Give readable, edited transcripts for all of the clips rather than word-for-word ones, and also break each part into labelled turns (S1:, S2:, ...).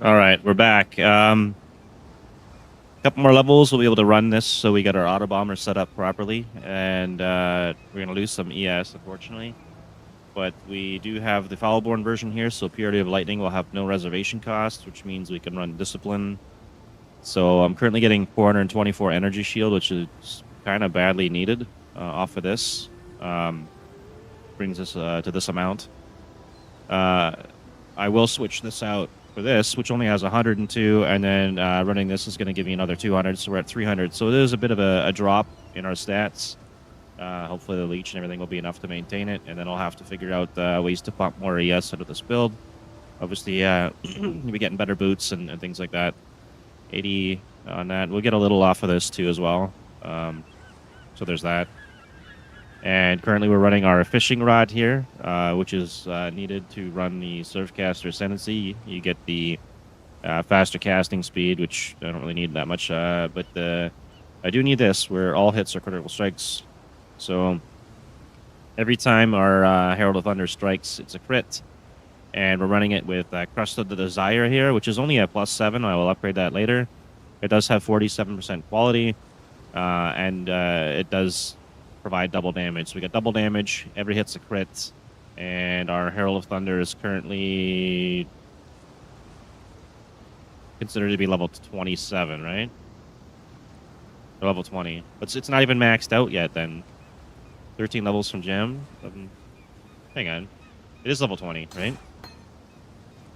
S1: All right, we're back. Couple more levels, we'll be able to run this, so we got our AutoBomber set up properly, and we're going to lose some ES, unfortunately. But we do have the Foulborn version here, so Purity of Lightning will have no reservation cost, which means we can run Discipline. So I'm currently getting 424 Energy Shield, which is kind of badly needed off of this. Brings us to this amount. I will switch this out for this, which only has 102, and then running this is going to give me another 200, so we're at 300. So there's a bit of a drop in our stats. Hopefully the leech and everything will be enough to maintain it, and then I'll have to figure out ways to pump more ES out of this build. Obviously, you'll be getting better boots and things like that. 80 on that. We'll get a little off of this too as well. So there's that. And currently we're running our fishing rod here, which is needed to run the SurfCaster Ascendancy. You get the faster casting speed, which I don't really need that much, but I do need this, where all hits are critical strikes. So every time our Herald of Thunder strikes, it's a crit. And we're running it with Crust of the Desire here, which is only a +7. I will upgrade that later. It does have 47% quality, and it does provide double damage. So we got double damage, every hit's a crit, and our Herald of Thunder is currently considered to be level 27, right? Or level 20. But it's not even maxed out yet then. 13 levels from Gem. Hang on. It is level 20, right? Am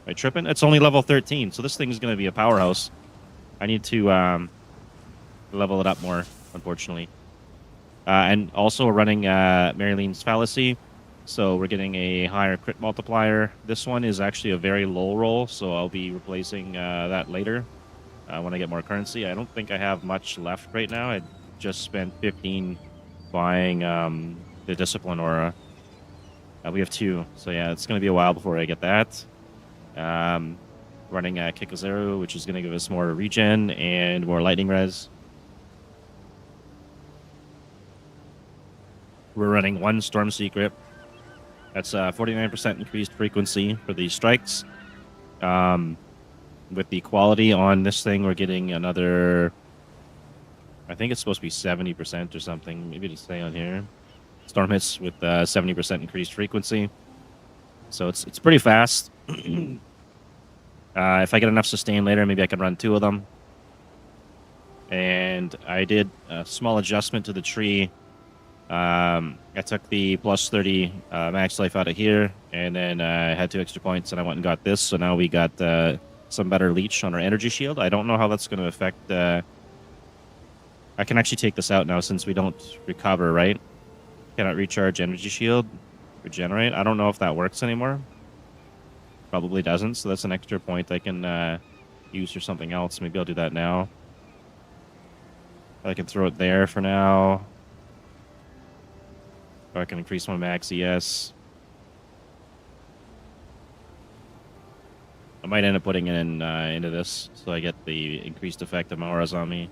S1: I tripping? It's only level 13, so this thing is going to be a powerhouse. I need to level it up more, unfortunately. And also we're running Marylene's Fallacy, so we're getting a higher crit multiplier. This one is actually a very low roll, so I'll be replacing that later when I get more currency. I don't think I have much left right now. I just spent 15 buying the Discipline Aura. We have 2, so yeah, it's going to be a while before I get that. Running Kikazeru, which is going to give us more regen and more lightning res. We're running 1 Storm Secret. That's 49% increased frequency for the strikes. With the quality on this thing, we're getting another... I think it's supposed to be 70% or something. Maybe it'll stay on here. Storm hits with 70% increased frequency. So it's pretty fast. If I get enough sustain later, maybe I can run 2 of them. And I did a small adjustment to the tree. I took the +30 max life out of here, and then I had 2 extra points, and I went and got this. So now we got some better leech on our energy shield. I don't know how that's going to affect... I can actually take this out now since we don't recover, right? Cannot recharge energy shield. Regenerate. I don't know if that works anymore. Probably doesn't, so that's an extra point I can use for something else. Maybe I'll do that now. I can throw it there for now. Or I can increase my max ES. I might end up putting it in into this, so I get the increased effect of auras on me.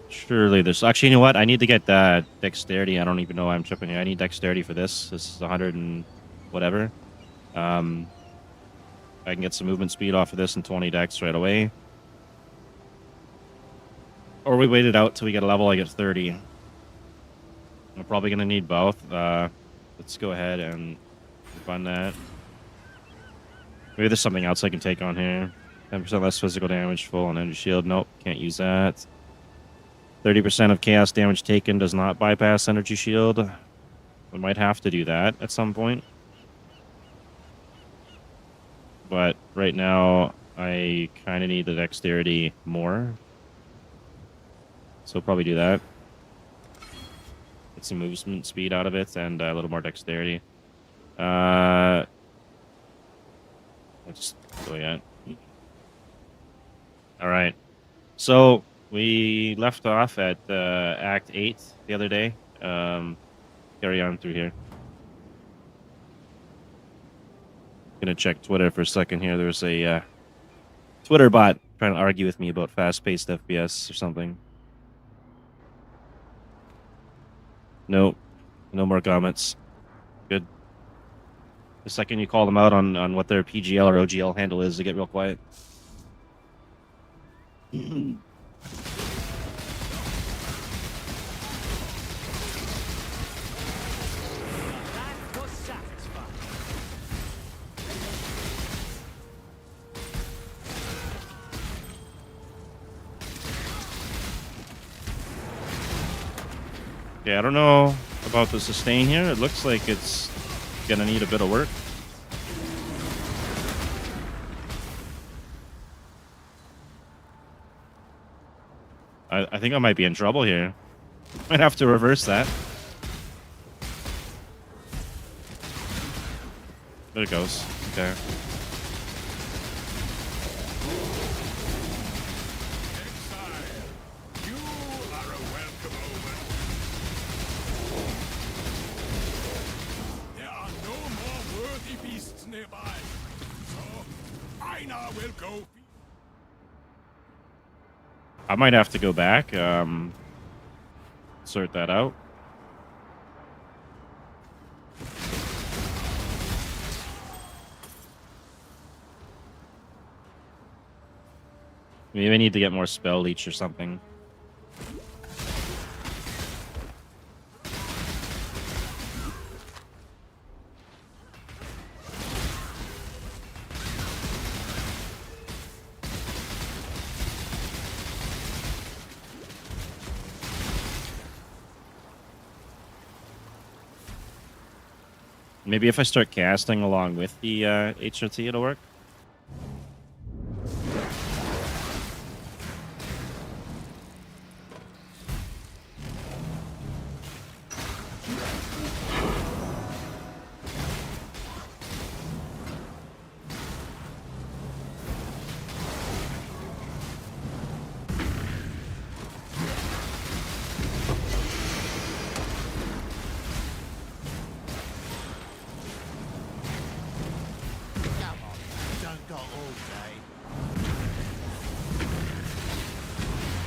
S1: Surely there's... Actually, you know what? I need to get dexterity. I don't even know why I'm tripping here. I need dexterity for this. This is 100 and whatever. I can get some movement speed off of this and 20 dex right away. Or we wait it out till we get a level, I get 30. I'm probably going to need both. Let's go ahead and fund that. Maybe there's something else I can take on here. 10% less physical damage, full on energy shield. Nope, can't use that. 30% of chaos damage taken does not bypass energy shield. We might have to do that at some point. But right now, I kind of need the dexterity more. So we'll probably do that. Get some movement speed out of it and a little more dexterity. Let's go yet. All right. So we left off at Act 8 the other day. Carry on through here. Gonna check Twitter for a second here. There's a Twitter bot trying to argue with me about fast-paced FPS or something. Nope. No more comments. Good. The second you call them out on what their PGL or OGL handle is, they get real quiet. Yeah, I don't know about the sustain here. It looks like it's gonna need a bit of work. I think I might be in trouble here. Might have to reverse that. There it goes. Okay.
S2: Exile, you are a welcome omen. There are no more worthy beasts nearby, so I now will go.
S1: I might have to go back, sort that out. Maybe I need to get more spell leech or something. Maybe if I start casting along with the HRT, it'll work.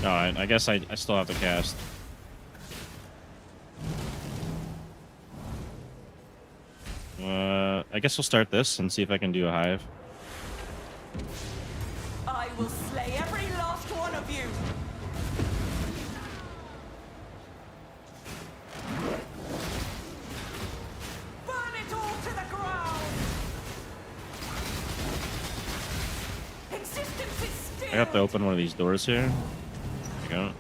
S1: Alright, I guess I still have to cast. I guess we'll start this and see if I can do a hive.
S3: I will slay every last one of you. Burn it all to the ground. Existence is still.
S1: I have to open one of these doors here. There we go.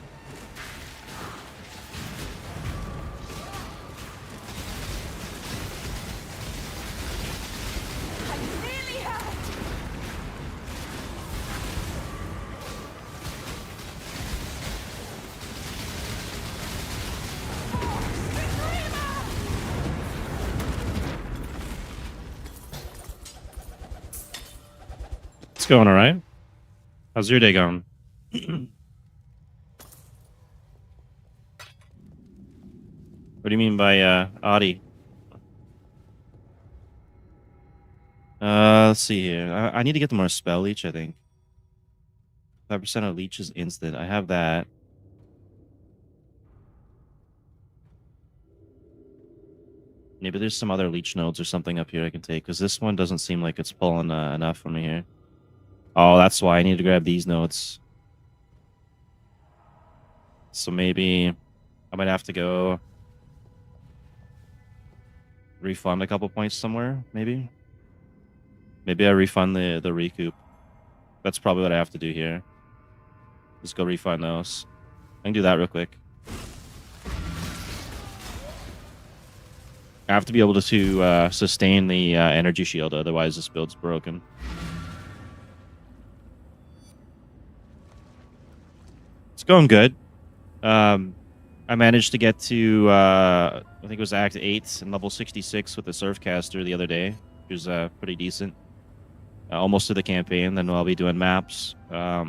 S3: I really have it.
S1: It's going all right. How's your day going? What do you mean by Audi? Let's see here. I need to get more spell leech, I think. 5% of leech is instant. I have that. Maybe there's some other leech nodes or something up here I can take, because this one doesn't seem like it's pulling enough for me here. Oh, that's why I need to grab these nodes. So maybe I might have to go refund a couple points somewhere, maybe. Maybe I refund the recoup. That's probably what I have to do here. Just go refund those. I can do that real quick. I have to be able to sustain the energy shield, otherwise this build's broken. It's going good. I managed to get to, I think it was Act 8 and level 66 with the SurfCaster the other day, which was pretty decent. Almost to the campaign, then I'll be doing maps. A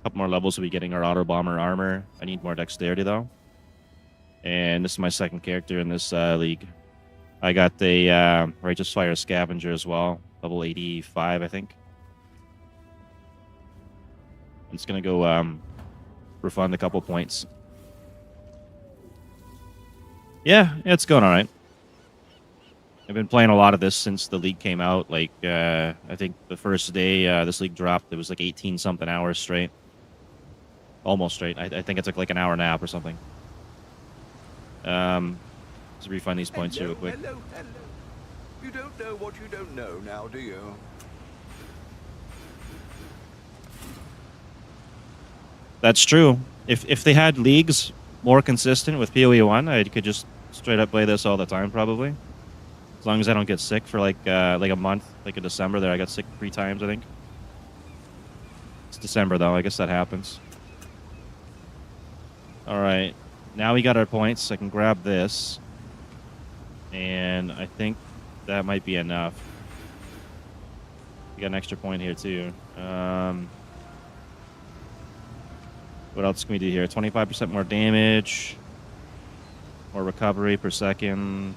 S1: couple more levels will be getting our AutoBomber armor. I need more dexterity, though. And this is my second character in this league. I got the Righteous Fire Scavenger as well, level 85, I think. I'm just going to go refund a couple points. Yeah, it's going all right. I've been playing a lot of this since the league came out. Like, I think the first day this league dropped, it was like 18 something hours straight. Almost straight. I think it took like an hour nap or something. Let's refund these points here real quick.
S4: Hello. You don't know what you don't know now, do you?
S1: That's true. If they had leagues more consistent with PoE 1, I could just straight up play this all the time probably. As long as I don't get sick for like a month, like in December there I got sick 3 times I think. It's December though, I guess that happens. Alright. Now we got our points. I can grab this. And I think that might be enough. We got an extra point here too. What else can we do here? 25% more damage. More recovery per second.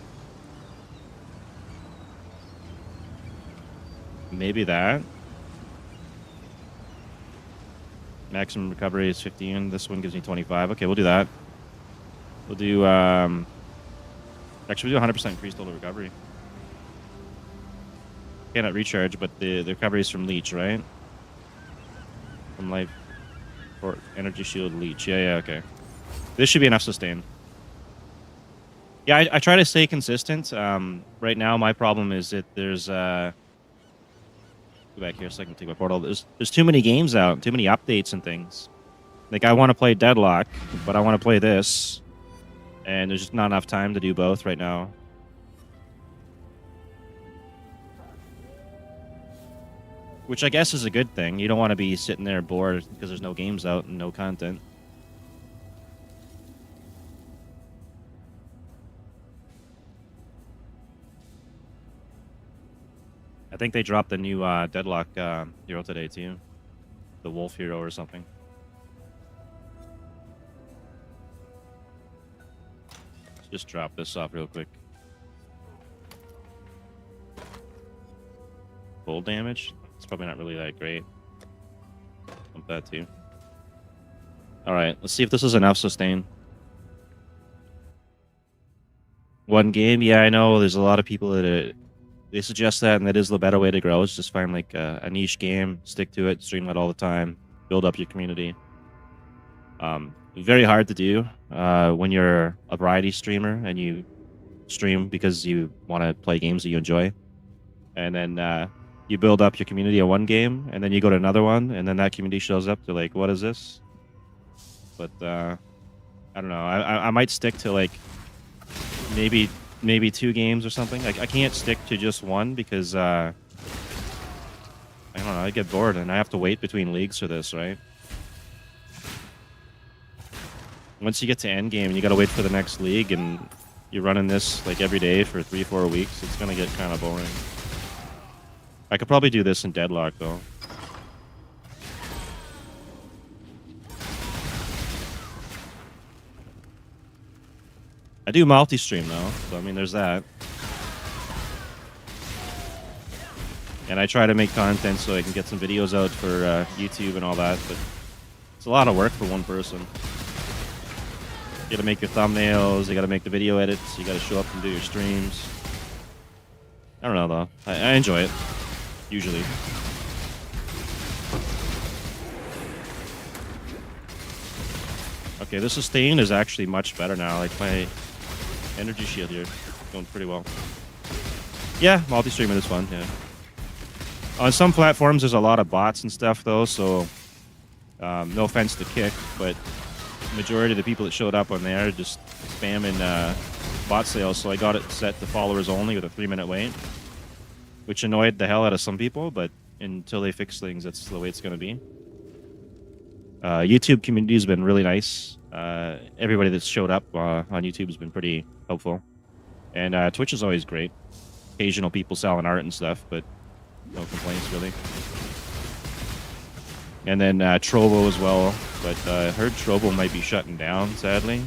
S1: Maybe that. Maximum recovery is 15. This one gives me 25. Okay, we'll do that. We'll do, actually, we'll do 100% increased total recovery. Cannot recharge, but the recovery is from leech, right? From life. Or energy shield leech. Yeah, okay. This should be enough sustain. Yeah, I try to stay consistent. Right now, my problem is that there's, go back here so I can take my portal. There's too many games out, too many updates and things. Like, I want to play Deadlock, but I want to play this. And there's just not enough time to do both right now. Which I guess is a good thing. You don't want to be sitting there bored because there's no games out and no content. I think they dropped the new Deadlock hero today too. The Wolf hero or something. Let's just drop this off real quick. Full damage? It's probably not really that great. Bump that too. Alright, let's see if this is enough sustain. One game? Yeah, I know there's a lot of people that they suggest that, and that is the better way to grow. Is just find like a niche game, stick to it, stream it all the time, build up your community. Very hard to do when you're a variety streamer and you stream because you want to play games that you enjoy. And then you build up your community in one game, and then you go to another one, and then that community shows up. They're like, what is this? But I don't know. I might stick to like maybe 2 games or something. I can't stick to just one because I don't know. I get bored, and I have to wait between leagues for this, right? Once you get to end game, and you got to wait for the next league, and you're running this like every day for 3-4 weeks. It's gonna get kind of boring. I could probably do this in Deadlock, though. I do multi-stream, though, so I mean, there's that. And I try to make content so I can get some videos out for YouTube and all that, but it's a lot of work for one person. You gotta make your thumbnails, you gotta make the video edits, you gotta show up and do your streams. I don't know, though. I enjoy it. Usually. Okay, the sustain is actually much better now. Like my energy shield here, going pretty well. Yeah, multi-streaming is fun. Yeah. On some platforms, there's a lot of bots and stuff though. So, no offense to Kick, but the majority of the people that showed up on there just spamming bot sales. So I got it set to followers only with a 3-minute wait, which annoyed the hell out of some people, but until they fix things, that's the way it's going to be. YouTube community has been really nice. Everybody that's showed up on YouTube has been pretty helpful. And Twitch is always great. Occasional people selling art and stuff, but no complaints, really. And then Trovo as well, but I heard Trovo might be shutting down, sadly.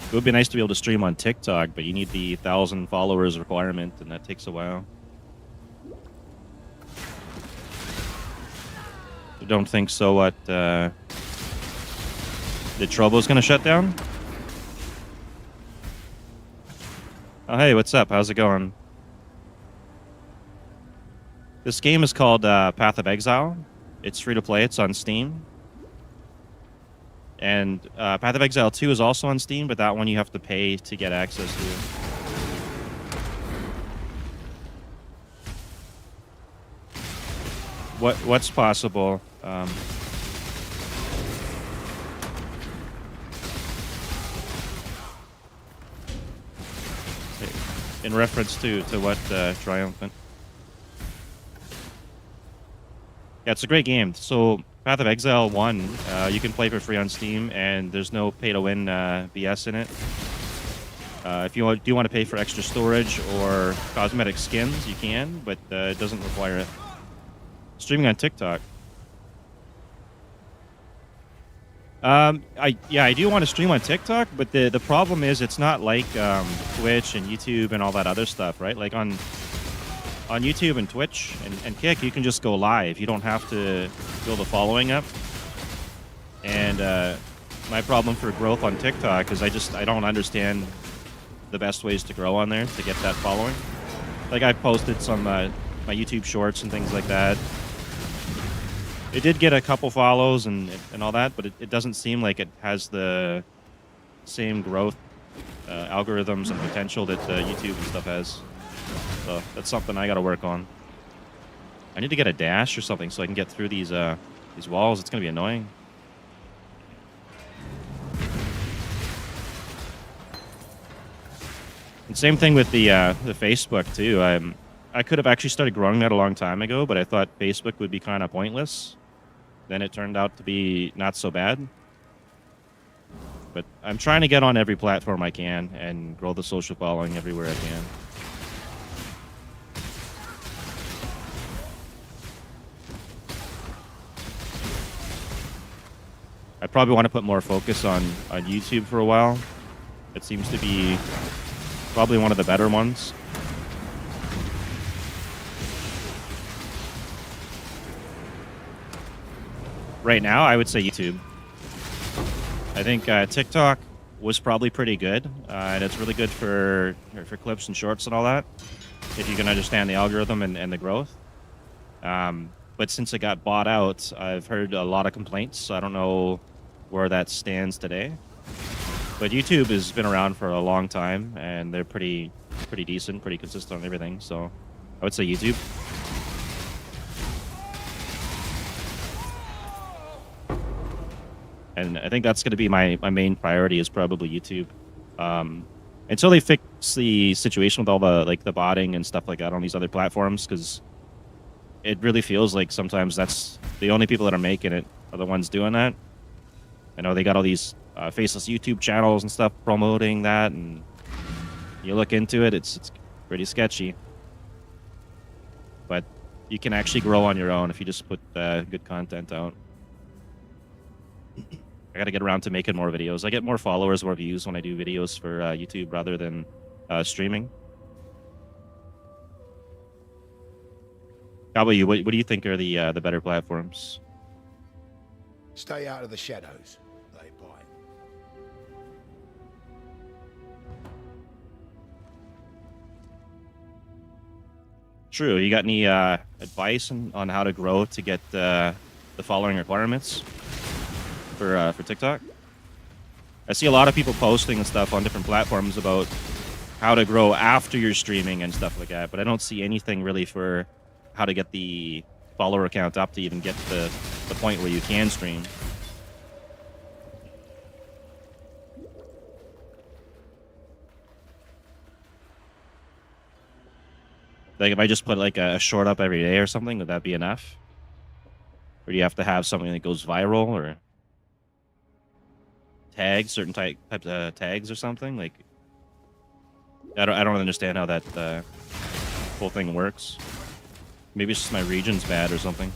S1: It would be nice to be able to stream on TikTok, but you need the 1,000 followers requirement, and that takes a while. Don't think so. What? The Trovo's gonna shut down? Oh, hey, what's up? How's it going? This game is called Path of Exile. It's free to play. It's on Steam. And Path of Exile 2 is also on Steam, but that one you have to pay to get access to. What's possible? In reference to what, Triumphant? Yeah, it's a great game. So Path of Exile 1, you can play for free on Steam, and there's no pay-to-win BS in it. If you do want to pay for extra storage or cosmetic skins, you can, but it doesn't require it. Streaming on TikTok. I do want to stream on TikTok, but the problem is it's not like Twitch and YouTube and all that other stuff, right? Like on YouTube and Twitch and Kick, you can just go live. You don't have to build a following up. And my problem for growth on TikTok is I don't understand the best ways to grow on there to get that following. Like I posted some my YouTube shorts and things like that. It did get a couple follows and all that, but it doesn't seem like it has the same growth algorithms and potential that YouTube and stuff has. So that's something I got to work on. I need to get a dash or something so I can get through these walls. It's gonna be annoying. And same thing with the Facebook too. I could have actually started growing that a long time ago, but I thought Facebook would be kind of pointless. Then it turned out to be not so bad. But I'm trying to get on every platform I can and grow the social following everywhere I can. I probably want to put more focus on YouTube for a while. It seems to be probably one of the better ones. Right now, I would say YouTube. I think TikTok was probably pretty good, and it's really good for clips and shorts and all that, if you can understand the algorithm and the growth. But since it got bought out, I've heard a lot of complaints, so I don't know where that stands today. But YouTube has been around for a long time, and they're pretty decent, pretty consistent on everything, so I would say YouTube. And I think that's going to be my main priority is probably YouTube. Until they fix the situation with all the botting and stuff like that on these other platforms, because it really feels like sometimes that's the only people that are making it are the ones doing that. I know they got all these faceless YouTube channels and stuff promoting that, and you look into it, it's pretty sketchy. But you can actually grow on your own if you just put good content out. I got to get around to making more videos. I get more followers, more views when I do videos for YouTube rather than streaming. How about you? What do you think are the better platforms?
S2: Stay out of the shadows. They bite.
S1: True. You got any advice on how to grow to get the following requirements for TikTok? I see a lot of people posting and stuff on different platforms about how to grow after you're streaming and stuff like that, but I don't see anything really for how to get the follower count up to even get to the point where you can stream. Like if I just put like a short up every day or something, would that be enough? Or do you have to have something that goes viral or tags, certain types of tags or something? Like I don't understand how that whole thing works. Maybe it's just my region's bad or something.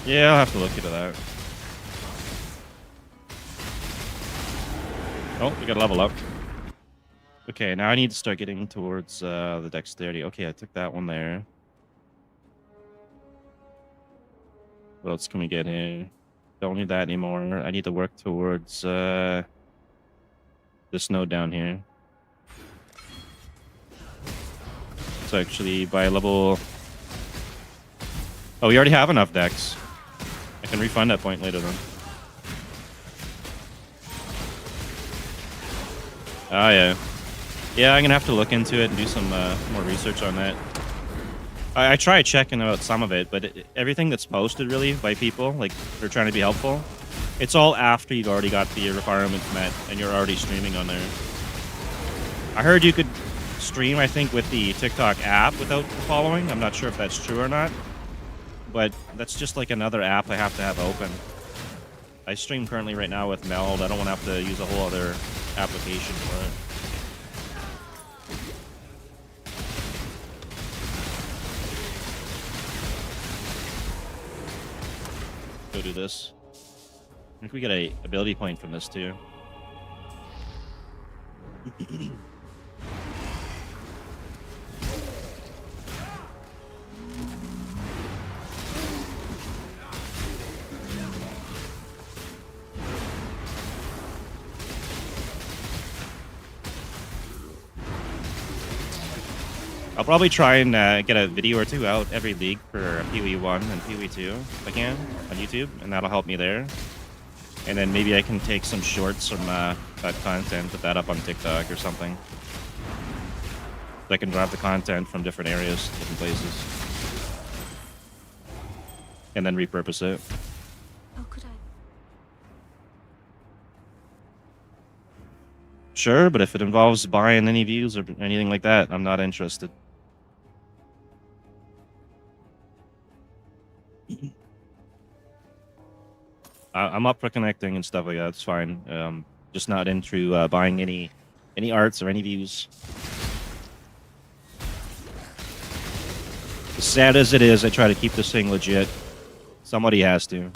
S1: Yeah, I'll have to look into that. Oh, we gotta level up. Okay, now I need to start getting towards the dexterity. Okay, I took that one there. What else can we get here? Don't need that anymore. I need to work towards this node down here. So actually, by level... Oh, we already have enough dex. I can refund that point later then. Oh, yeah. Yeah, I'm gonna have to look into it and do some more research on that. I tried checking out some of it, but everything that's posted really by people, like they're trying to be helpful, it's all after you've already got the requirements met and you're already streaming on there. I heard you could stream, I think, with the TikTok app without following. I'm not sure if that's true or not, but that's just like another app I have to have open. I stream currently right now with Meld. I don't want to have to use a whole other application for it. Go do this. I think we get a ability point from this too. I'll probably try and get a video or two out every league for PoE 1 and PoE 2 if I can on YouTube, and that'll help me there. And then maybe I can take some shorts from that content, put that up on TikTok or something. So I can drop the content from different areas, different places, and then repurpose it.
S5: Oh, could I?
S1: Sure, but if it involves buying any views or anything like that, I'm not interested. I'm up for connecting and stuff like that. It's fine. Just not into buying any arts or any views. As sad as it is, I try to keep this thing legit. Somebody has to.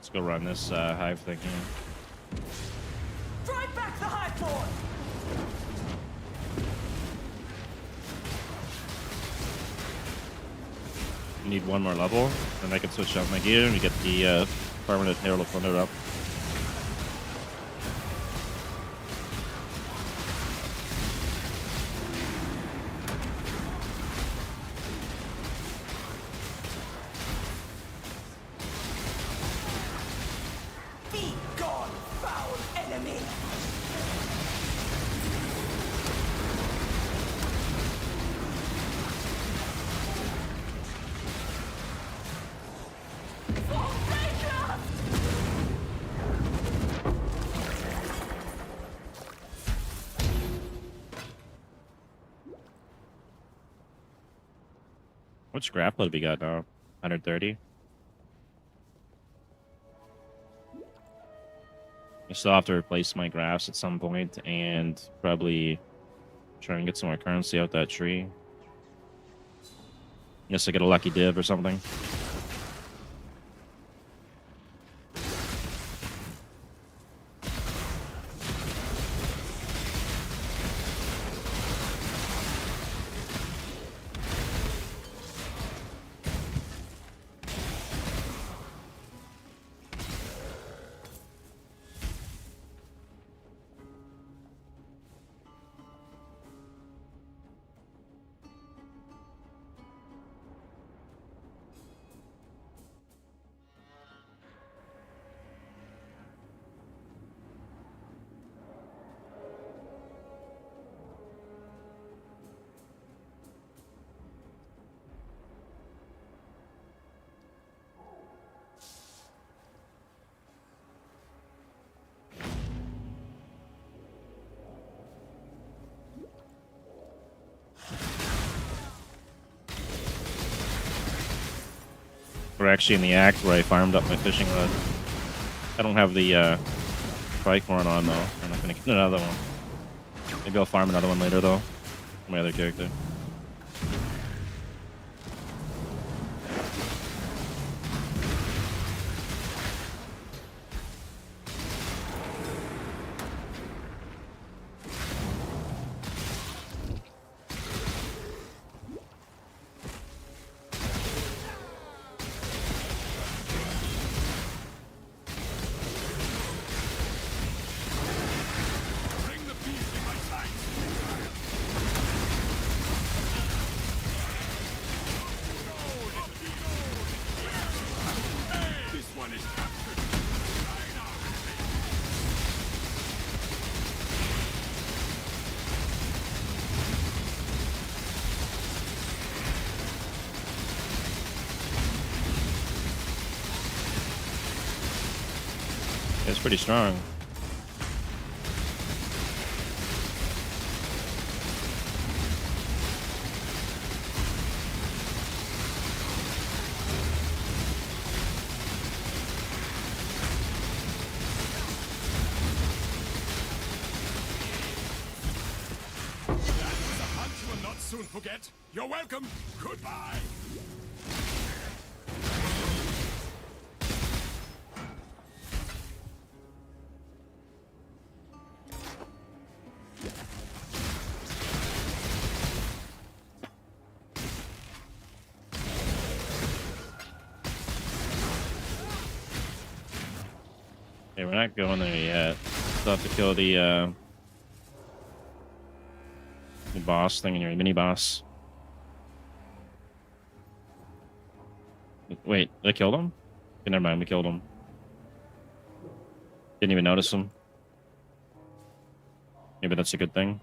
S1: Let's go run this hive thing here.
S3: Drive back the high force!
S1: Need one more level, and I can switch out my gear and we get the permanent Herald of Thunder up.
S3: Be gone, foul enemy! Phrecia!
S1: What scrap load we got now? 130. I still have to replace my graphs at some point and probably try and get some more currency out that tree. Guess I get a lucky div or something. We're actually in the act where I farmed up my fishing rod. I don't have the tricorn on though. I'm not gonna get another one. Maybe I'll farm another one later though. My other character.
S2: Bring the beast in my sight. This one is captured.
S1: It's pretty strong.
S2: That was a hunch you will not soon forget. You're welcome. Goodbye.
S1: Okay, we're not going there yet. Still have to kill the boss thing in your mini boss. Wait, did I kill him? Okay, never mind, we killed him. Didn't even notice him. Maybe that's a good thing.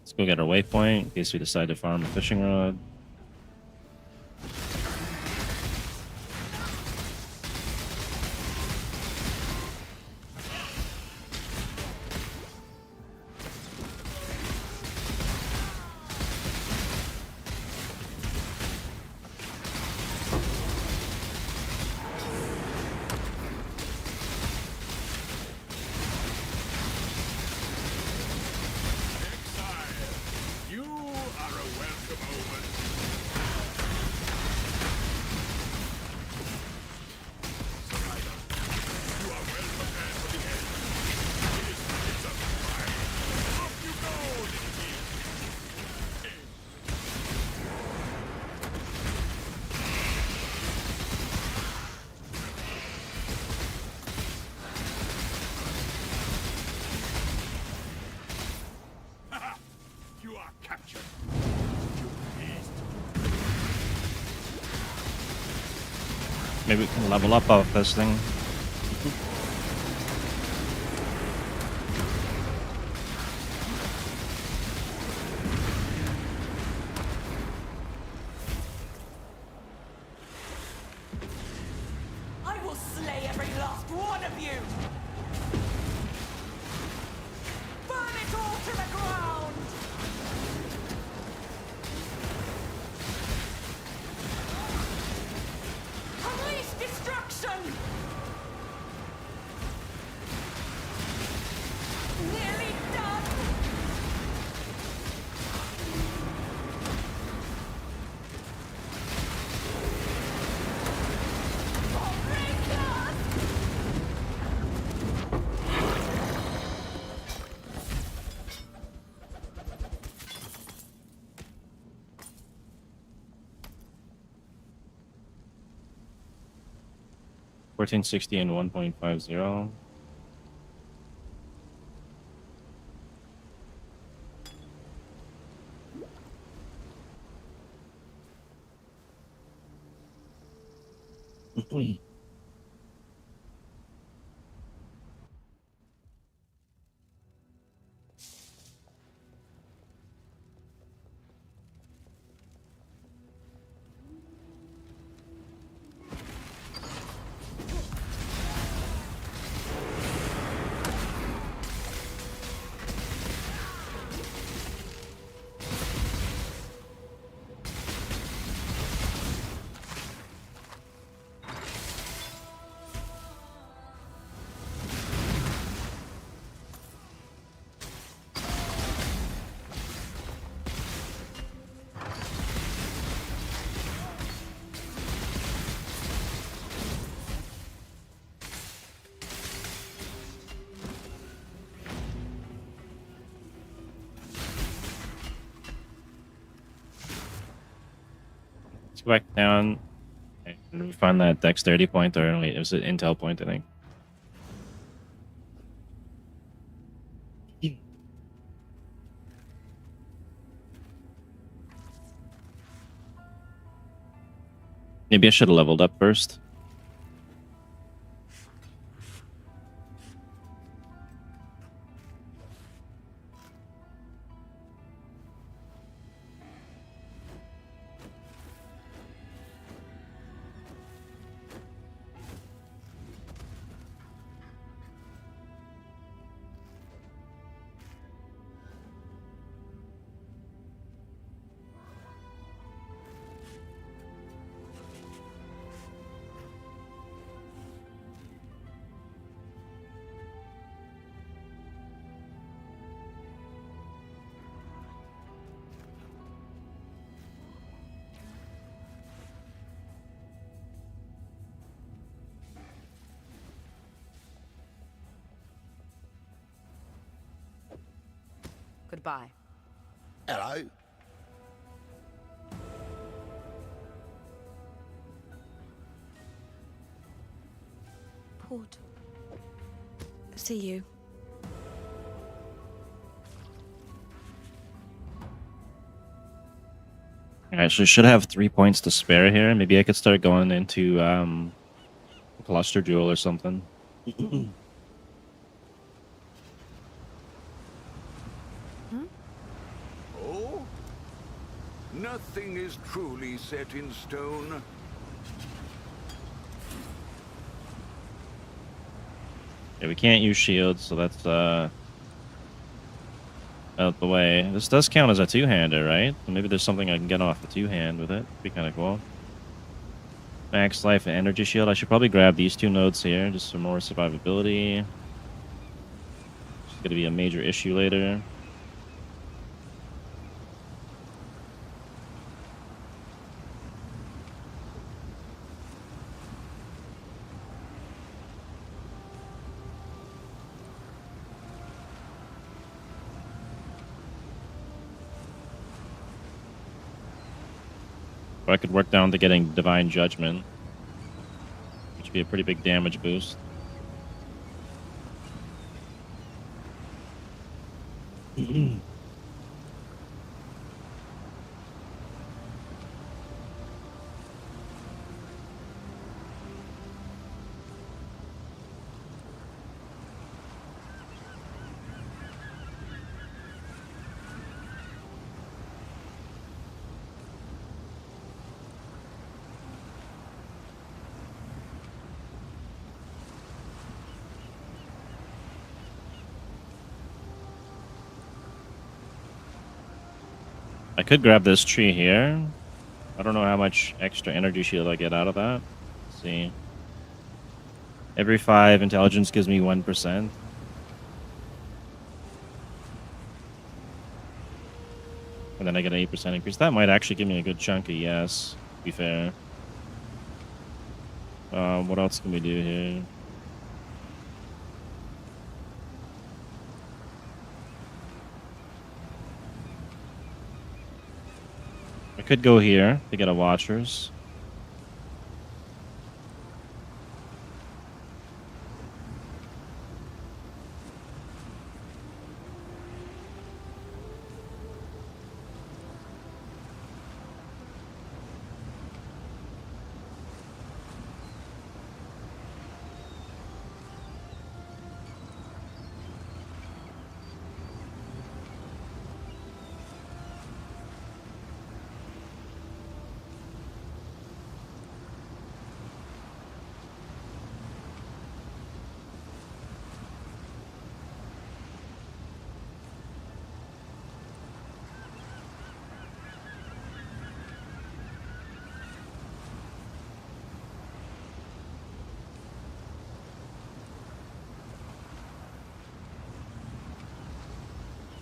S1: Let's go get our waypoint in case we decide to farm a fishing rod.
S2: Exile, you are a welcome omen. Survivor, you are well prepared for the end. This is a fight. Off you go, little beast. Haha, you are captured. You beast.
S1: Maybe we can level up off this thing.
S3: I will slay every last one of you! Burn it all to the ground! Unleash destruction! Nearly done! Phrecia!
S1: 1460 and 1.50. go back down and find that dexterity point, or wait, it was an intel point, I think. Maybe I should have leveled up first.
S5: Goodbye.
S2: Hello.
S5: Port. See you.
S1: Alright, so I should have 3 points to spare here. Maybe I could start going into cluster jewel or something.
S4: Oh? Nothing is truly set in stone.
S1: Yeah, we can't use shields, so that's out the way. This does count as a two-hander, right? So maybe there's something I can get off the two-hand with it. Be kind of cool. Max life and energy shield. I should probably grab these 2 nodes here, just for more survivability. It's gonna be a major issue later. Or I could work down to getting Divine Judgment, which would be a pretty big damage boost. I could grab this tree here. I don't know how much extra energy shield I get out of that. Let's see. Every 5 intelligence gives me 1%. And then I get an 8% increase. That might actually give me a good chunk of yes, to be fair. What else can we do here? I could go here to get a Watchers.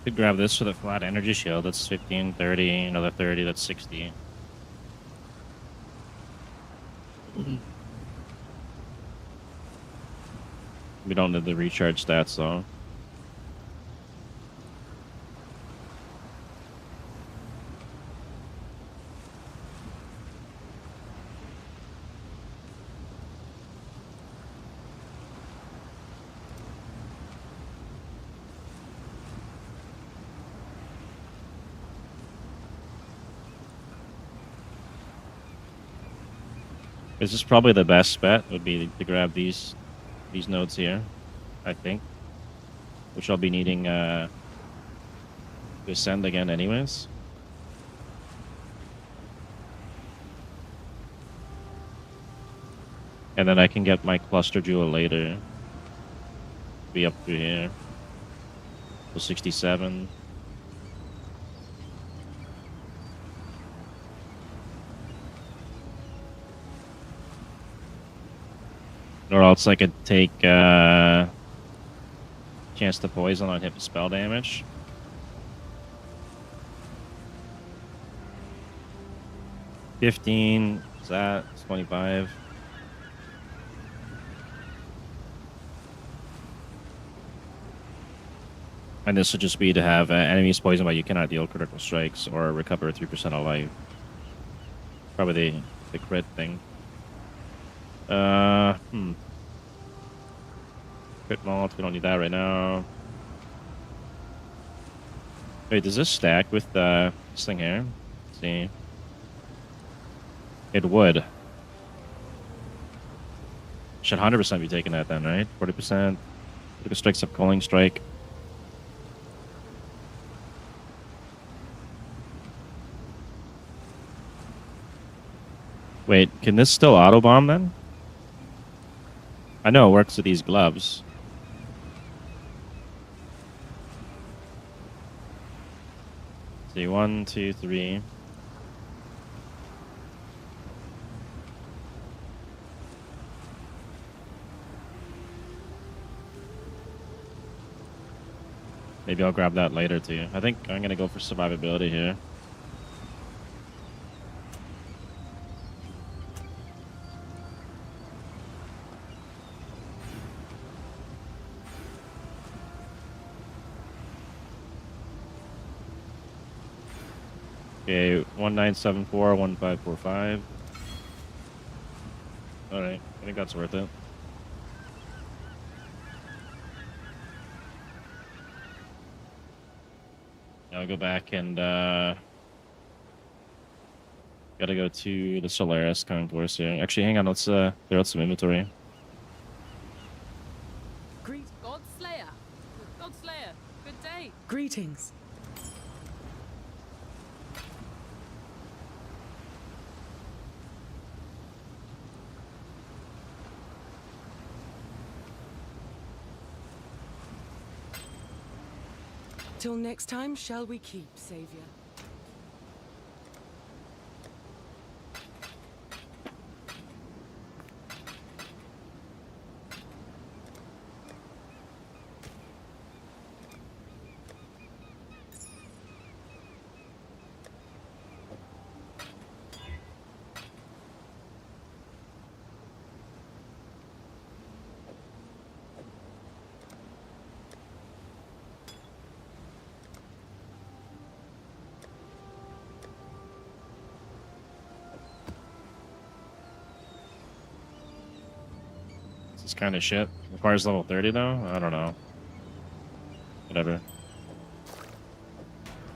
S1: Could grab this for the flat energy shield. That's 15, 30, another 30, that's 60. We don't need the recharge stats though. This is probably the best bet. Would be to grab these nodes here, I think, which I'll be needing to ascend again, anyways. And then I can get my cluster jewel later. Be up to here. So 67. Or else I could take chance to poison on hit spell damage. $15. Is that 25? And this would just be to have enemies poisoned, but you cannot deal critical strikes or recover 3% of life. Probably the crit thing. Crit malt, we don't need that right now. Wait, does this stack with this thing here? Let's see. It would. Should 100% be taking that then, right? 40%. Critical strikes up calling strike. Wait, can this still auto-bomb then? I know it works with these gloves. See, 1, 2, 3. Maybe I'll grab that later too. I think I'm gonna go for survivability here. Okay, 1974, 1545. Alright, I think that's worth it. Now I'll go back and gotta go to the Solaris concourse here. Actually, hang on, let's clear out some inventory.
S6: God Slayer. God Slayer. Good day.
S7: Greetings. Till next time, shall we keep, Savior?
S1: This is kind of shit. Requires level 30 though? I don't know. Whatever.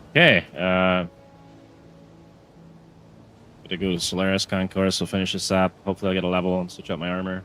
S1: Okay, gonna go to Solaris Concourse, we'll finish this up. Hopefully I'll get a level and switch out my armor.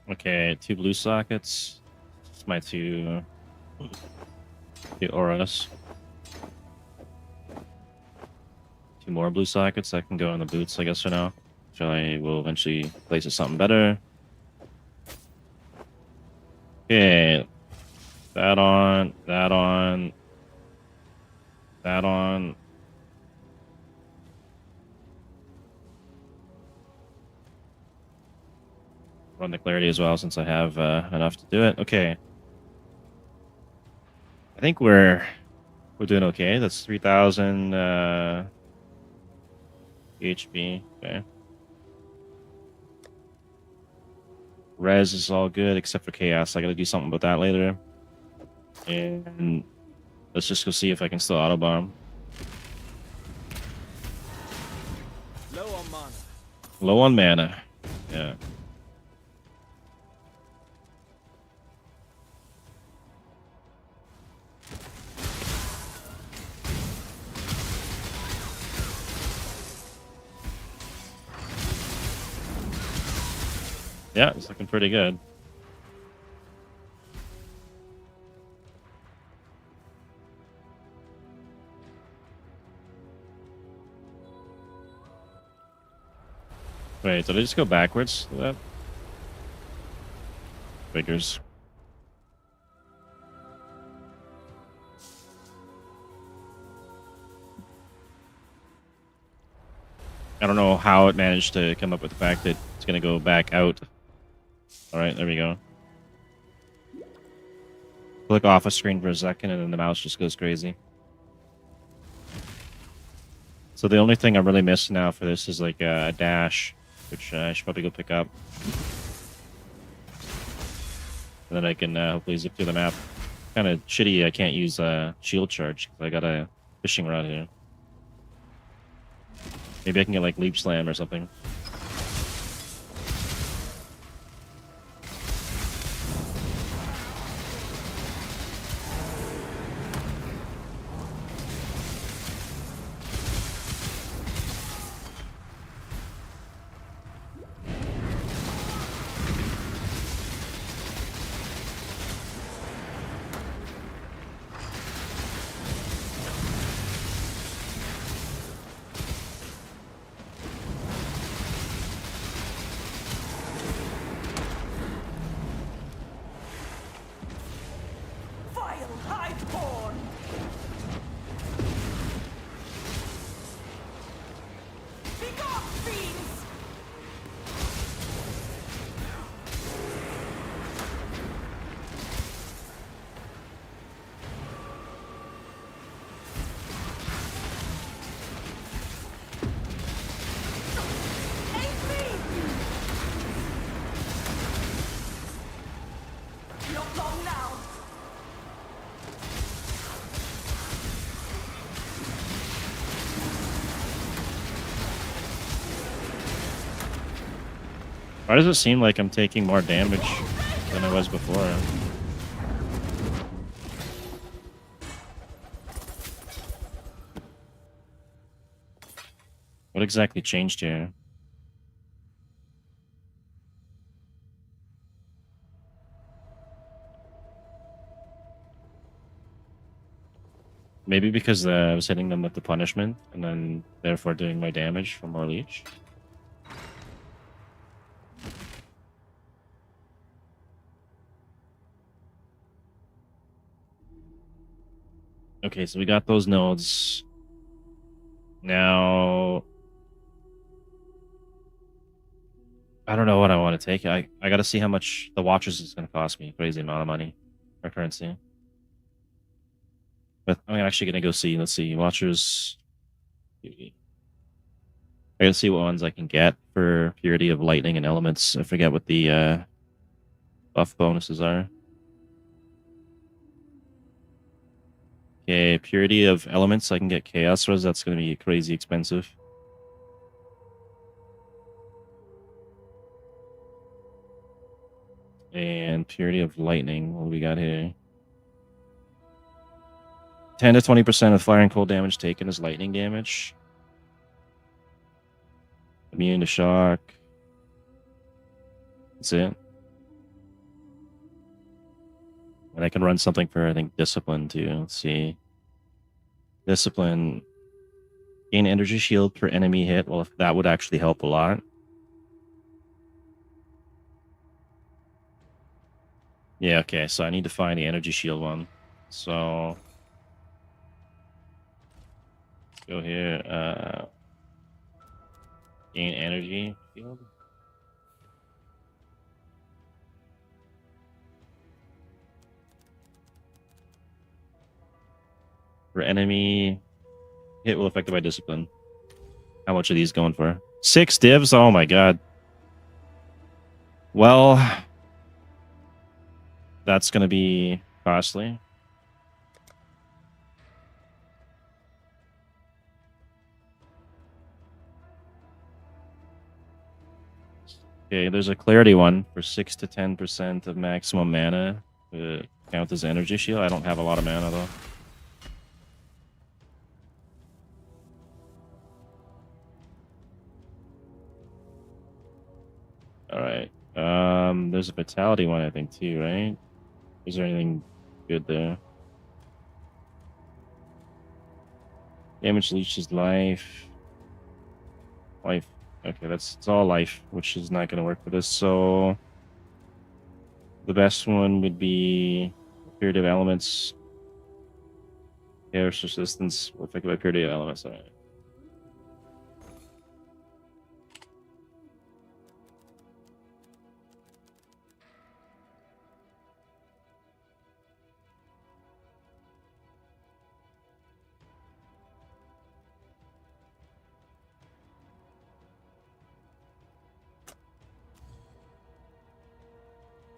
S1: Okay, 2 blue sockets. It's my two auras. 2 more blue sockets that can go in the boots, I guess, for now. So I will eventually place it something better. Okay. That on, that on, that on. Run the clarity as well since I have enough to do it. Okay. I think we're doing okay. That's 3,000 HP. Okay. Res is all good except for chaos. I gotta do something about that later. And let's just go see if I can still autobomb.
S2: Low on mana.
S1: Low on mana. Yeah. Yeah, it's looking pretty good. Wait, did I just go backwards to that? Figures. I don't know how it managed to come up with the fact that it's going to go back out. Alright, there we go. Click off a screen for a second and then the mouse just goes crazy. So the only thing I'm really missing now for this is like a dash, which I should probably go pick up. And then I can hopefully zip through the map. Kind of shitty I can't use shield charge because I got a fishing rod here. Maybe I can get like leap slam or something.
S3: Vile highborn! Begone, fiends! Aid me! Not long now.
S1: Why does it seem like I'm taking more damage than I was before? What exactly changed here? Maybe because I was hitting them with the punishment and then therefore doing my damage for more leech. Okay, so we got those nodes. Now, I don't know what I want to take. I got to see how much the Watchers is going to cost me. Crazy amount of money or currency. But I'm actually going to go see. Let's see. Watchers. I got to see what ones I can get for Purity of Lightning and Elements. I forget what the buff bonuses are. Okay, Purity of Elements. I can get Chaos Res. That's going to be crazy expensive. And Purity of Lightning. What do we got here? 10 to 20% of fire and cold damage taken is lightning damage. Immune to shock. That's it. And I can run something for, I think, Discipline, too. Let's see. Discipline. Gain energy shield per enemy hit. Well, if that would actually help a lot. Yeah, okay. So I need to find the energy shield one. So... let's go here. Gain energy shield. For enemy hit will affected by discipline. How much are these going for? 6 divs? Oh my god. Well, that's going to be costly. Okay, there's a clarity one for 6 to 10% of maximum mana to count as energy shield. I don't have a lot of mana though. All right. There's a vitality one I think too, right? Is there anything good there? Damage leeches life. Life. Okay, it's all life, which is not going to work for this. So the best one would be period of elements. Chaos resistance affected by period of elements. All right.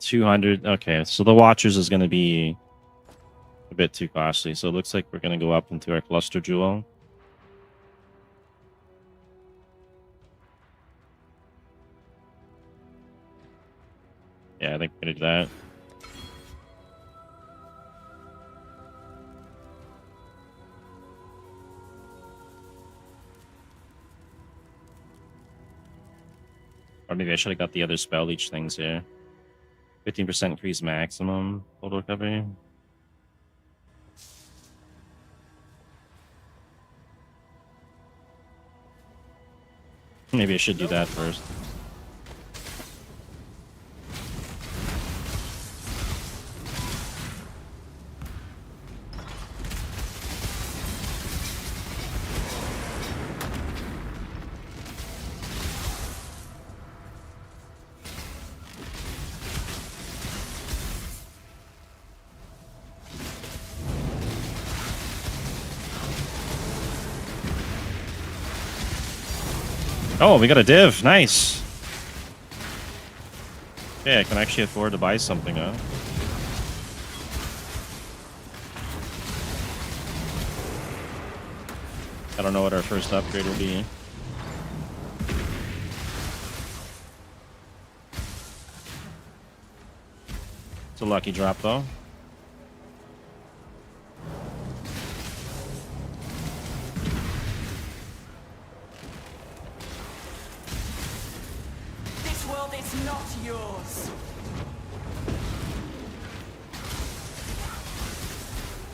S1: $200. Okay, so the Watchers is going to be a bit too costly. So it looks like we're going to go up into our Cluster Jewel. Yeah, I think we're going to do that. Or maybe I should have got the other spell leech things here. 15% increase maximum total recovery. Maybe I should do that first. Oh, we got a div. Nice. Yeah, I can actually afford to buy something, huh? I don't know what our first upgrade will be. It's a lucky drop, though.
S3: This world is not yours.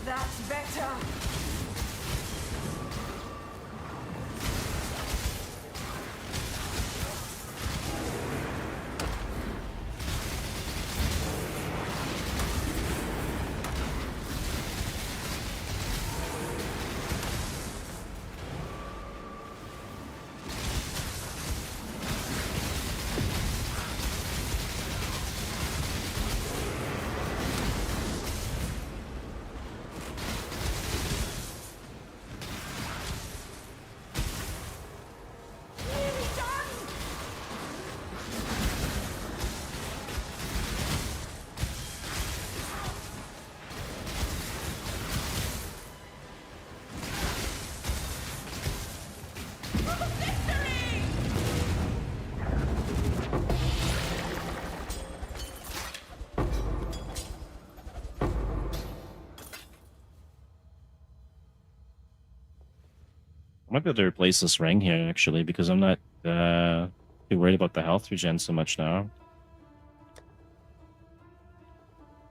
S3: That's better.
S1: I might be able to replace this ring here, actually, because I'm not too worried about the health regen so much now.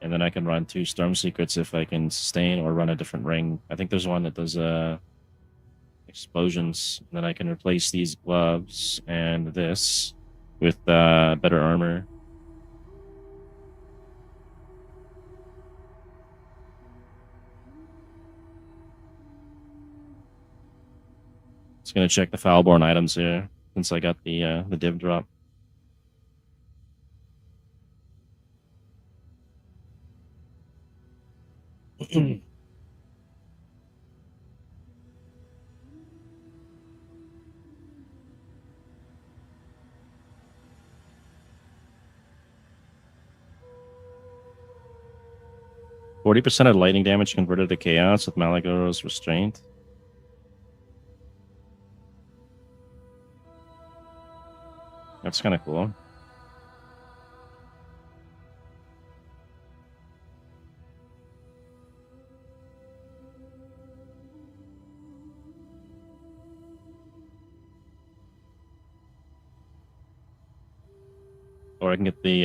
S1: And then I can run 2 Storm Secrets if I can sustain or run a different ring. I think there's one that does explosions. And then I can replace these gloves and this with better armor. Just gonna check the Foulborn items here since I got the div drop. 40% of lightning damage converted to chaos with Malagoro's restraint. That's kind of cool. Or I can get the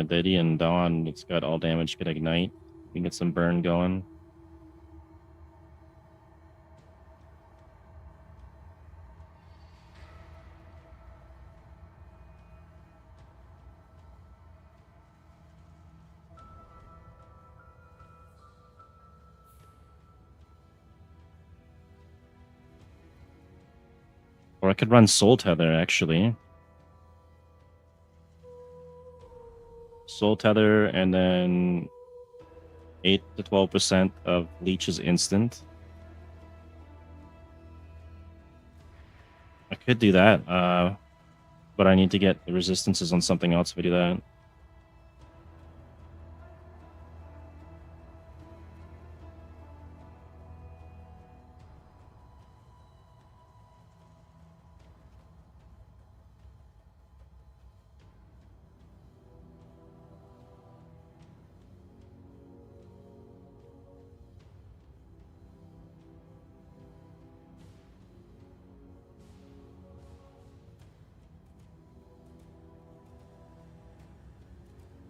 S1: Idian Dawn. It's got all damage, can ignite. We can get some burn going. Or I could run Soul Tether, actually. Soul Tether, and then 8 to 12% of Leech is instant. I could do that, but I need to get the resistances on something else if I do that.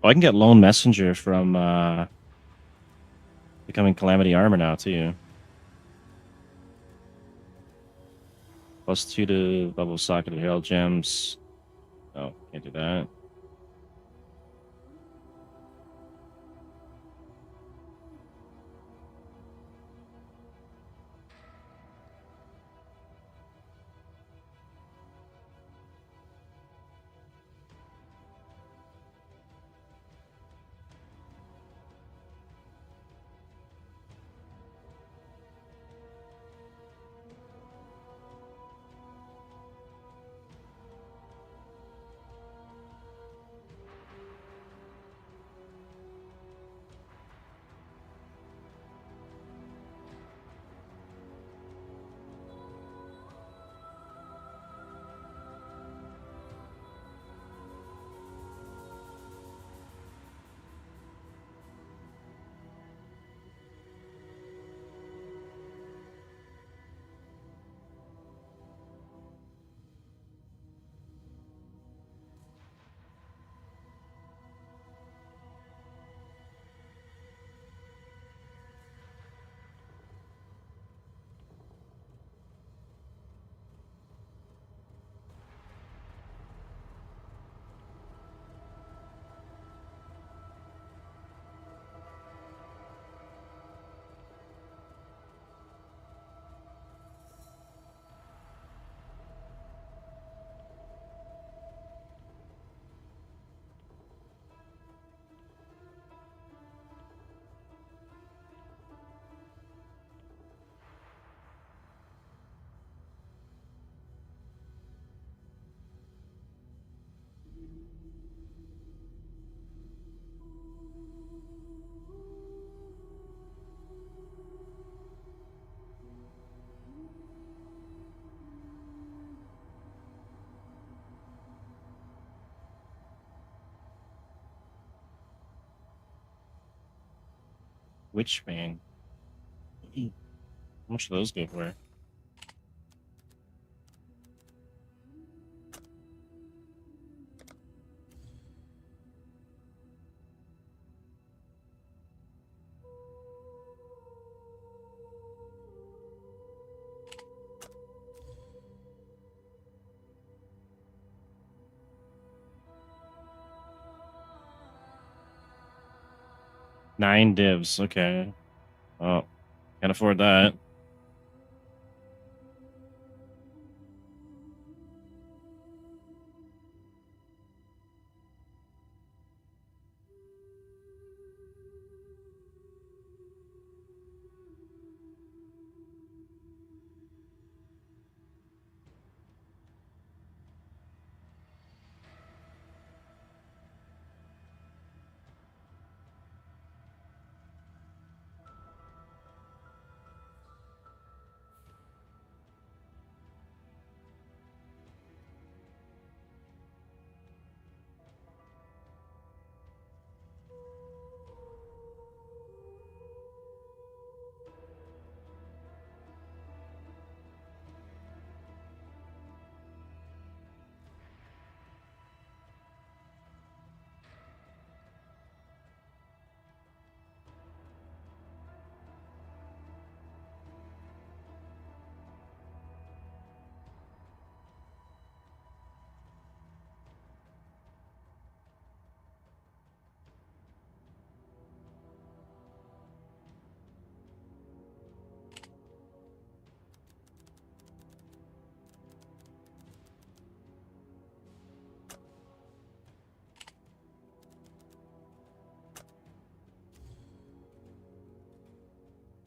S1: Oh, I can get Lone Messenger from becoming Calamity Armor now, too. +2 to level socket of Herald Gems. Oh, can't do that. Witchbane. How much do those go for? Nine divs, okay. Oh, can't afford that.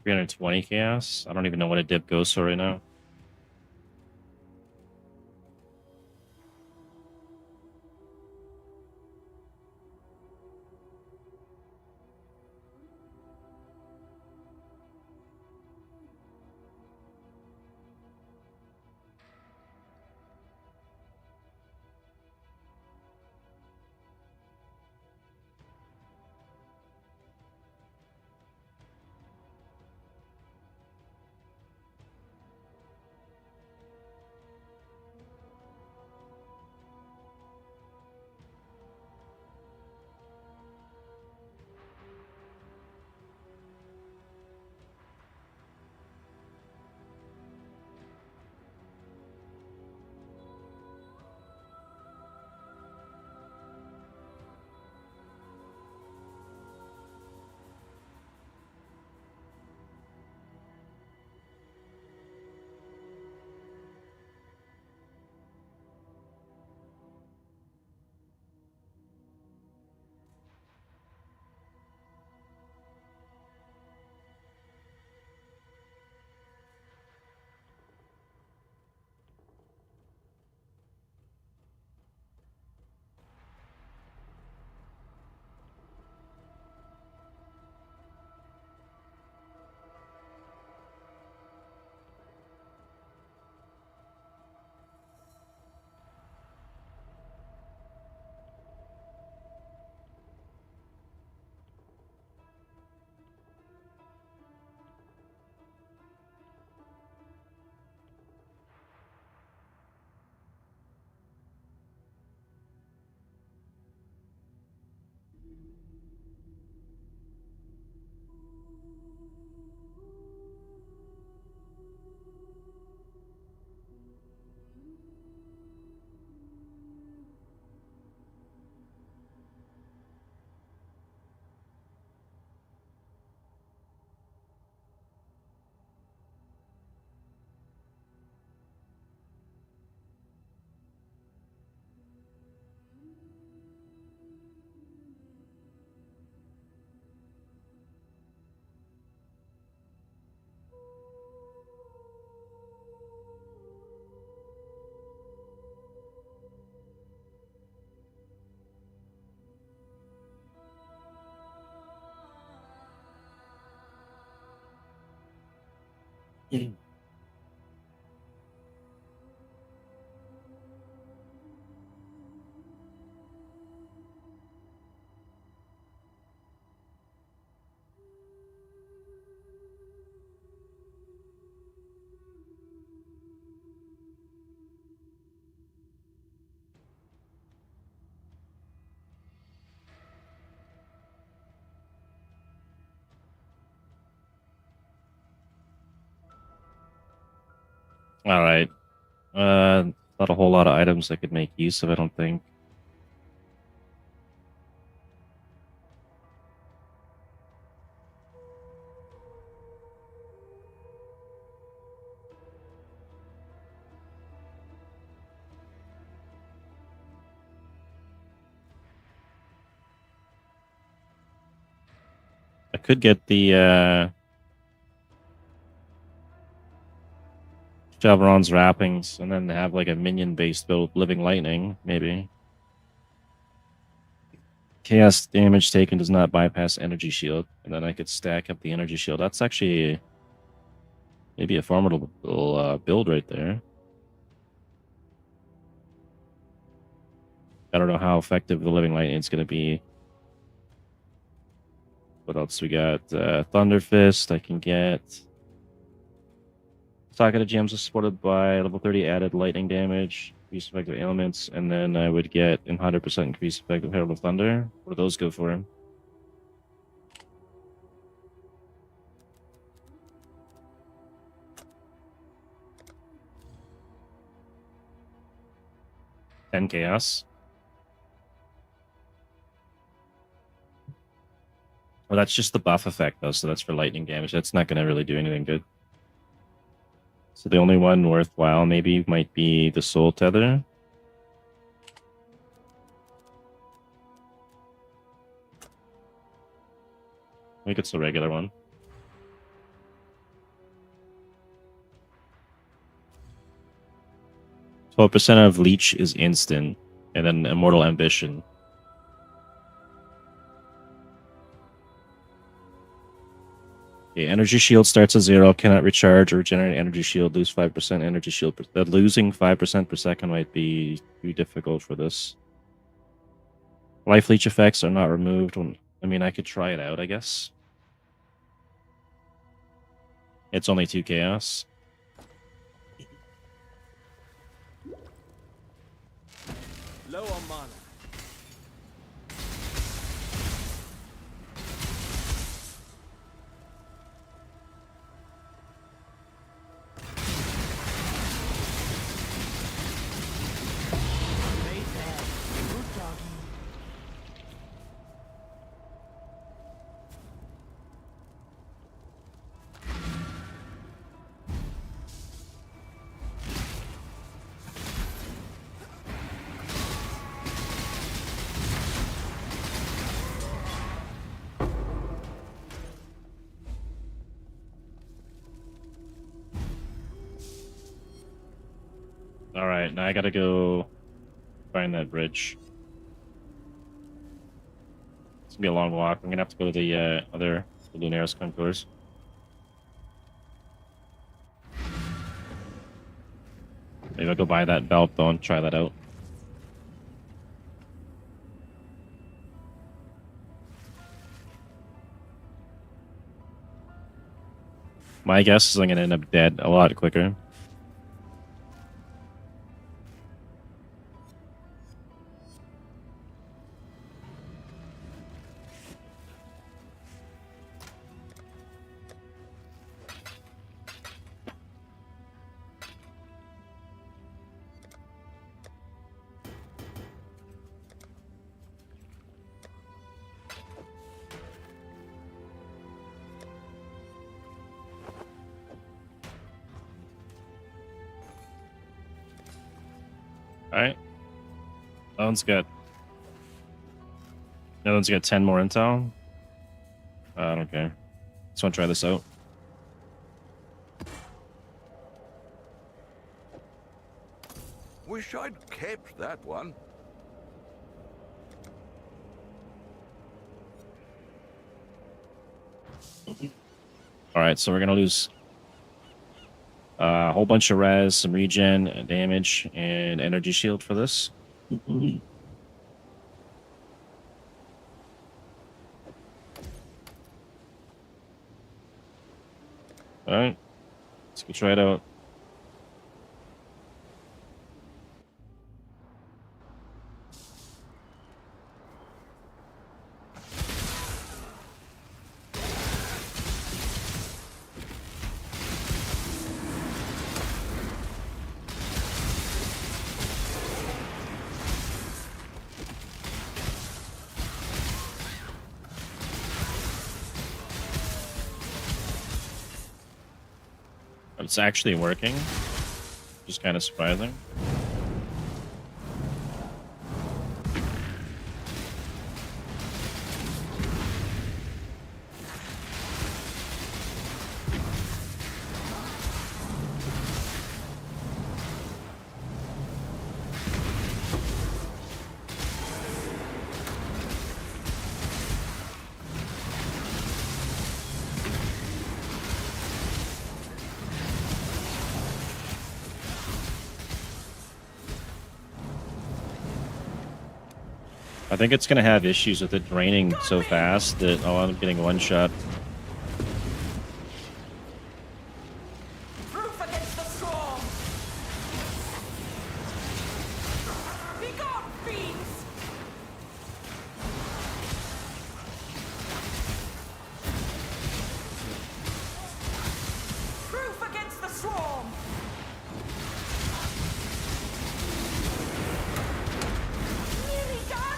S1: 320 chaos. I don't even know what a dip goes for right now. All right. Not a whole lot of items I could make use of, I don't think. I could get the Chevron's wrappings and then have like a minion-based build, Living Lightning, maybe. Chaos damage taken does not bypass energy shield, and then I could stack up the energy shield. That's actually maybe a formidable build right there. I don't know how effective the Living Lightning is going to be. What else we got? Thunder Fist. I can get Socket of Gems is supported by level 30 added lightning damage, increased effective ailments, and then I would get 100% increased effective Herald of Thunder. What do those go for? Ten chaos. Well, that's just the buff effect, though, so that's for lightning damage. That's not going to really do anything good. So the only one worthwhile maybe might be the Soul Tether. I think it's the regular one. 12% of Leech is instant, and then Immortal Ambition. Okay, energy shield starts at 0, cannot recharge or regenerate energy shield, lose 5% energy shield. Losing 5% per second might be too difficult for this. Life leech effects are not removed. I mean, I could try it out, I guess. It's only 2 chaos.
S2: Low on mana.
S1: Alright, now I gotta go find that bridge. It's gonna be a long walk. I'm gonna have to go to the other Lunaris concourse. Maybe I'll go buy that belt though and try that out. My guess is I'm gonna end up dead a lot quicker. Alright. That one's got 10 more intel. I don't care. Just want to try this out.
S4: Wish I'd kept that one.
S1: Alright, so we're gonna lose a whole bunch of res, some regen, damage, and energy shield for this. Alright, let's go try it out. It's actually working, which is kind of surprising. I think it's going to have issues with it draining so fast that I'll end up getting one shot.
S3: Proof against the storm! Be gone, fiends! Proof against the swarm! Nearly done!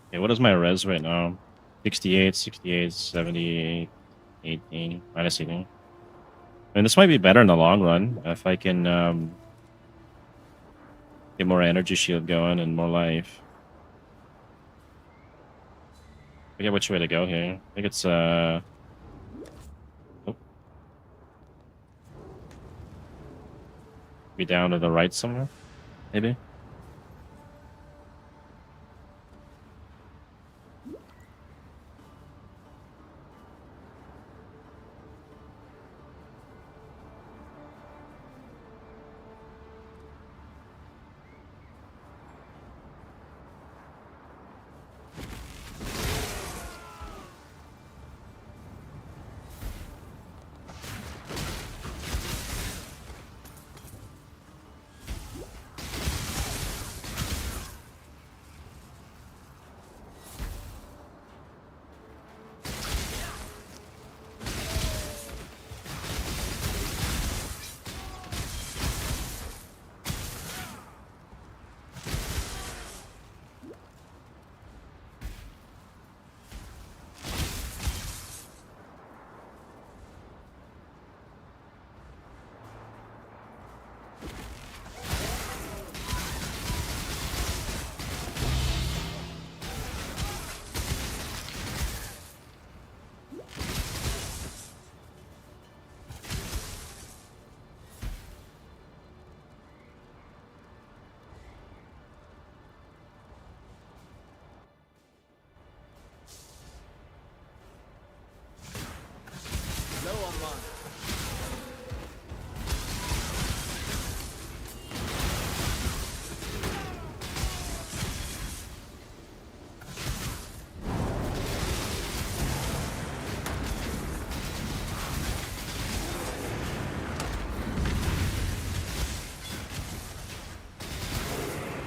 S1: Okay, what is my res right now? 68, 68, 70, 18, minus 18. I mean, this might be better in the long run if I can get more energy shield going and more life. I forget which way to go here. I think it's oh. Be down to the right somewhere, maybe.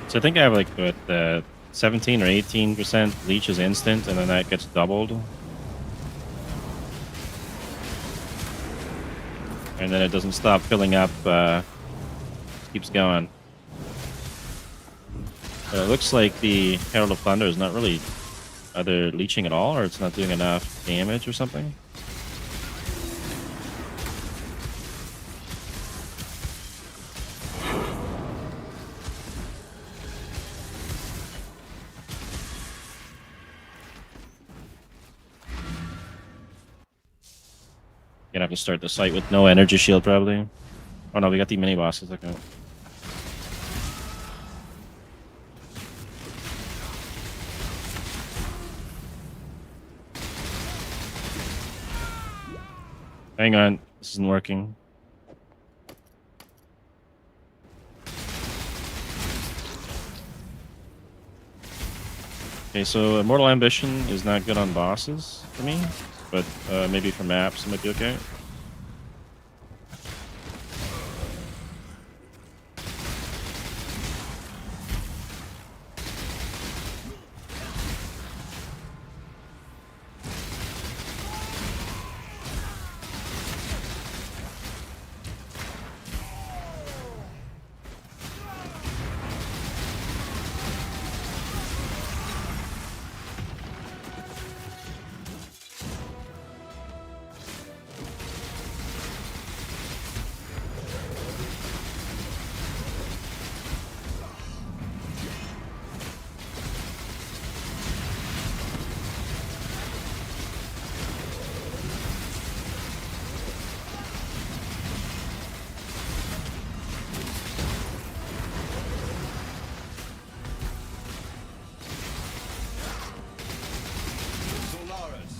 S1: So I think I have like what, 17 or 18% leech is instant, and then that gets doubled. And then it doesn't stop filling up, keeps going. But it looks like the Herald of Thunder is not really either leeching at all, or it's not doing enough damage or something. Gonna have to start the fight with no energy shield, probably. Oh no, we got the mini bosses. Okay. Hang on, this isn't working. Okay, so Immortal Ambition is not good on bosses for me, but maybe for maps it might be okay.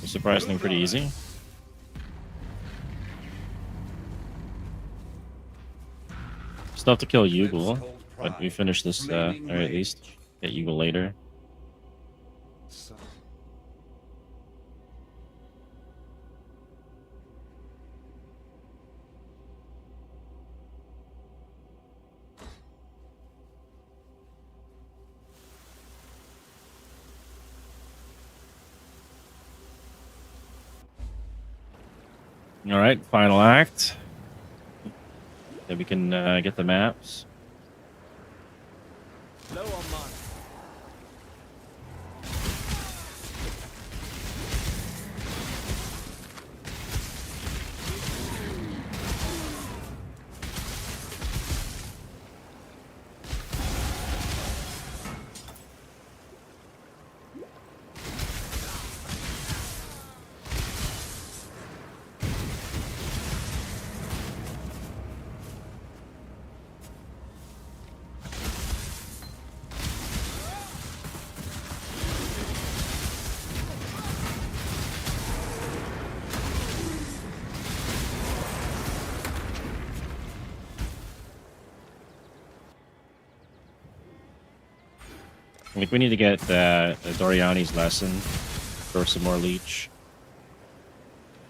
S1: Surprisingly pretty easy. Still have to kill Yugal, but we finish this, or at least get Yugal later. All right, final act. Then we can get the maps.
S4: Low on mana.
S1: Like, we need to get Doriani's lesson for some more leech.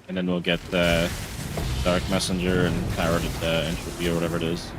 S1: And then we'll get the Dark Messenger and Power Entropy or whatever it is.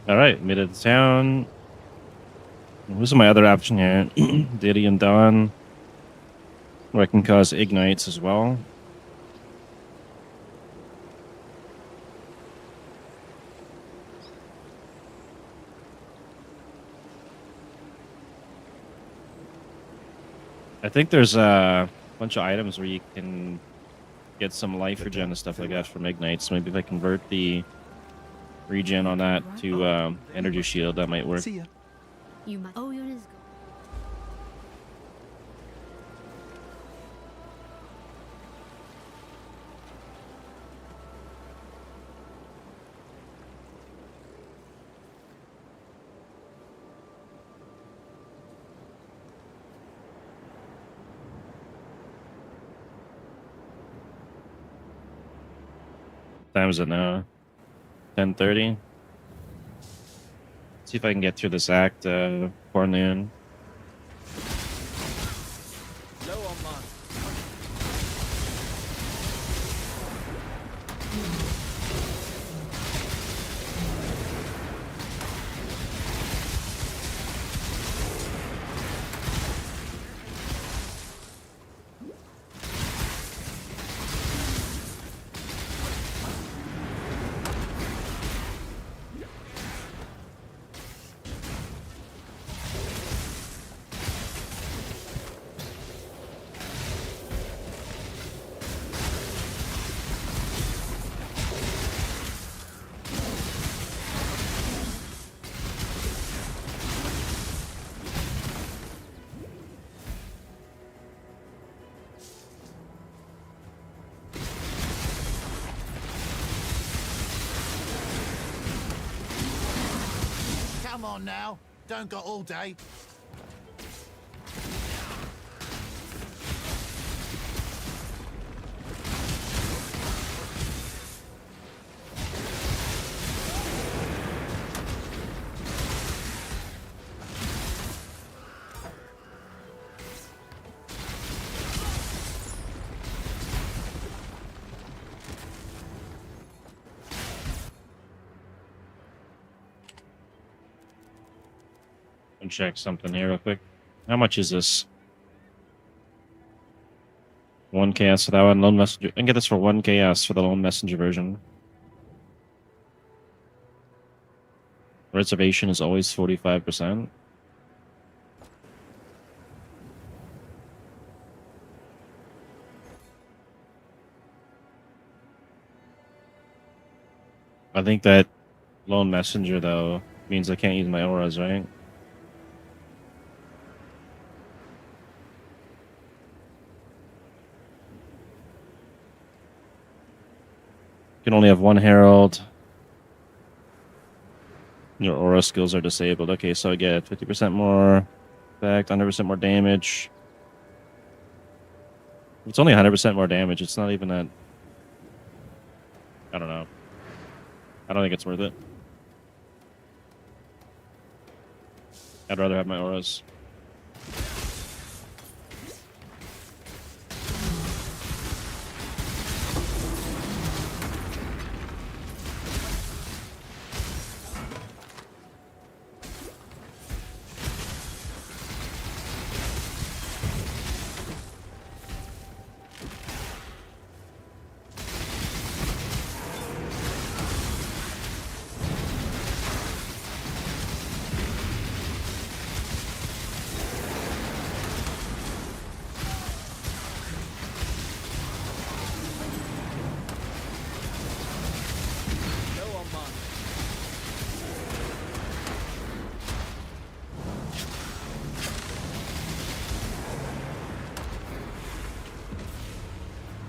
S1: All right, mid of the town. Who's my other option here? Diddy and Dawn. Where I can cause ignites as well. I think there's a bunch of items where you can get some life regen and stuff like that from ignites. Maybe if I convert the regen on that to energy shield, that might work.
S4: See ya.
S6: You must. Oh, yours is good.
S1: Time is it now? 10:30. See if I can get through this act before noon.
S4: Low on mine.
S8: Come on now, don't got all day.
S1: Check something here real quick. How much is this? 1 KS for that one. Lone Messenger. I can get this for 1 KS for the Lone Messenger version. Reservation is always 45%. I think that Lone Messenger, though, means I can't use my auras, right? You can only have 1 Herald. Your aura skills are disabled. Okay, so I get 50% more effect, 100% more damage. It's only 100% more damage. It's not even that... I don't know. I don't think it's worth it. I'd rather have my auras.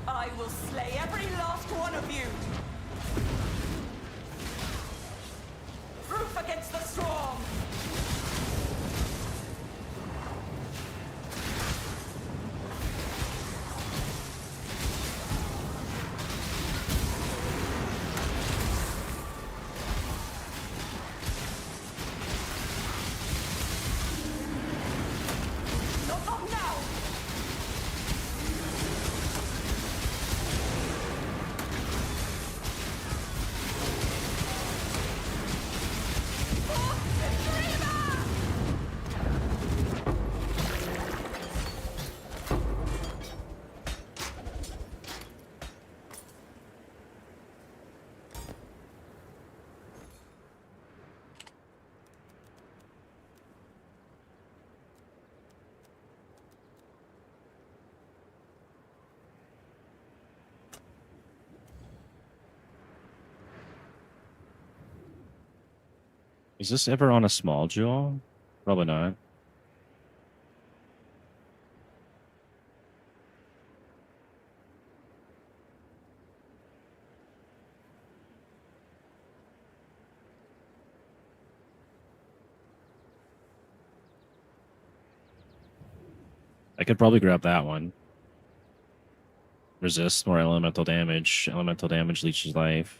S3: I will slay every last one of you! Proof against the storm! Not long now!
S1: Is this ever on a small jewel? Probably not. I could probably grab that one. Resist more elemental damage. Elemental damage leeches life.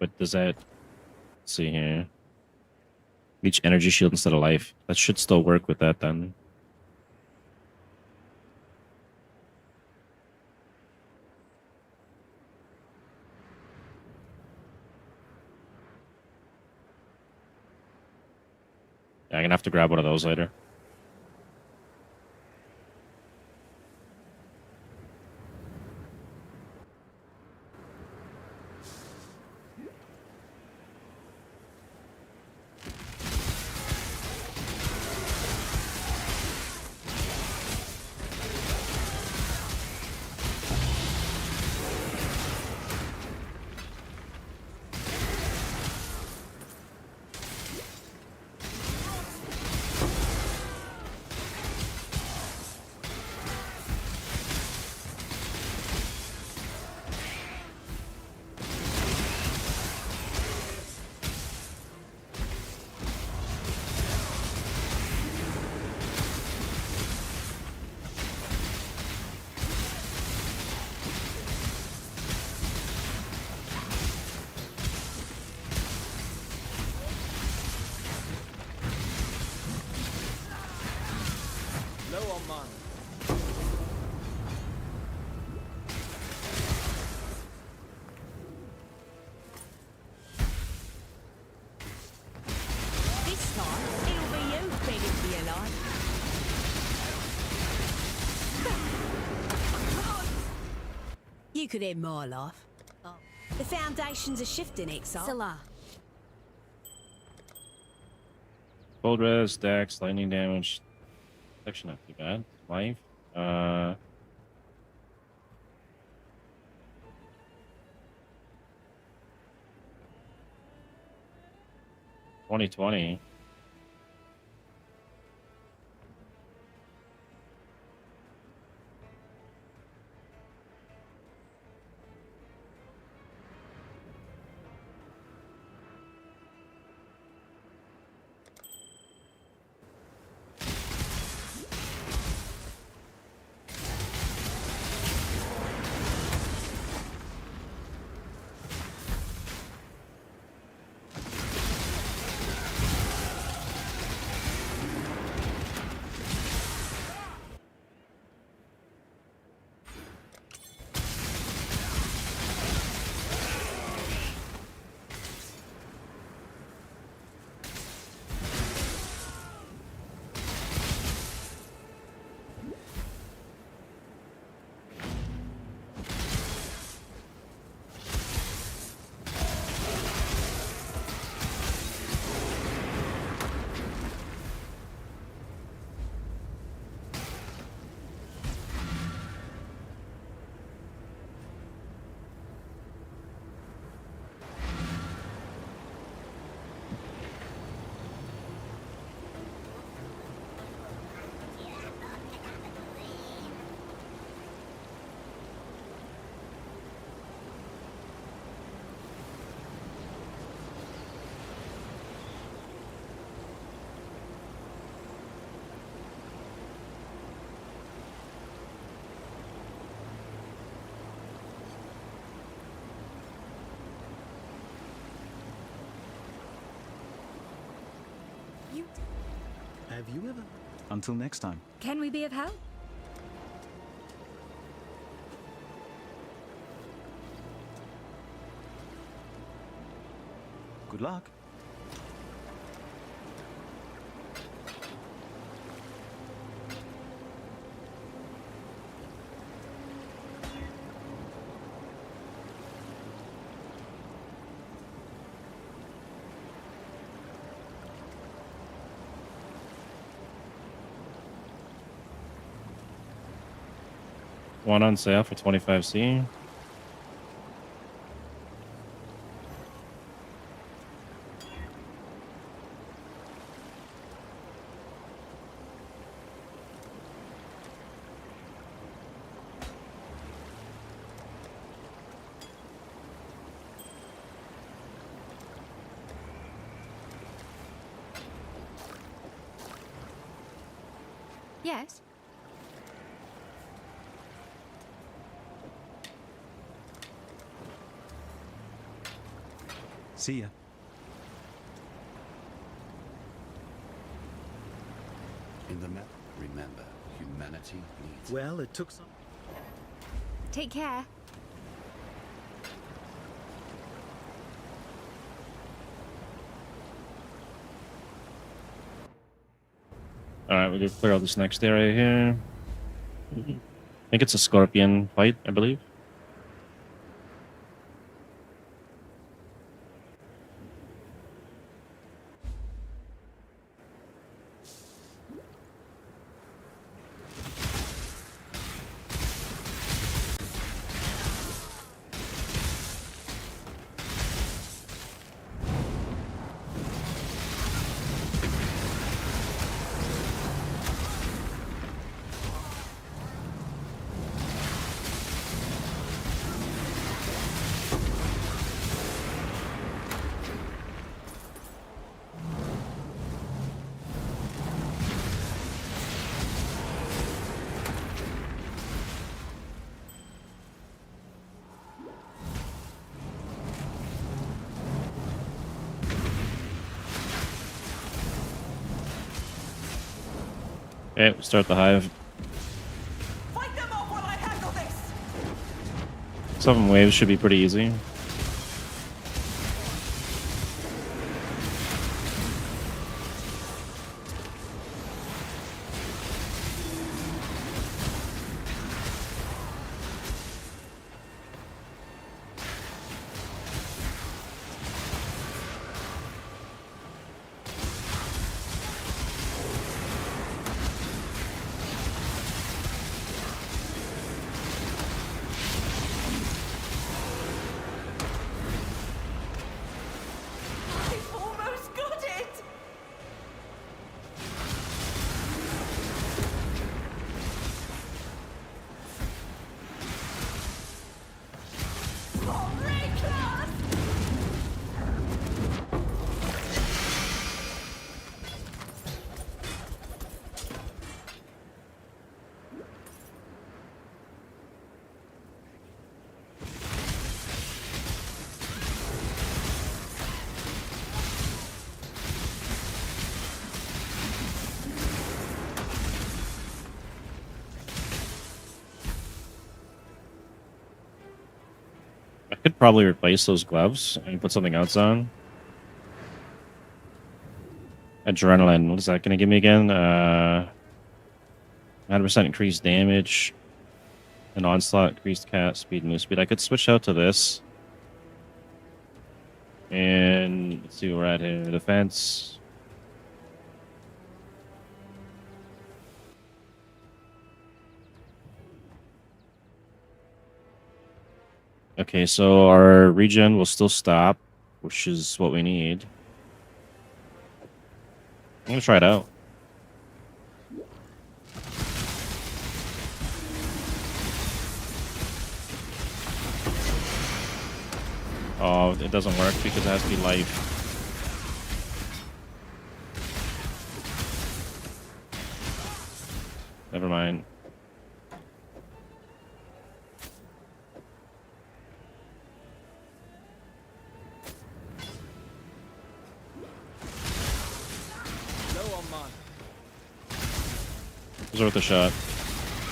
S1: But does that... Let's see here. Leech energy shield instead of life. That should still work with that then. Yeah, I'm gonna have to grab one of those later.
S9: This time, it'll be you begging for your life. You could end my life. Oh. The foundations are shifting, Exile. Salah.
S1: Cold res, dex, lightning damage. Actually not too bad. Life. 2020.
S10: Have you ever? Until next time.
S5: Can we be of help?
S10: Good luck.
S1: One on sale for 25C.
S5: Yes.
S10: See ya.
S11: In the map, remember, humanity needs.
S10: Well, it took some.
S5: Take care.
S1: Alright, we're gonna clear out this next area here. I think it's a scorpion fight, I believe. Okay, we'll start the hive.
S3: Fight them off while I handle this!
S1: 7 waves should be pretty easy.
S3: I've almost got it! Oh, reclass!
S1: I could probably replace those gloves and put something else on. Adrenaline. What is that going to give me again? 100% increased damage. An onslaught, increased cast speed, move speed. I could switch out to this. And let's see where we're at here. Defense. Okay, so our regen will still stop, which is what we need. I'm gonna try it out. Oh, it doesn't work because it has to be life. Never mind.
S4: Low on mine.
S1: It's worth a shot.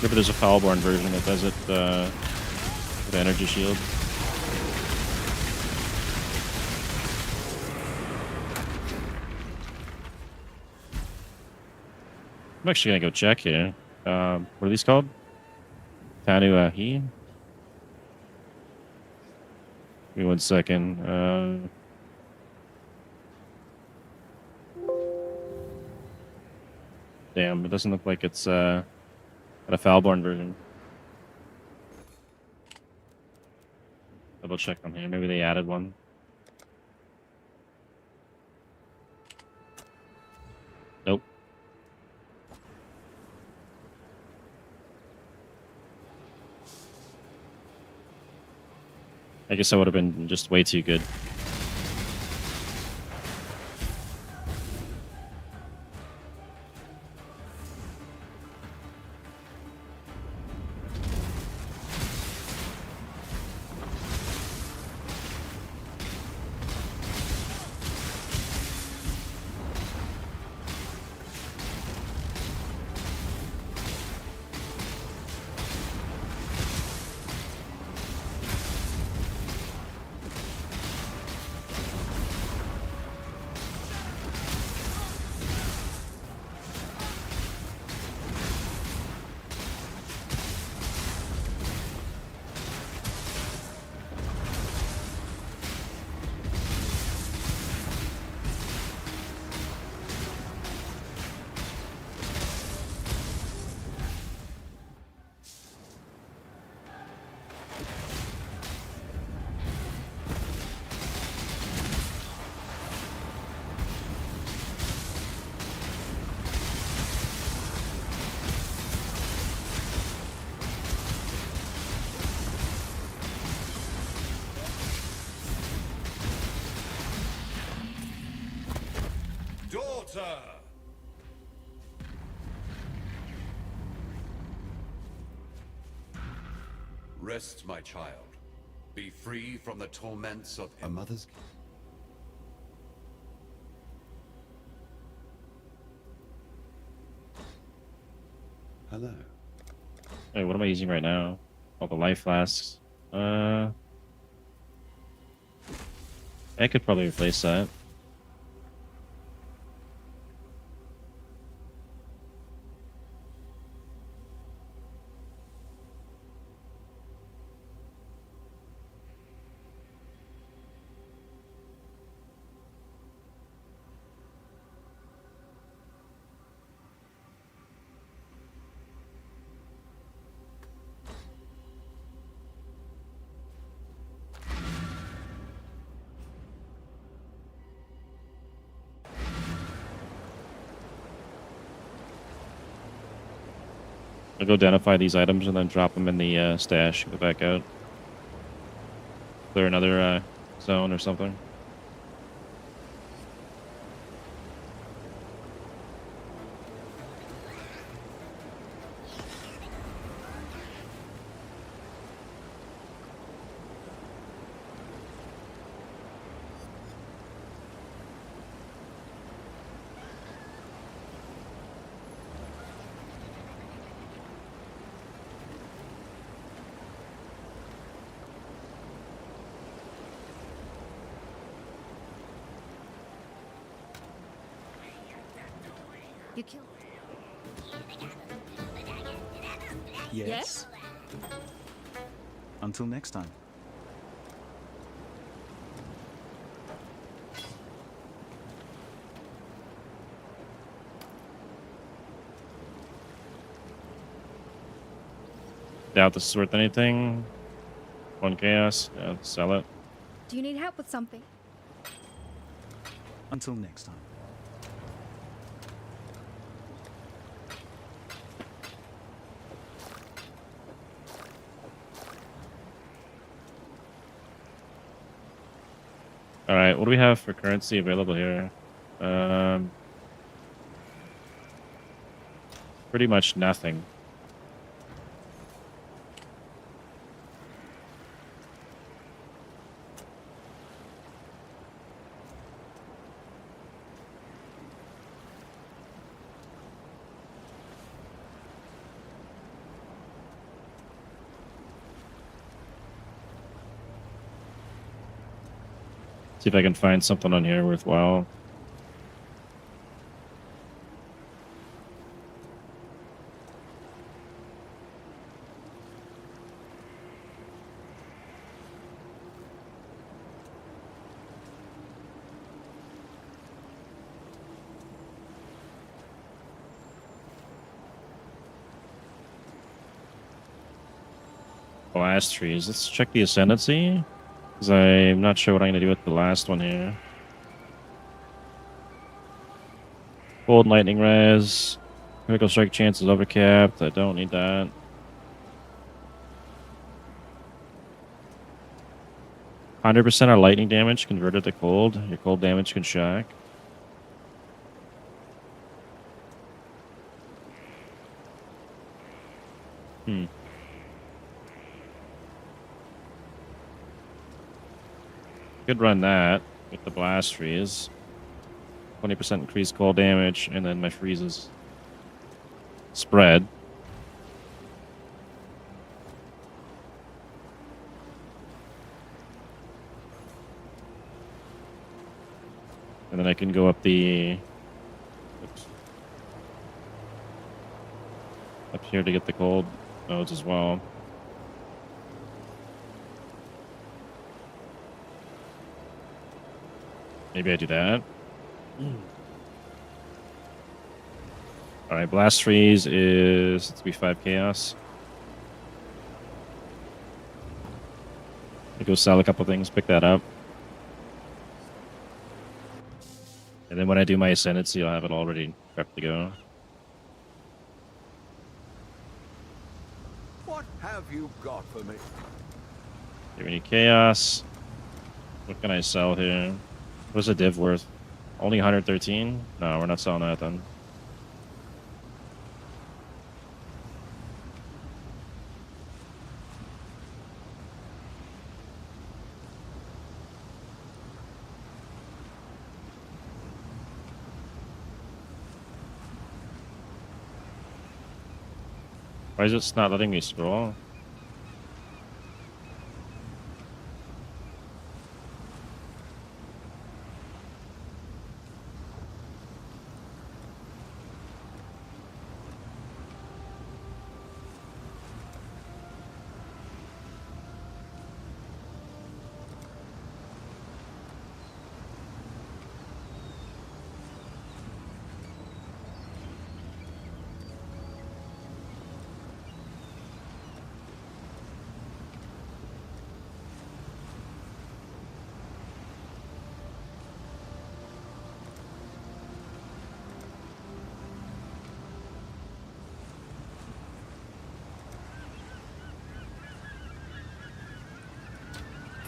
S1: Maybe there's a Foulborn version that does it with the energy shield. I'm actually gonna go check here. What are these called? Tanu he? Give me 1 second. Damn, it doesn't look like it's got a Foulborn version. Double check on here. Maybe they added one. Nope. I guess that would have been just way too good.
S2: Daughter!
S11: Rest, my child. Be free from the torments of a mother's... Hello.
S1: Hey, what am I using right now? All the life flasks. I could probably replace that. I'll go identify these items and then drop them in the stash and go back out. Clear another zone or something.
S5: You killed.
S10: Yes. Until next time.
S1: Doubt this is worth anything. 1 chaos. Yeah, sell it.
S5: Do you need help with something?
S10: Until next time.
S1: All right, what do we have for currency available here? Pretty much nothing. See if I can find something on here worthwhile. Blast trees. Let's check the ascendancy. Because I'm not sure what I'm going to do with the last one here. Cold lightning res. Critical strike chance is overcapped. I don't need that. %, our lightning damage converted to cold. Your cold damage can shock. Could run that with the blast freeze. 20% increased cold damage, and then my freezes spread. And then I can go up the... Oops. Up here to get the cold nodes as well. Maybe I do that. Alright, blast freeze is... Let's be 5 chaos. I go sell a couple things, pick that up. And then when I do my ascendancy, I'll have it already prepped to go.
S4: What have you got for me?
S1: Do we need chaos? What can I sell here? What's a div worth? Only 113? No, we're not selling that then. Why is it not letting me scroll?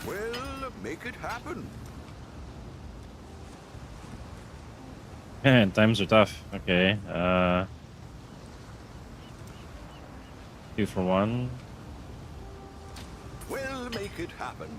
S4: Well, make it happen.
S1: Man, times are tough. Okay. 2 for 1.
S4: We'll make it happen.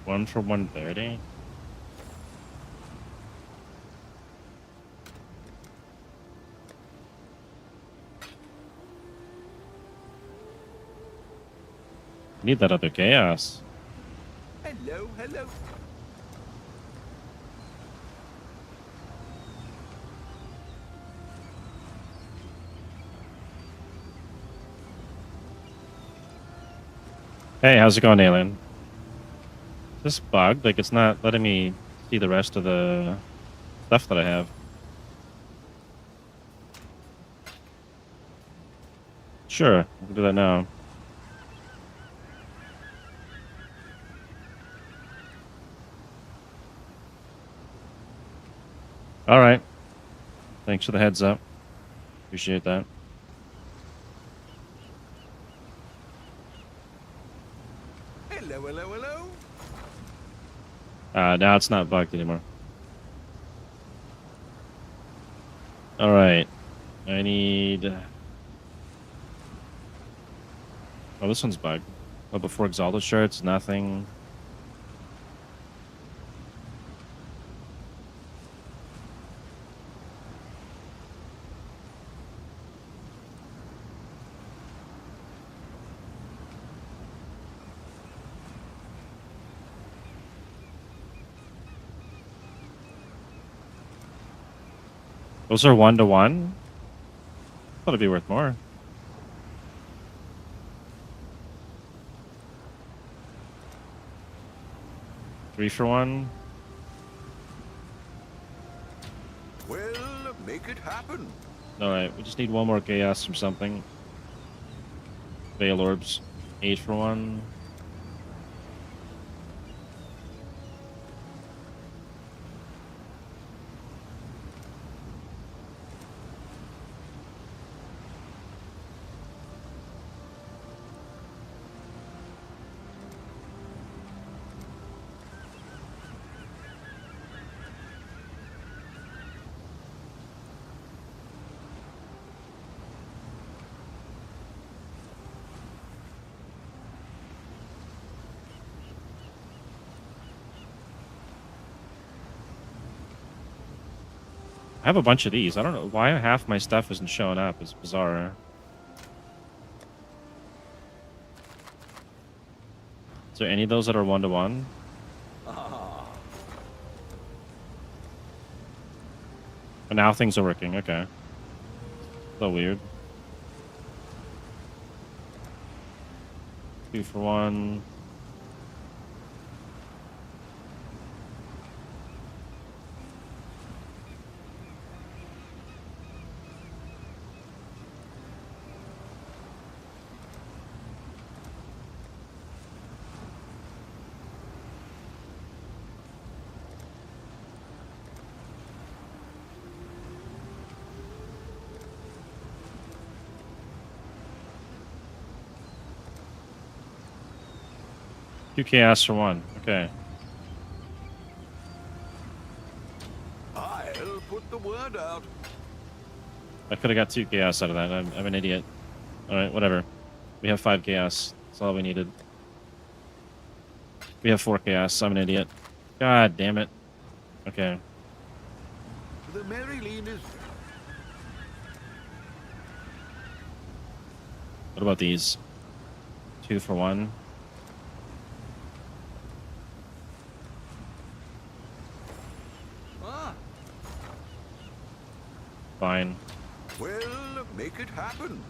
S1: One for 130. Need that other chaos.
S4: Hello, hello.
S1: Hey, how's it going, Alien? Is this bugged? Like, it's not letting me see the rest of the stuff that I have. Sure, I can do that now. Alright. Thanks for the heads up. Appreciate that.
S4: Hello, hello, hello.
S1: Now it's not bugged anymore. All right. I need. Oh, this one's bugged. Oh, before Exalted Shards, nothing. Those are 1-to-1? Thought it'd be worth more. Three for one.
S4: Well, make it happen.
S1: Alright, we just need one more chaos from something. Veil Orbs. 8 for one. I have a bunch of these. I don't know why half my stuff isn't showing up. It's bizarre. Is there any of those that are 1-to-1?
S4: Ah,
S1: But now things are working. Okay. So weird. 2 for one. Two chaos for one. Okay.
S4: I'll put the word out.
S1: I could have got 2 chaos out of that. I'm an idiot. Alright, whatever. We have 5 chaos. That's all we needed. We have 4 chaos. I'm an idiot. God damn it. Okay.
S4: The Mary Lean is...
S1: What about these? 2 for one.
S4: Ah,
S1: Fine.
S4: well, make it happen.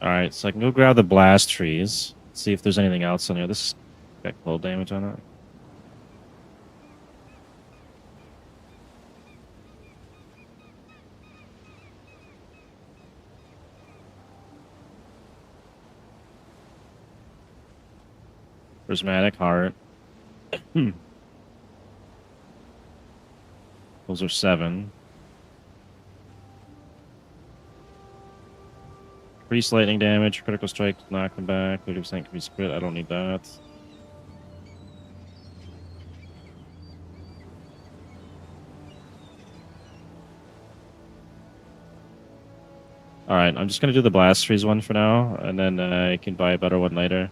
S1: Alright, so I can go grab the blast trees. See if there's anything else on here. This got cold damage on it. Prismatic Heart. Those are 7. Increase lightning damage, critical strike, knock them back, 30% increase crit. I don't need that. Alright, I'm just going to do the blast freeze one for now, and then I can buy a better one later.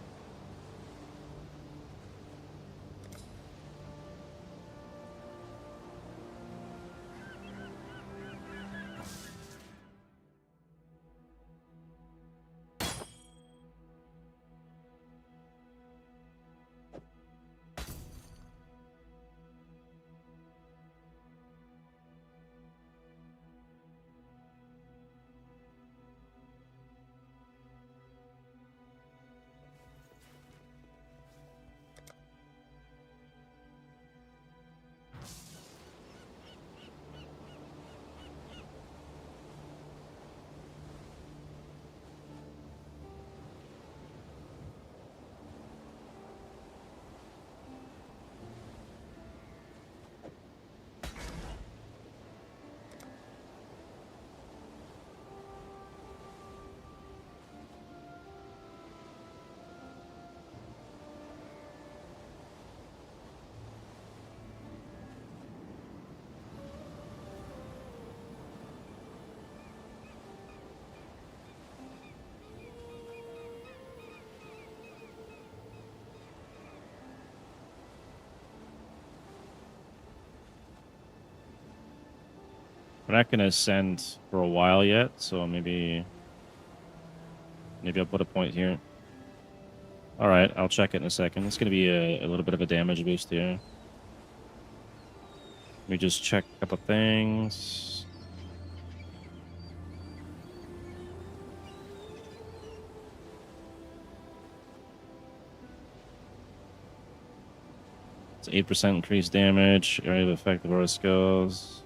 S1: We're not gonna ascend for a while yet, so maybe I'll put a point here. All right, I'll check it in a second. It's gonna be a little bit of a damage boost here. Let me just check a couple things. It's 8% increased damage. Area of effect of aura skills.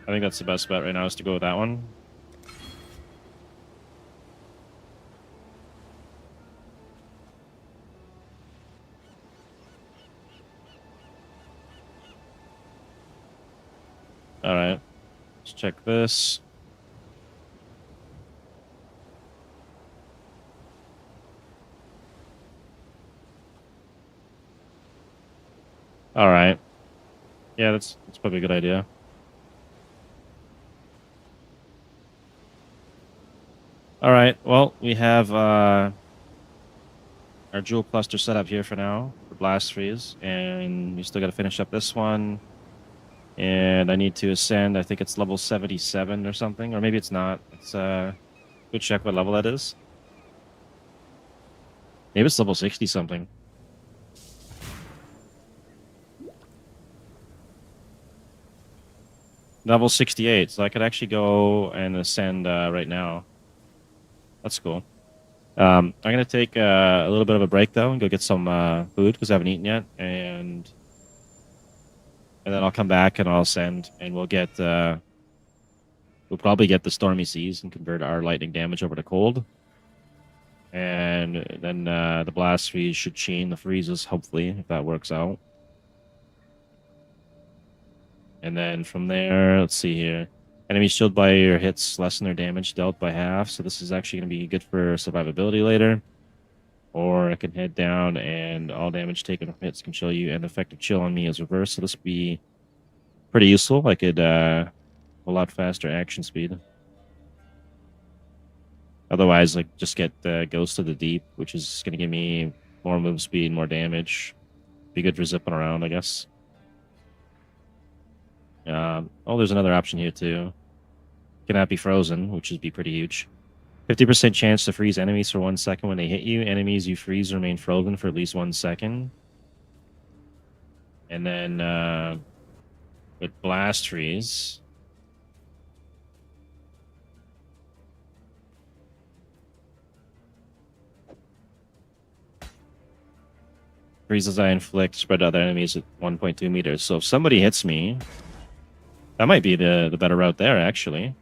S1: I think that's the best bet right now is to go with that one. All right, let's check this. All right. Yeah, that's probably a good idea. All right. Well, we have our jewel cluster set up here for now for blast freeze, and we still got to finish up this one. And I need to ascend. I think it's level 77 or something, or maybe it's not. It's go check what level that is. Maybe it's level 60 something. Level 68, so I could actually go and ascend right now. That's cool. I'm gonna take a little bit of a break though and go get some food because I haven't eaten yet, and then I'll come back and I'll ascend, and we'll probably get the stormy seas and convert our lightning damage over to cold, and then the blast freeze should chain the freezes hopefully if that works out. And then from there, let's see here. Enemies shielded by your hits lessen their damage dealt by half. So this is actually going to be good for survivability later. Or I can head down and all damage taken from hits can chill you, and effective chill on me is reversed. So this would be pretty useful. I could a lot faster action speed. Otherwise, like just get Ghost of the Deep, which is going to give me more move speed, more damage. Be good for zipping around, I guess. Oh, there's another option here too. Cannot be frozen, which would be pretty huge. 50% chance to freeze enemies for 1 second when they hit you. Enemies you freeze remain frozen for at least 1 second. And then with blast freeze, freezes I inflict spread to other enemies at 1.2 meters. So if somebody hits me, that might be the better route there, actually.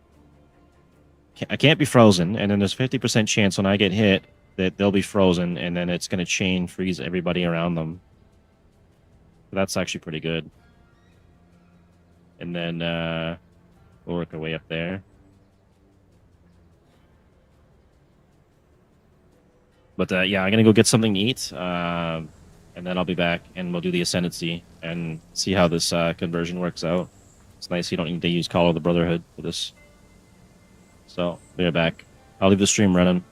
S1: I can't be frozen, and then there's 50% chance when I get hit that they'll be frozen, and then it's going to chain freeze everybody around them. So that's actually pretty good. And then we'll work our way up there. But yeah, I'm going to go get something to eat, and then I'll be back, and we'll do the Ascendancy and see how this conversion works out. It's nice you don't need to use Call of the Brotherhood for this. So, be right back. I'll leave the stream running.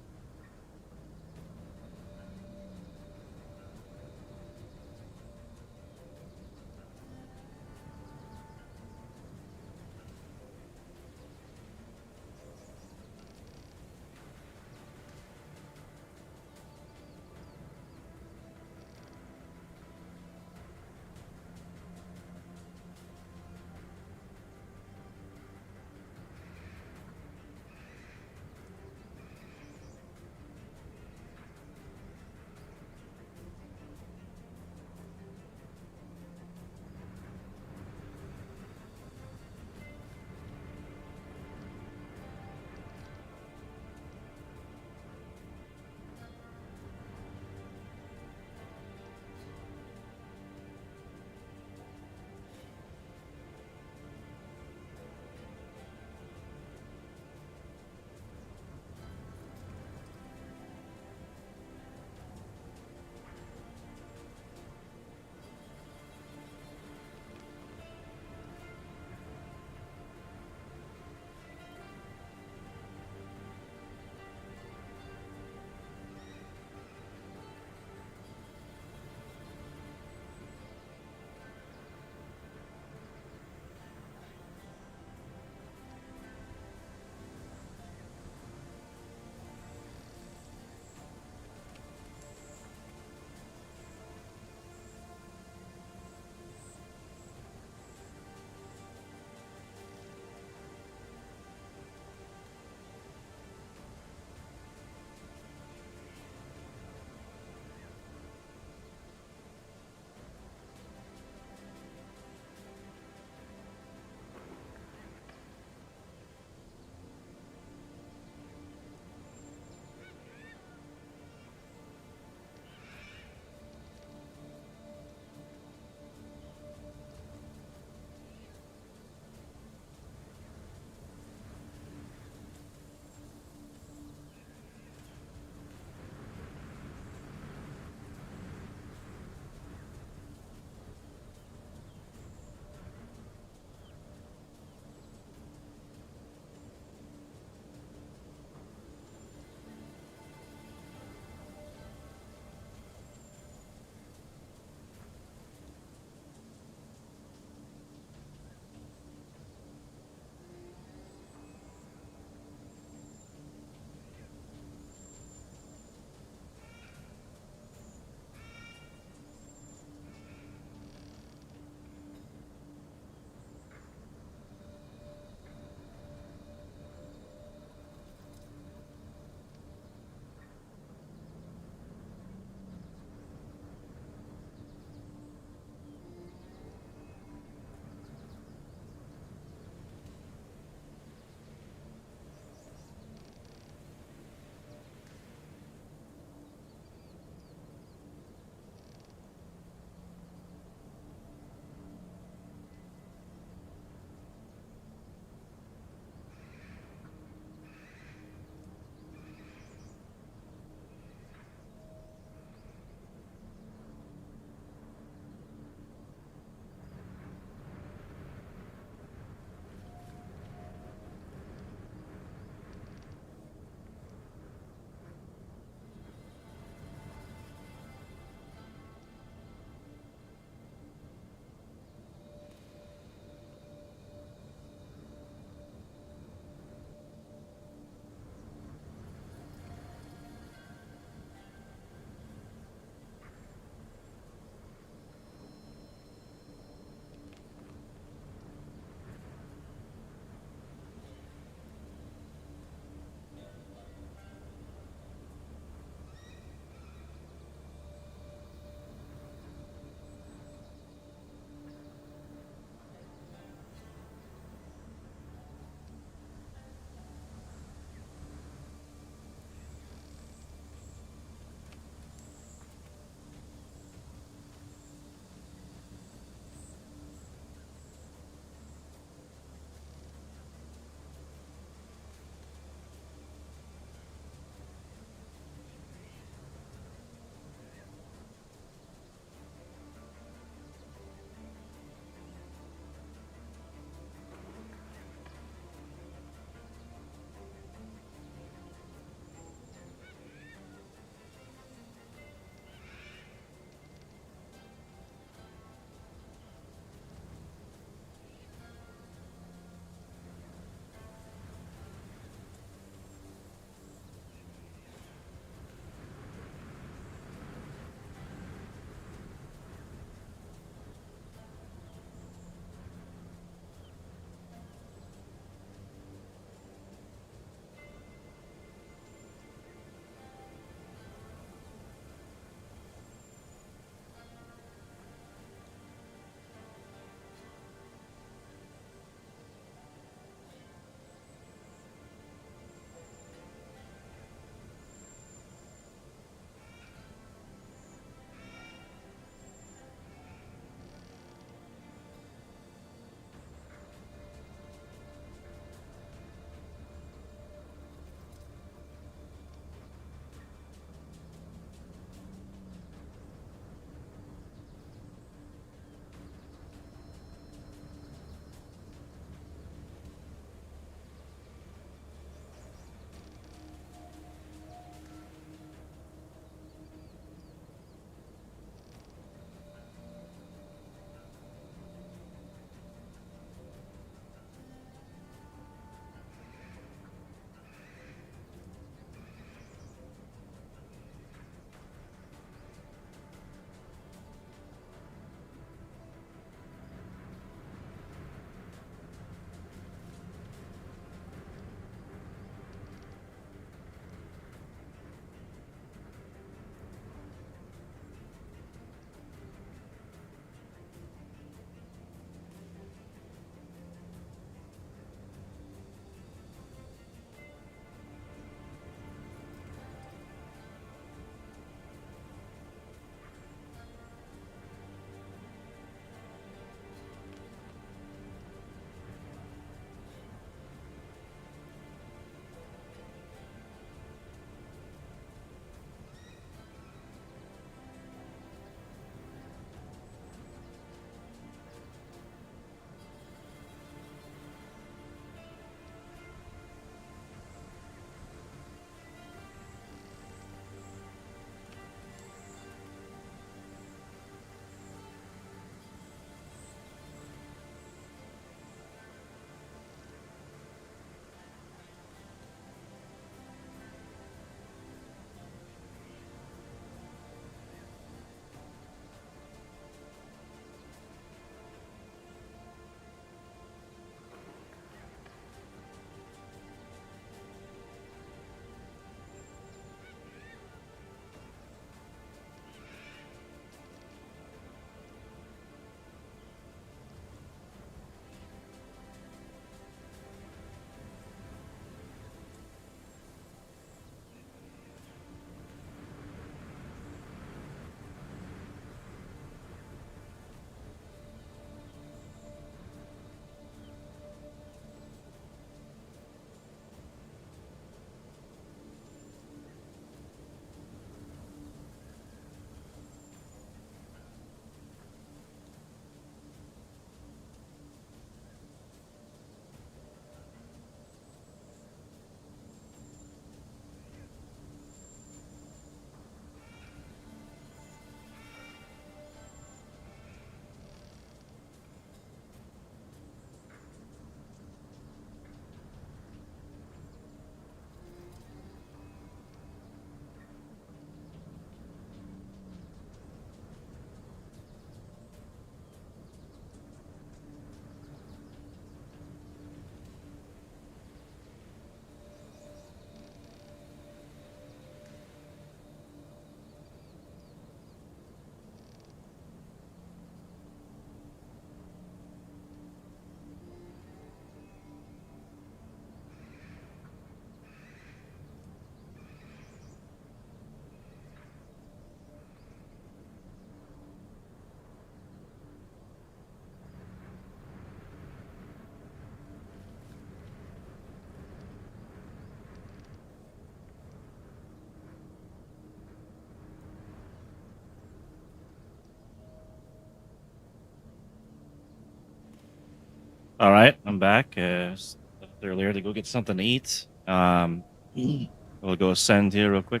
S1: All right, I'm back. Left earlier to go get something to eat. We'll go ascend here real quick.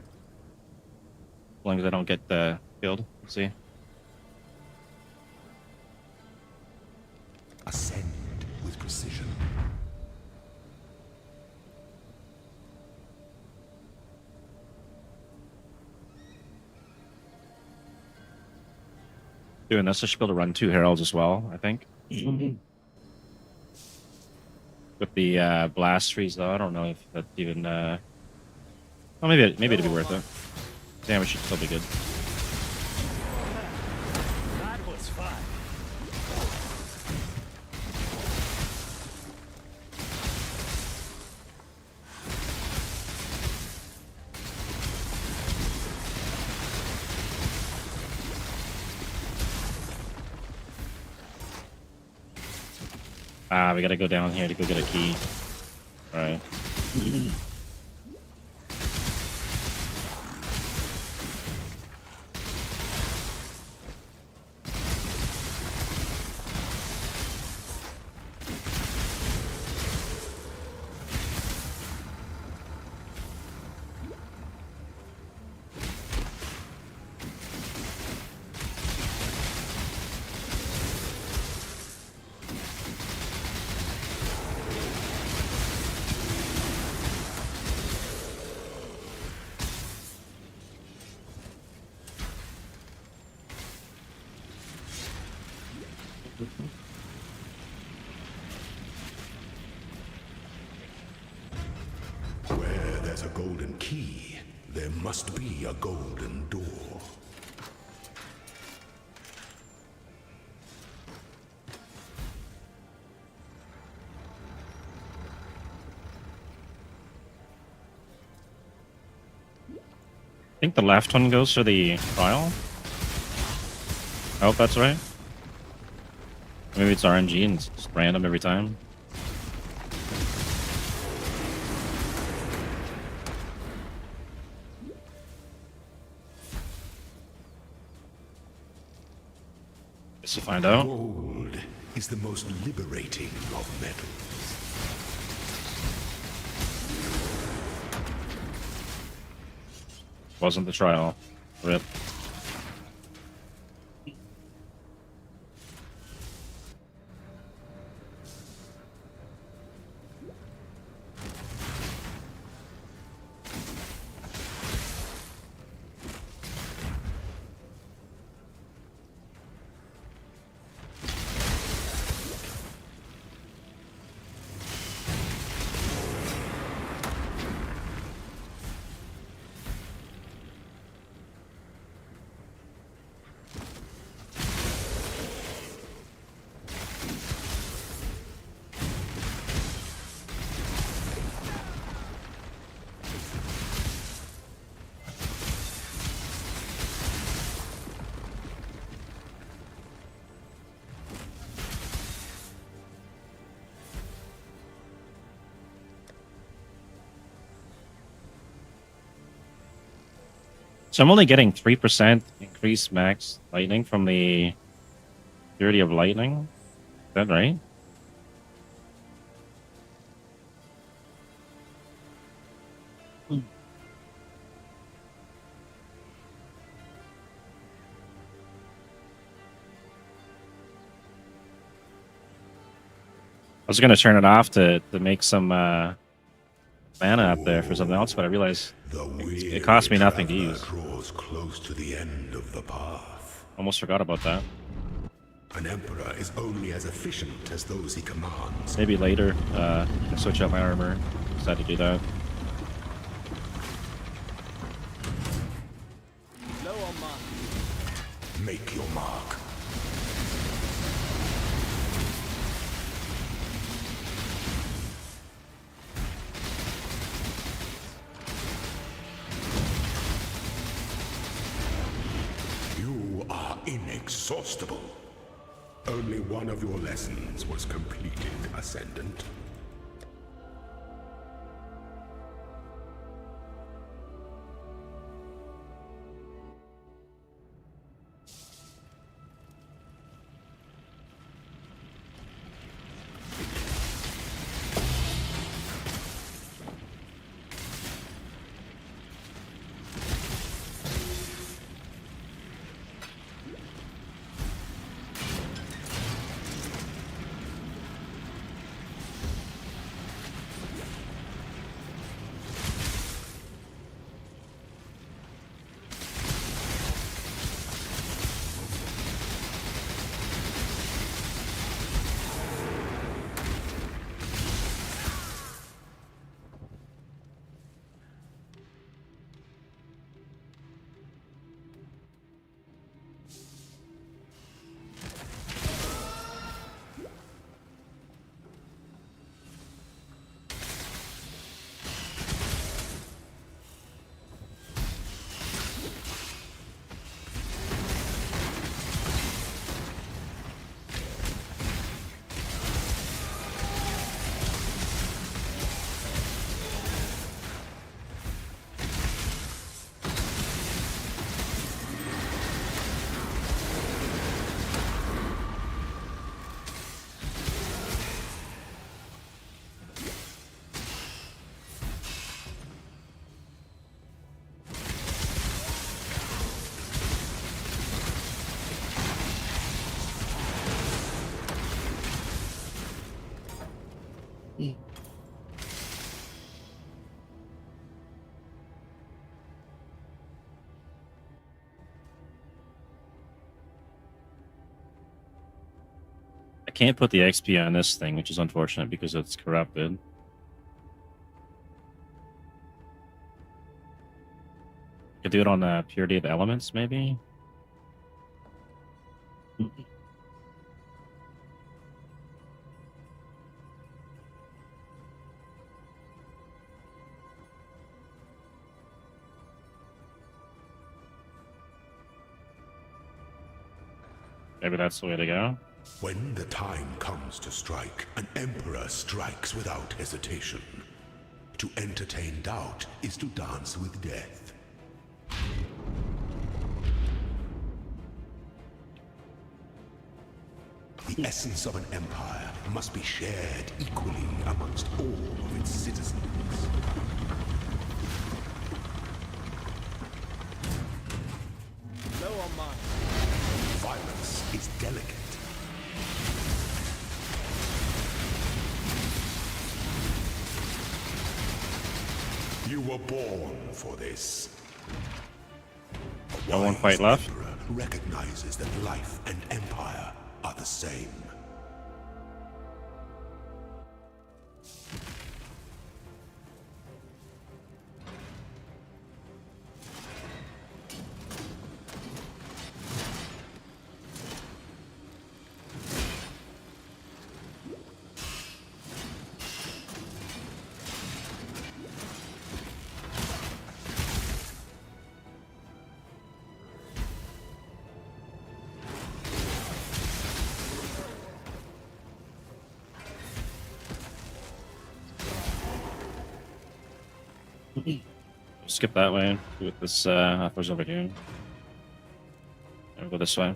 S1: As long as I don't get killed. Let's see.
S2: Ascend with precision.
S1: Doing this, I should be able to run 2 heralds as well, I think. With the blast freeze, though, I don't know if that's even. Well, maybe it'd be worth it. Damage should still be good.
S8: That was fun.
S1: We gotta go down here to go get a key. Alright.
S2: Where there's a golden key, there must be a golden door.
S1: I think the left one goes for the trial. I hope that's right. Maybe it's RNG and it's just random every time. Guess we'll find out.
S2: Gold is the most liberating of metals.
S1: Wasn't the trial. Rip. So I'm only getting 3% increased max lightning from the Purity of Lightning. Is that right? I was gonna turn it off to make some mana up there for something else, but I realized it cost me nothing to use.
S2: Draws close to the end of the path.
S1: Almost forgot about that.
S2: An emperor is only as efficient as those he commands.
S1: Maybe later, switch out my armor. Decide to do that.
S8: Low on mark.
S2: Make your mark. You are inexhaustible. Only one of your lessons was completed, Ascendant.
S1: can't put the XP on this thing, which is unfortunate because it's corrupted. Could do it on the Purity of Elements, maybe? Maybe that's the way to go.
S2: When the time comes to strike, an emperor strikes without hesitation. To entertain doubt is to dance with death. The essence of an empire must be shared equally amongst all of its citizens.
S8: Low on mine.
S2: Violence is delicate. You were born for this.
S1: No one
S2: Wise
S1: quite left.
S2: emperor recognizes that life and empire are the same.
S1: Skip that way. Do it this offers over here. I'll go this way.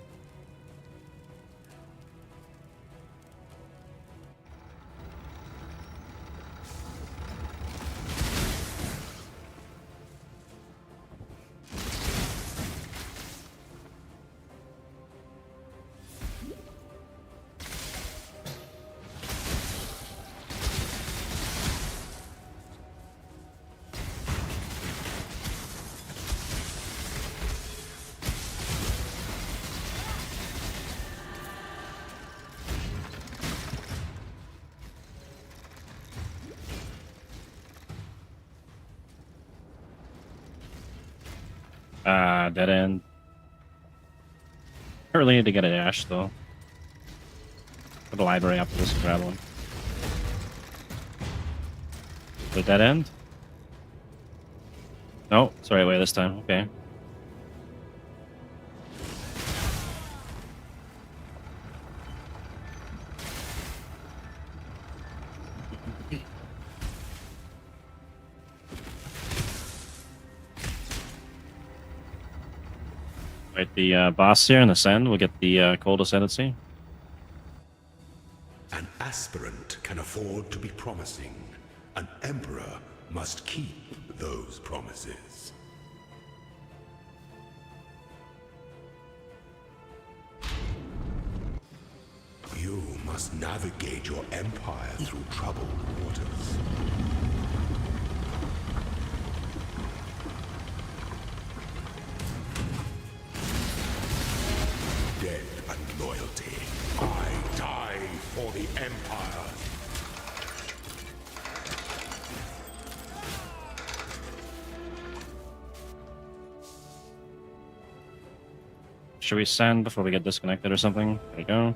S1: Dead end. I really need to get an Ash, though. For the library after this, grab one. The dead end? No, it's the right way this time. Okay. Right, the boss here in the send will get the cold ascendancy.
S2: An aspirant can afford to be promising. An emperor must keep those promises. You must navigate your empire through troubled waters. Death and loyalty. I die for the Empire.
S1: Should we send before we get disconnected or something? There we go.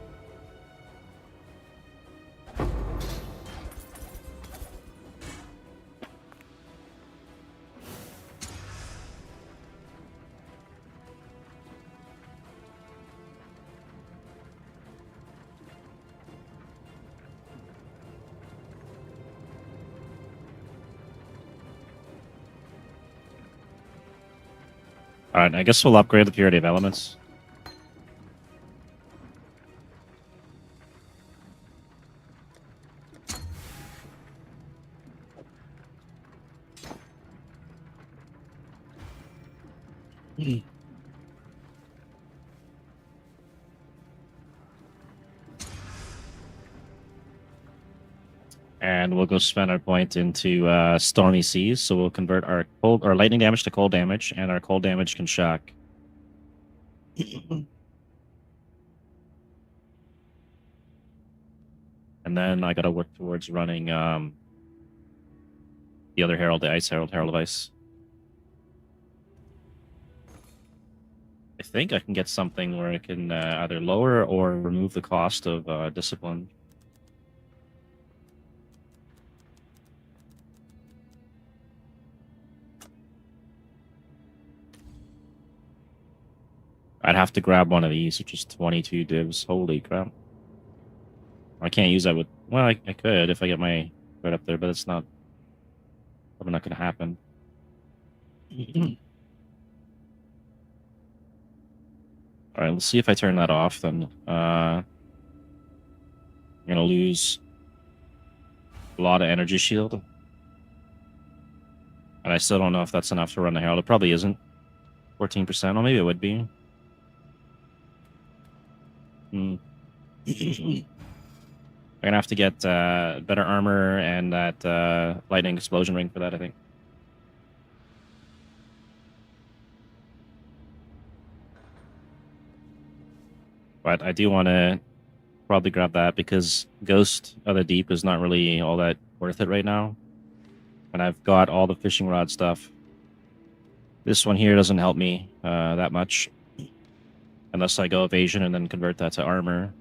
S1: Alright, I guess we'll upgrade the Purity of Elements. And we'll go spend our point into Stormy Seas, so we'll convert our cold or lightning damage to cold damage, and our cold damage can shock. And then I gotta work towards running the other Herald, the Ice Herald, Herald of Ice. I think I can get something where I can either lower or remove the cost of discipline. I'd have to grab one of these, which is 22 divs. Holy crap. I can't use that with... Well, I could if I get my right up there, but it's not... Probably not going to happen. Alright, let's see if I turn that off, then. I'm going to lose a lot of energy shield. And I still don't know if that's enough to run the Herald. It probably isn't. 14%, or maybe it would be. I'm gonna have to get better armor and that lightning explosion ring for that, I think. But I do want to probably grab that because Ghost of the Deep is not really all that worth it right now. And I've got all the fishing rod stuff. This one here doesn't help me that much. Unless I go evasion and then convert that to armor.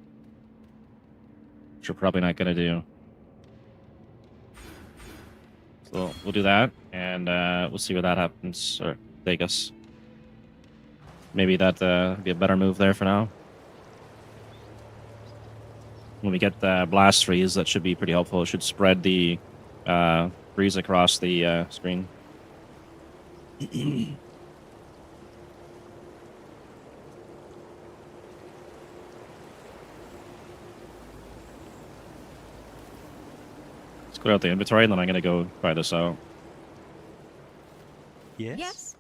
S1: Which we're probably not going to do. So we'll do that, and we'll see where that happens, or take us. Maybe that be a better move there for now. When we get the blast freeze, that should be pretty helpful. It should spread the freeze across the screen. Let's clear out the inventory, and then I'm going to go try this out.
S10: Yes?
S5: Yes.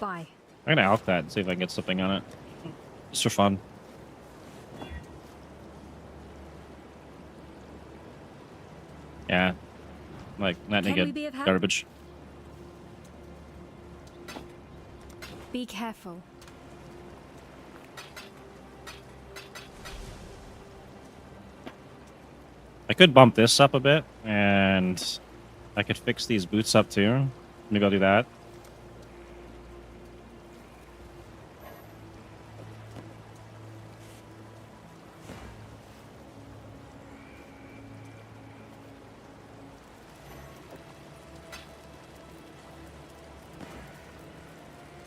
S5: Bye.
S1: I'm gonna out that and see if I can get something on it. Just for fun. Yeah. Like, not any
S5: Can we
S1: good
S5: be of help?
S1: garbage.
S5: Be careful.
S1: I could bump this up a bit, and I could fix these boots up too. Maybe I'll do that.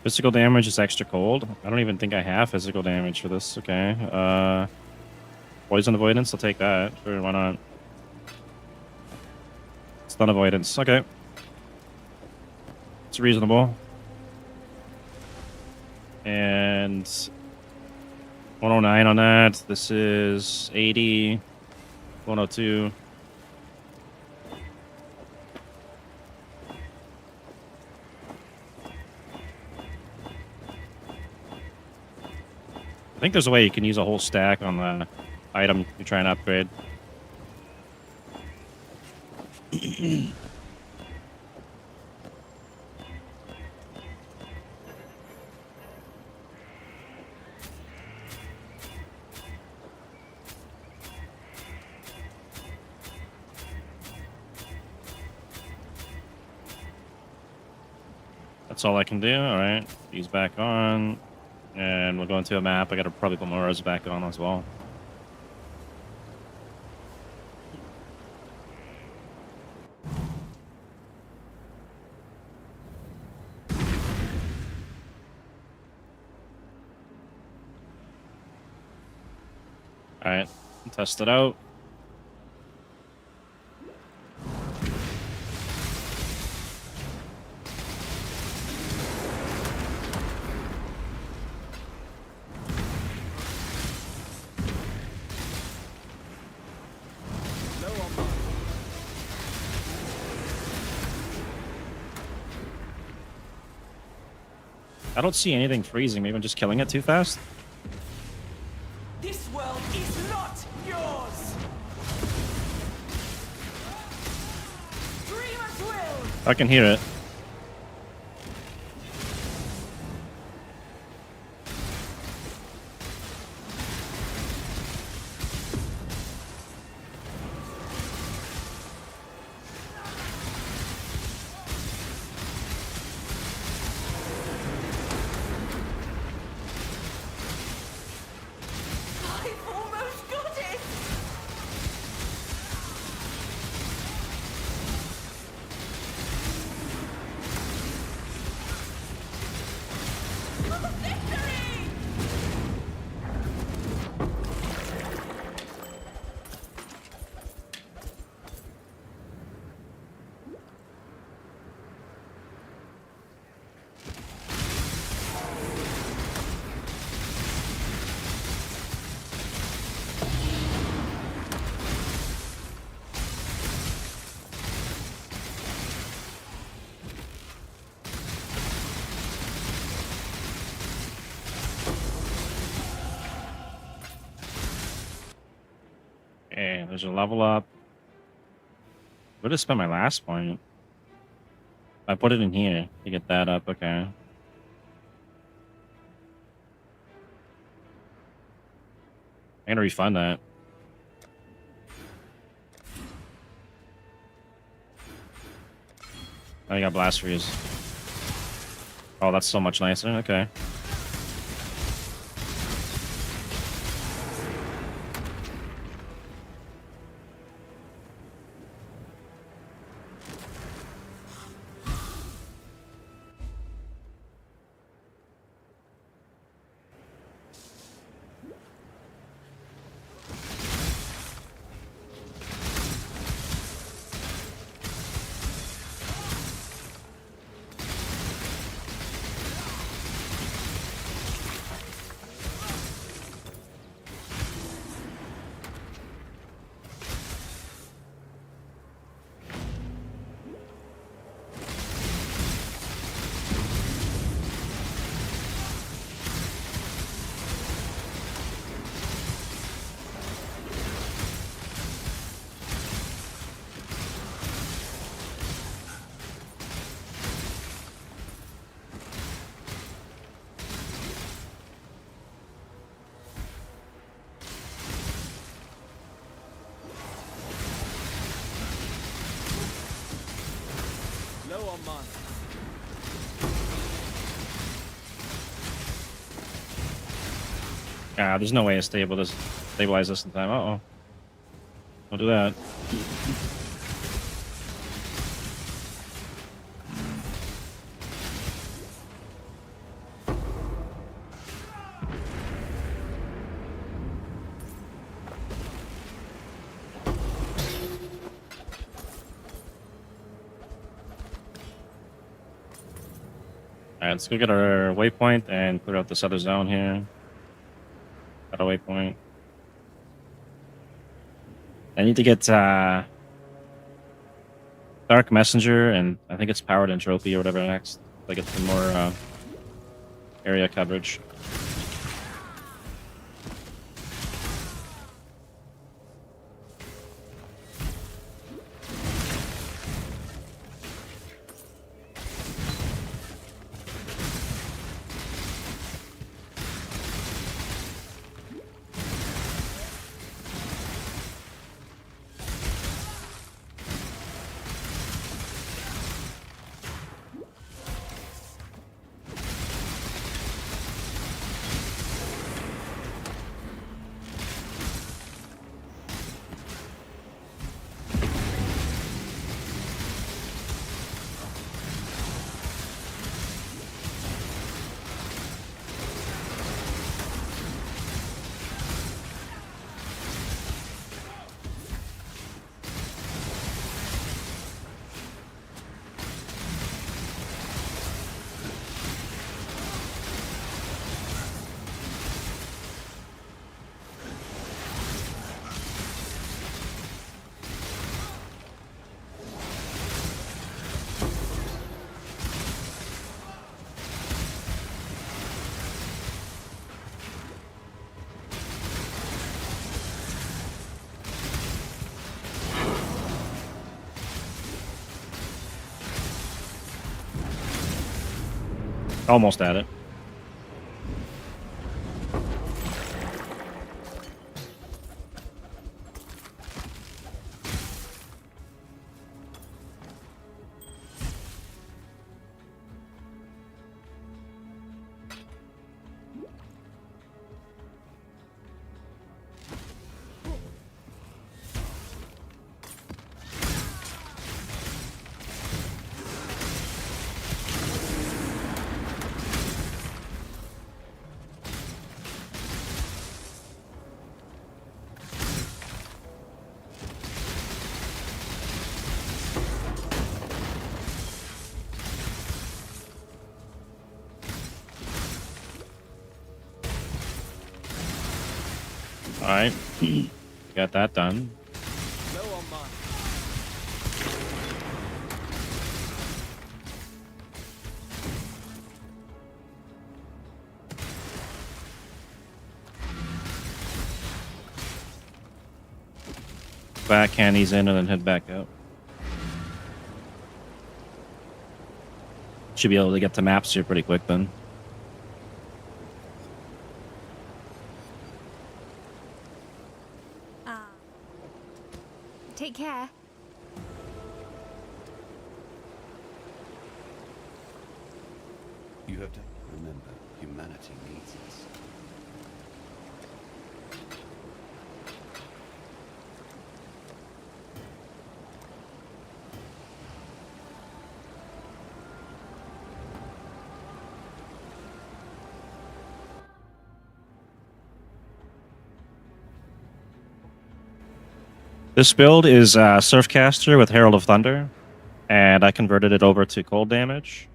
S1: Physical damage is extra cold. I don't even think I have physical damage for this. Okay. Poison avoidance, I'll take that. Sure, why not? Stun avoidance. Okay. It's reasonable. And 109 on that. This is 80. 102. I think there's a way you can use a whole stack on the item you're trying to upgrade. That's all I can do. All right, these back on. And we'll go into a map. I gotta probably put more rows back on as well. Alright, test it out. I don't see anything freezing. Maybe I'm just killing it too fast.
S3: This world is not yours. Dreamers will.
S1: I can hear it.
S3: I've almost got it. Victory!
S1: Okay, there's a level up. Where did I spend my last point? I put it in here to get that up. Okay. I'm gonna refund that. Oh, you got blast freeze. Oh, that's so much nicer. Okay.
S8: Low on mana.
S1: Ah, there's no way to stabilize this in time. Uh-oh. Don't do that. Alright, let's go get our waypoint and clear out this other zone here. Got a waypoint. I need to get Dark Messenger, and I think it's Powered Entropy or whatever next. Like it's some more area coverage. Almost at it. All right, got that done.
S8: Low on mana.
S1: Backhand these in and then head back out. Should be able to get to maps here pretty quick then.
S5: Take care.
S11: You have to remember, humanity needs us.
S1: This build is SurfCaster with Herald of Thunder, and I converted it over to cold damage.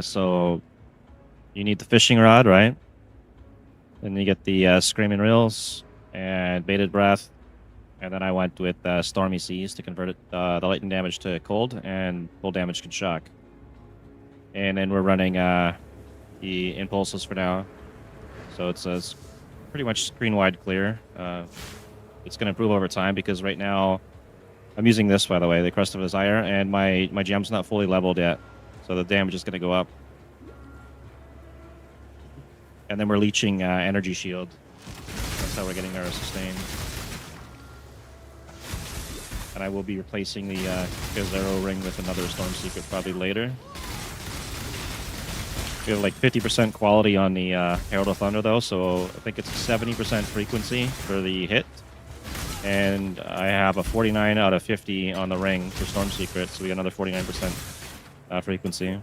S1: So you need the fishing rod, right? Then you get the Screaming Reels and Baited Breath, and then I went with Stormy Seas to convert it, the lightning damage to cold, and cold damage can shock. And then we're running the impulses for now, so it's pretty much screen-wide clear. It's going to improve over time because right now I'm using this, by the way, the Crest of Desire, and my gem's not fully leveled yet, so the damage is going to go up. And then we're leeching Energy Shield. That's how we're getting our sustain. And I will be replacing the Gazero Ring with another Storm Secret probably later. We have like 50% quality on the Herald of Thunder though, so I think it's 70% frequency for the hit. And I have a 49 out of 50 on the ring for Storm Secret, so we got another 49% frequency.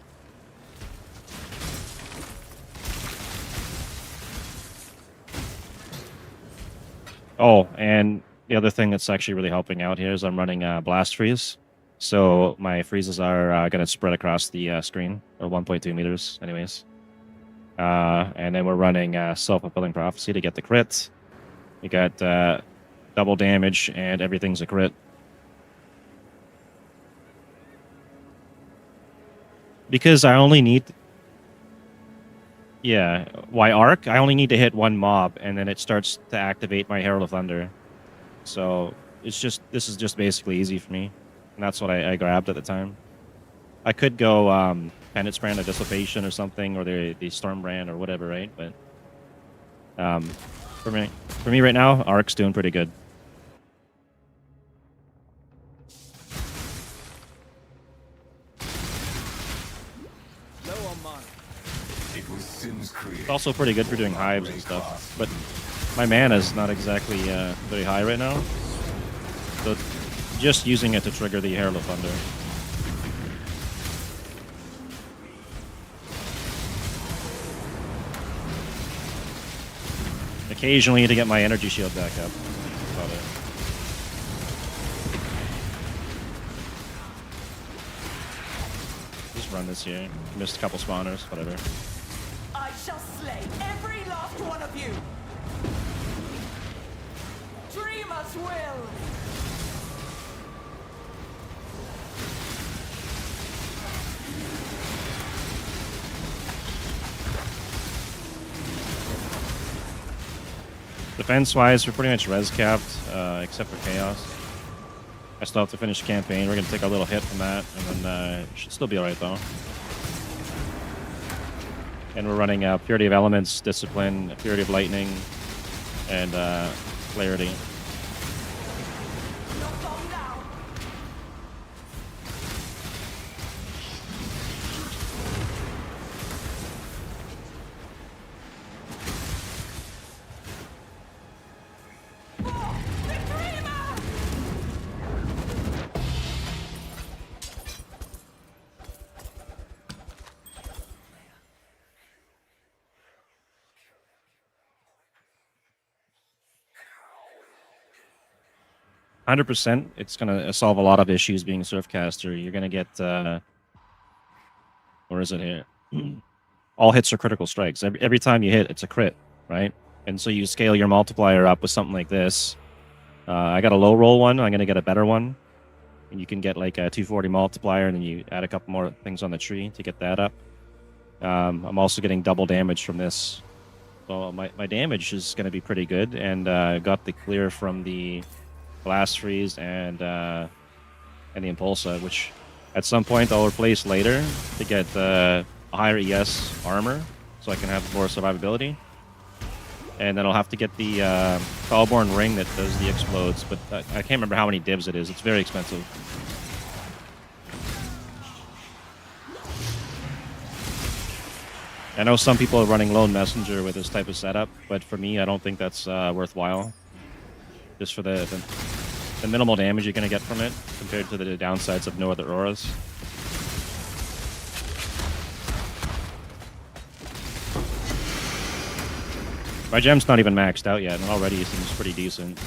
S1: Oh, and the other thing that's actually really helping out here is I'm running Blast Freeze. So my freezes are going to spread across the screen, or 1.2 meters anyways. And then we're running Self-Fulfilling Prophecy to get the crit. We got double damage, and everything's a crit. Because I only need... Yeah, why Arc? I only need to hit one mob, and then it starts to activate my Herald of Thunder. So it's just this is just basically easy for me. And that's what I grabbed at the time. I could go Penance Brand or Dissipation or something, or the Storm Brand or whatever, right? But for me right now, Arc's doing pretty good.
S8: Low on mana.
S2: It was Sims created.
S1: It's also pretty good for doing hives and stuff. But my mana is not exactly very high right now. So just using it to trigger the Herald of Thunder. Occasionally to get my energy shield back up. That's about it. Just run this here. Missed a couple spawners, whatever.
S3: I shall slay every last one of you. Dreamers will.
S1: Defense-wise, we're pretty much res-capped, except for Chaos. I still have to finish the campaign. We're going to take a little hit from that, and then it should still be alright, though. And we're running Purity of Elements, Discipline, Purity of Lightning, and Clarity.
S3: No calm down. Oh, Victorina!
S1: 100%, it's going to solve a lot of issues being SurfCaster. You're going to get, where is it here? All hits are critical strikes. Every time you hit, it's a crit, right? And so you scale your multiplier up with something like this. I got a low roll one. I'm going to get a better one. And you can get like a 240 multiplier, and then you add a couple more things on the tree to get that up. I'm also getting double damage from this. So my damage is going to be pretty good. And got the clear from the Blast Freeze and the Impulsa, which at some point I'll replace later to get a higher ES armor, so I can have more survivability. And then I'll have to get the Foulborn Ring that does the explodes, but I can't remember how many divs it is. It's very expensive. I know some people are running Lone Messenger with this type of setup, but for me, I don't think that's worthwhile. Just for the minimal damage you're going to get from it compared to the downsides of no other auras. My gem's not even maxed out yet, and already it seems pretty decent.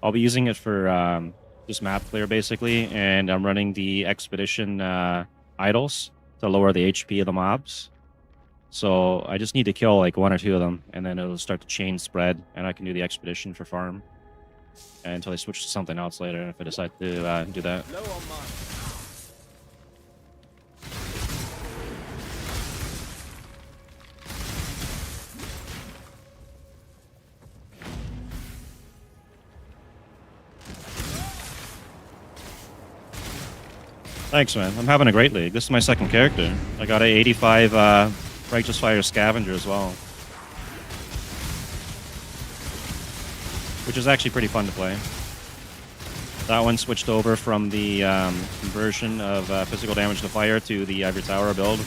S1: I'll be using it for just map clear, basically, and I'm running the Expedition idols to lower the HP of the mobs. So I just need to kill like 1 or 2 of them, and then it'll start to chain spread, and I can do the Expedition for farm. Until I switch to something else later, if I decide to do that.
S8: Low on mine.
S1: Thanks, man. I'm having a great league. This is my second character. I got a 85 Righteous Fire Scavenger as well, which is actually pretty fun to play. That one switched over from the conversion of physical damage to fire to the Ivory Tower build.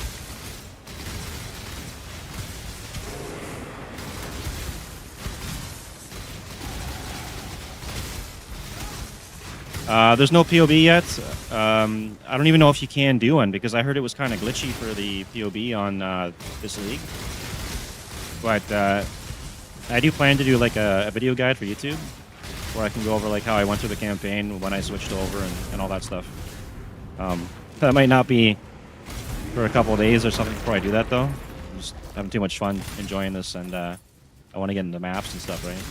S1: There's no POB yet. I don't even know if you can do one, because I heard it was kind of glitchy for the POB on this league. But I do plan to do like a video guide for YouTube, where I can go over like how I went through the campaign, when I switched over, and all that stuff. That might not be for a couple of days or something before I do that, though. I'm just having too much fun enjoying this, and I want to get into maps and stuff, right?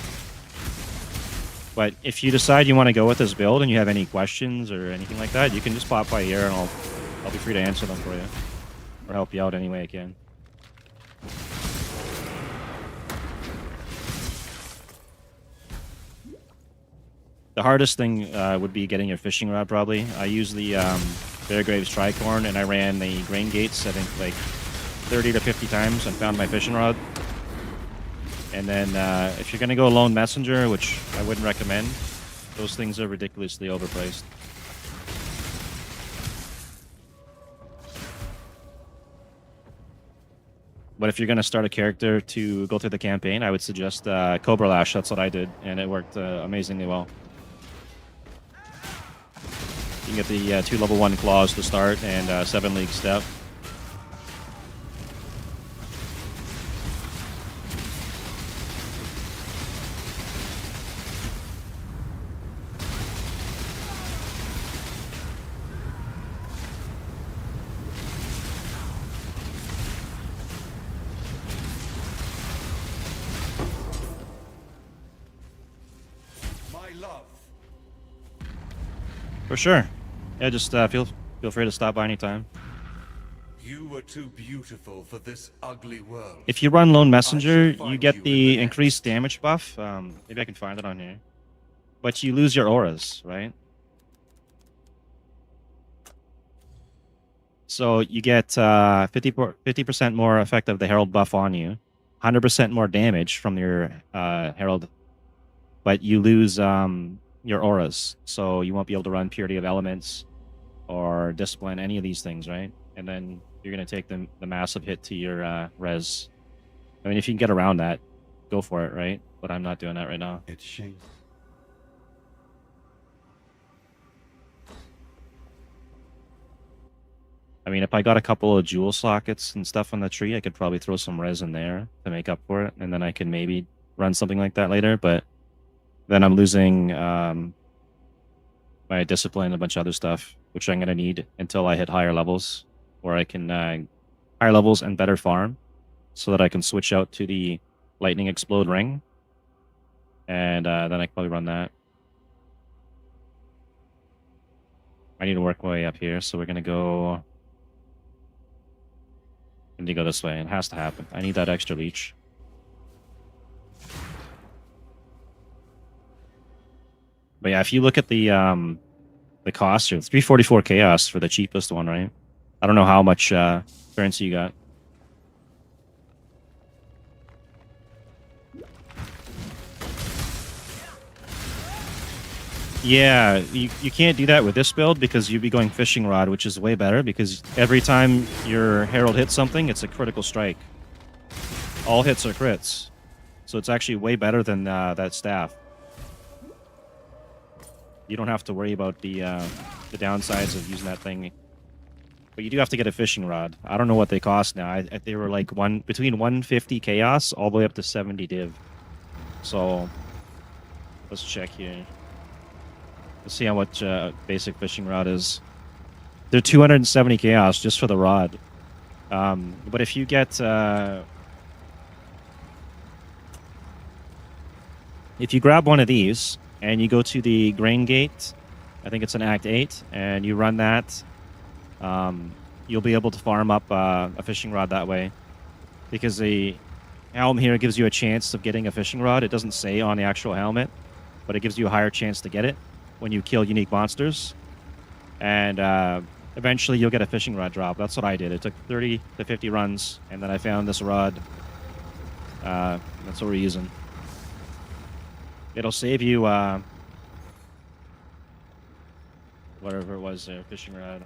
S1: But if you decide you want to go with this build and you have any questions or anything like that, you can just pop by here, and I'll be free to answer them for you, or help you out any way I can. The hardest thing would be getting your fishing rod, probably. I used the Beargraves Tricorn, and I ran the grain gates, I think, like 30 to 50 times, and found my fishing rod. And then if you're going to go Lone Messenger, which I wouldn't recommend, those things are ridiculously overpriced. But if you're going to start a character to go through the campaign, I would suggest Cobra Lash. That's what I did, and it worked amazingly well. You can get the 2 level 1 claws to start, and 7 league step. For sure. Yeah, just feel free to stop by anytime.
S11: You were too beautiful for this ugly world.
S1: If you run Lone Messenger, you get the increased damage buff. Maybe I can find it on here. But you lose your auras, right? So you get 50% more effect of the Herald buff on you, 100% more damage from your Herald, but you lose your auras. So you won't be able to run Purity of Elements or Discipline, any of these things, right? And then you're going to take the massive hit to your res. I mean, if you can get around that, go for it, right? But I'm not doing that right now.
S11: It's shameful.
S1: I mean, if I got a couple of jewel sockets and stuff on the tree, I could probably throw some res in there to make up for it, and then I can maybe run something like that later. But then I'm losing my discipline and a bunch of other stuff, which I'm going to need until I hit higher levels, where I can higher levels and better farm, so that I can switch out to the lightning explode ring, and then I can probably run that. I need to work my way up here, so we're going to go. I need to go this way. It has to happen. I need that extra leech. But yeah, if you look at the cost here, 344 chaos for the cheapest one, right? I don't know how much currency you got. Yeah, you can't do that with this build because you'd be going fishing rod, which is way better because every time your Herald hits something, it's a critical strike. All hits are crits. So it's actually way better than that staff. You don't have to worry about the downsides of using that thing. But you do have to get a fishing rod. I don't know what they cost now. They were like between 150 chaos all the way up to 70 div. So let's check here. Let's see how much basic fishing rod is. They're 270 chaos just for the rod. But if you get if you grab one of these and you go to the grain gate, I think it's in Act 8, and you run that, you'll be able to farm up a fishing rod that way. Because the helm here gives you a chance of getting a fishing rod. It doesn't say on the actual helmet, but it gives you a higher chance to get it when you kill unique monsters. And eventually you'll get a fishing rod drop. That's what I did. It took 30 to 50 runs, and then I found this rod. That's what we're using. It'll save you whatever it was there, fishing rod.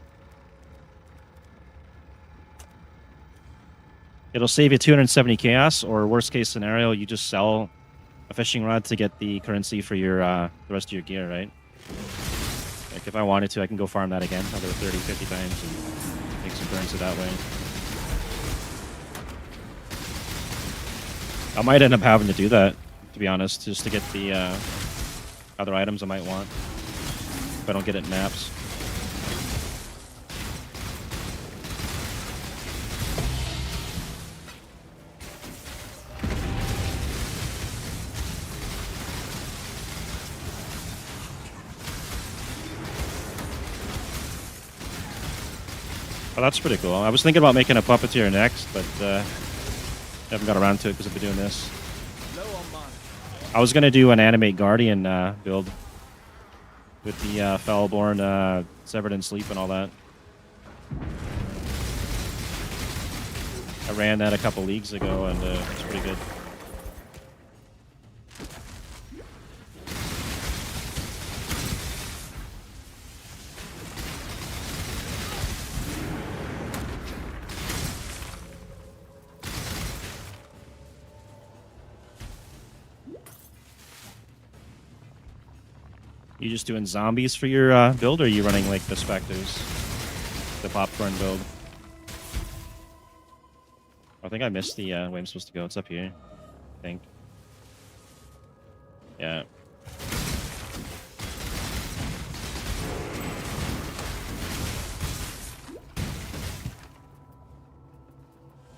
S1: It'll save you 270 chaos, or worst case scenario, you just sell a fishing rod to get the currency for your the rest of your gear, right? Like if I wanted to, I can go farm that again another 30, 50 times and make some currency that way. I might end up having to do that, to be honest, just to get the other items I might want. If I don't get it in maps. Oh, that's pretty cool. I was thinking about making a puppeteer next, but haven't got around to it because I've been doing this. I was going to do an animate guardian build with the Fellborn, Severed in Sleep and all that. I ran that a couple leagues ago and it's pretty good. You just doing zombies for your build, or are you running like the specters, the popcorn build? I think I missed the way I'm supposed to go. It's up here, I think. Yeah.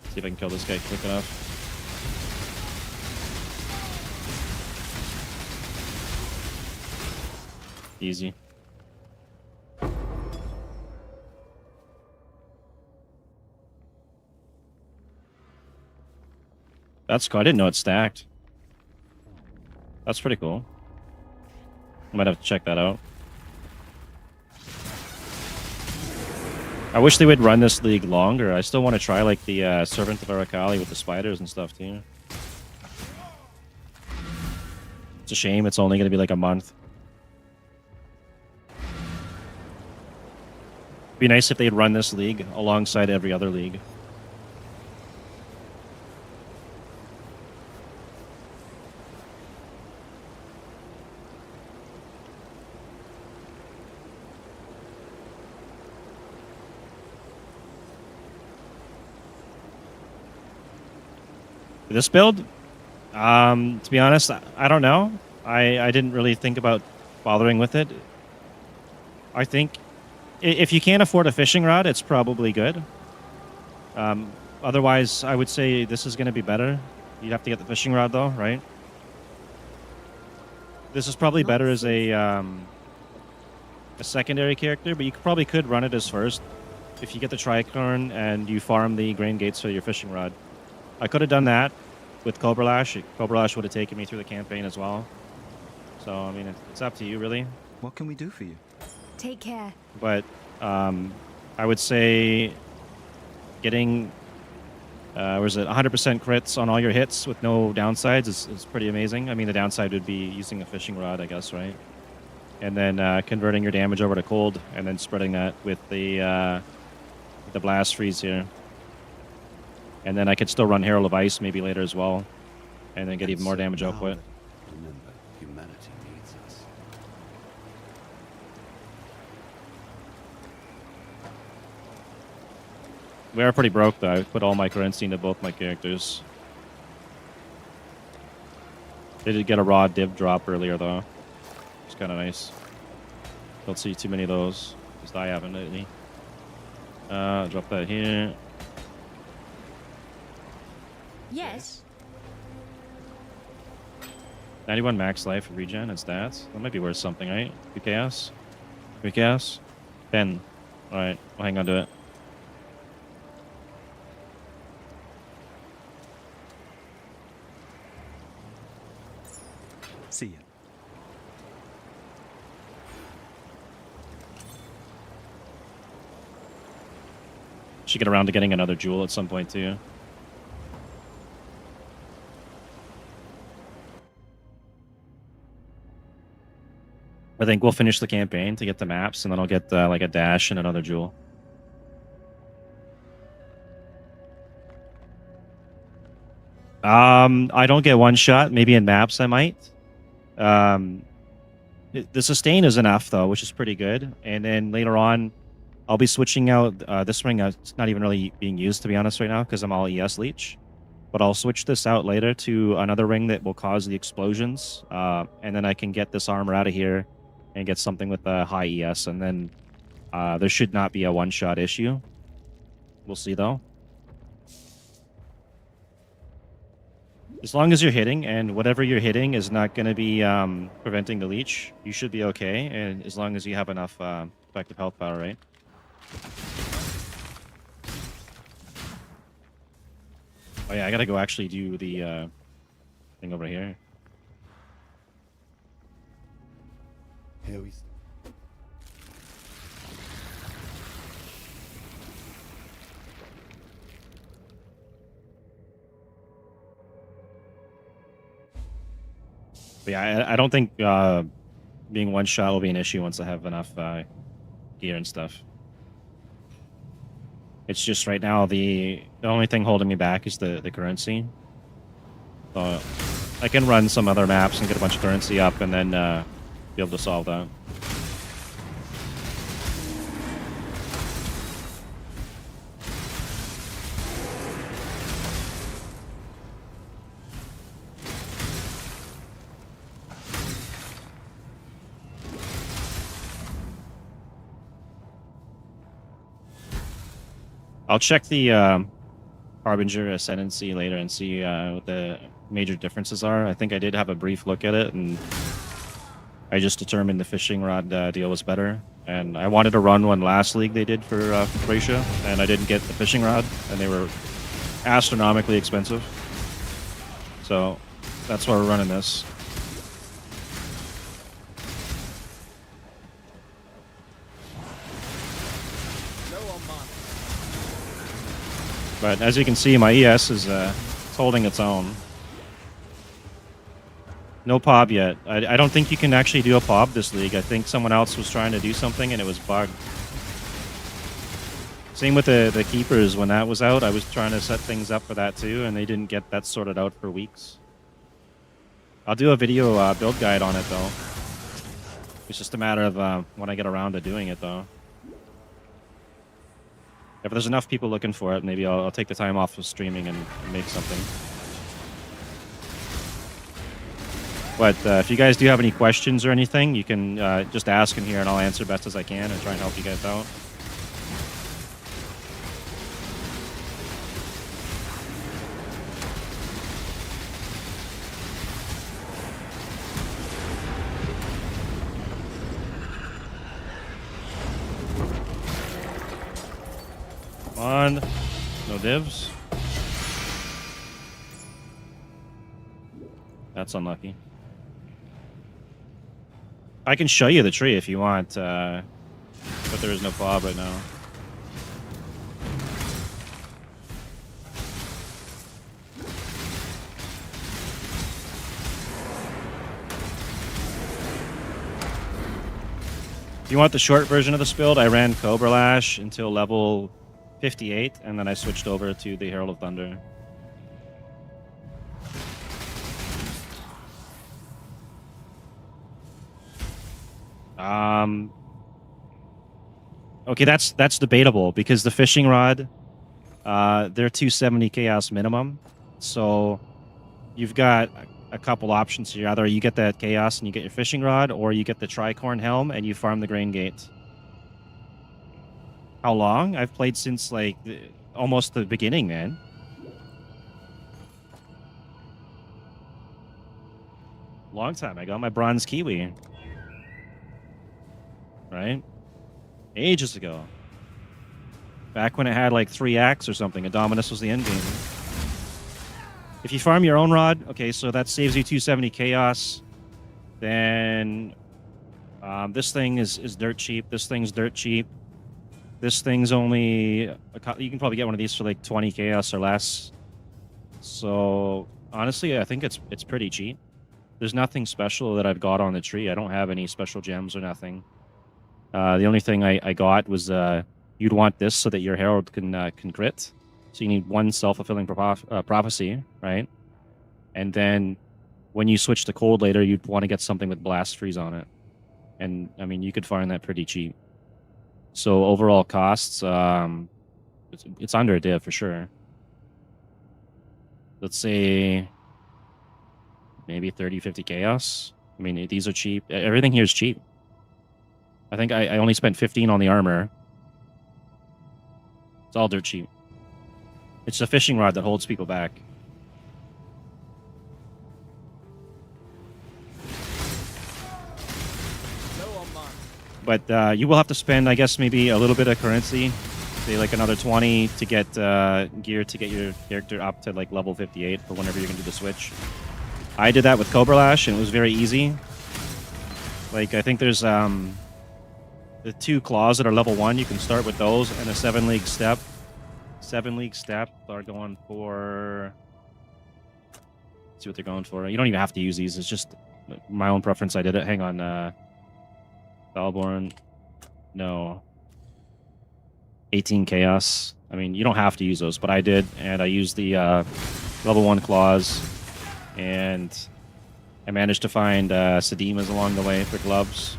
S1: See if I can kill this guy quick enough. Easy. That's cool. I didn't know it stacked. That's pretty cool. I might have to check that out. I wish they would run this league longer. I still want to try like the Servant of Arakali with the spiders and stuff too. It's a shame it's only going to be like a month. It'd be nice if they'd run this league alongside every other league. This build, to be honest, I don't know. I didn't really think about bothering with it. I think if you can't afford a fishing rod, it's probably good. Otherwise, I would say this is going to be better. You'd have to get the fishing rod though, right? This is probably better as a secondary character, but you probably could run it as first if you get the tricorn and you farm the grain gates for your fishing rod. I could have done that with Cobra Lash. Cobra Lash would have taken me through the campaign as well. So, I mean, it's up to you, really.
S10: What can we do for you?
S5: Take care.
S1: But I would say getting, was it 100% crits on all your hits with no downsides is pretty amazing. I mean, the downside would be using a fishing rod, I guess, right? And then converting your damage over to cold and then spreading that with the blast freeze here. And then I could still run Herald of Ice maybe later as well. And then get even more damage output.
S11: Remember, humanity needs us.
S1: We are pretty broke though. I put all my currency into both my characters. They did get a raw div drop earlier though. It's kind of nice. Don't see too many of those. At least I haven't lately. Drop that here.
S9: Yes.
S1: 91 max life regen and stats. That might be worth something, right? 2 chaos? 3 chaos? 10. Alright, I'll hang on to it.
S10: See ya.
S1: Should get around to getting another jewel at some point too. I think we'll finish the campaign to get the maps, and then I'll get like a dash and another jewel. I don't get one shot. Maybe in maps I might. The sustain is enough though, which is pretty good. And then later on, I'll be switching out this ring. It's not even really being used to be honest right now because I'm all ES leech. But I'll switch this out later to another ring that will cause the explosions, and then I can get this armor out of here and get something with a high ES, and then there should not be a one-shot issue. We'll see, though. As long as you're hitting, and whatever you're hitting is not going to be preventing the leech, you should be okay, and as long as you have enough effective health power, right? Oh yeah, I gotta go actually do the thing over here.
S11: Here we.
S1: But yeah, I don't think being one shot will be an issue once I have enough gear and stuff. It's just right now the only thing holding me back is the currency. So I can run some other maps and get a bunch of currency up and then be able to solve that. I'll check the Harbinger Ascendancy later and see what the major differences are. I think I did have a brief look at it, and I just determined the fishing rod deal was better. And I wanted to run one last league they did for Phrecia, and I didn't get the fishing rod, and they were astronomically expensive. So that's why we're running this.
S8: Low on mana.
S1: But as you can see, my ES is holding its own. No POB yet. I don't think you can actually do a POB this league. I think someone else was trying to do something and it was bugged. Same with the keepers. When that was out, I was trying to set things up for that too, and they didn't get that sorted out for weeks. I'll do a video build guide on it though. It's just a matter of when I get around to doing it though. If there's enough people looking for it, maybe I'll take the time off of streaming and make something. But if you guys do have any questions or anything, you can just ask in here and I'll answer best as I can and try and help you guys out. Come on. No divs. That's unlucky. I can show you the tree if you want, but there is no fob right now. If you want the short version of this build, I ran Cobra Lash until level 58, and then I switched over to the Herald of Thunder. Okay, that's debatable because the fishing rod, they're 270 chaos minimum. So you've got a couple options here. Either you get that chaos and you get your fishing rod, or you get the tricorn helm and you farm the grain gate. How long? I've played since like almost the beginning, man. Long time. I got my bronze kiwi. Right? Ages ago. Back when it had like 3 acts or something. Dominus was the end game. If you farm your own rod, okay, so that saves you 270 chaos. Then this thing is dirt cheap. This thing's dirt cheap. This thing's only... you can probably get one of these for like 20 chaos or less. So honestly, I think it's pretty cheap. There's nothing special that I've got on the tree. I don't have any special gems or nothing. The only thing I got was you'd want this so that your Herald can crit. So you need one self-fulfilling prophecy, right? And then when you switch to cold later, you'd want to get something with blast freeze on it. And I mean, you could find that pretty cheap. So overall costs, it's under a div for sure. Let's say maybe 30, 50 chaos. I mean, these are cheap. Everything here is cheap. I think I only spent 15 on the armor. It's all dirt cheap. It's the fishing rod that holds people back. But you will have to spend, I guess, maybe a little bit of currency. Say like another 20 to get gear to get your character up to like level 58 for whenever you're going to do the switch. I did that with Cobra Lash, and it was very easy. Like, I think there's the 2 claws that are level 1. You can start with those, and a 7 league step. 7 league step are going for... Let's see what they're going for. You don't even have to use these. It's just my own preference. I did it. Hang on. Valborn. No. 18 chaos. I mean, you don't have to use those, but I did, and I used the level 1 claws, and I managed to find Sedimas along the way for gloves.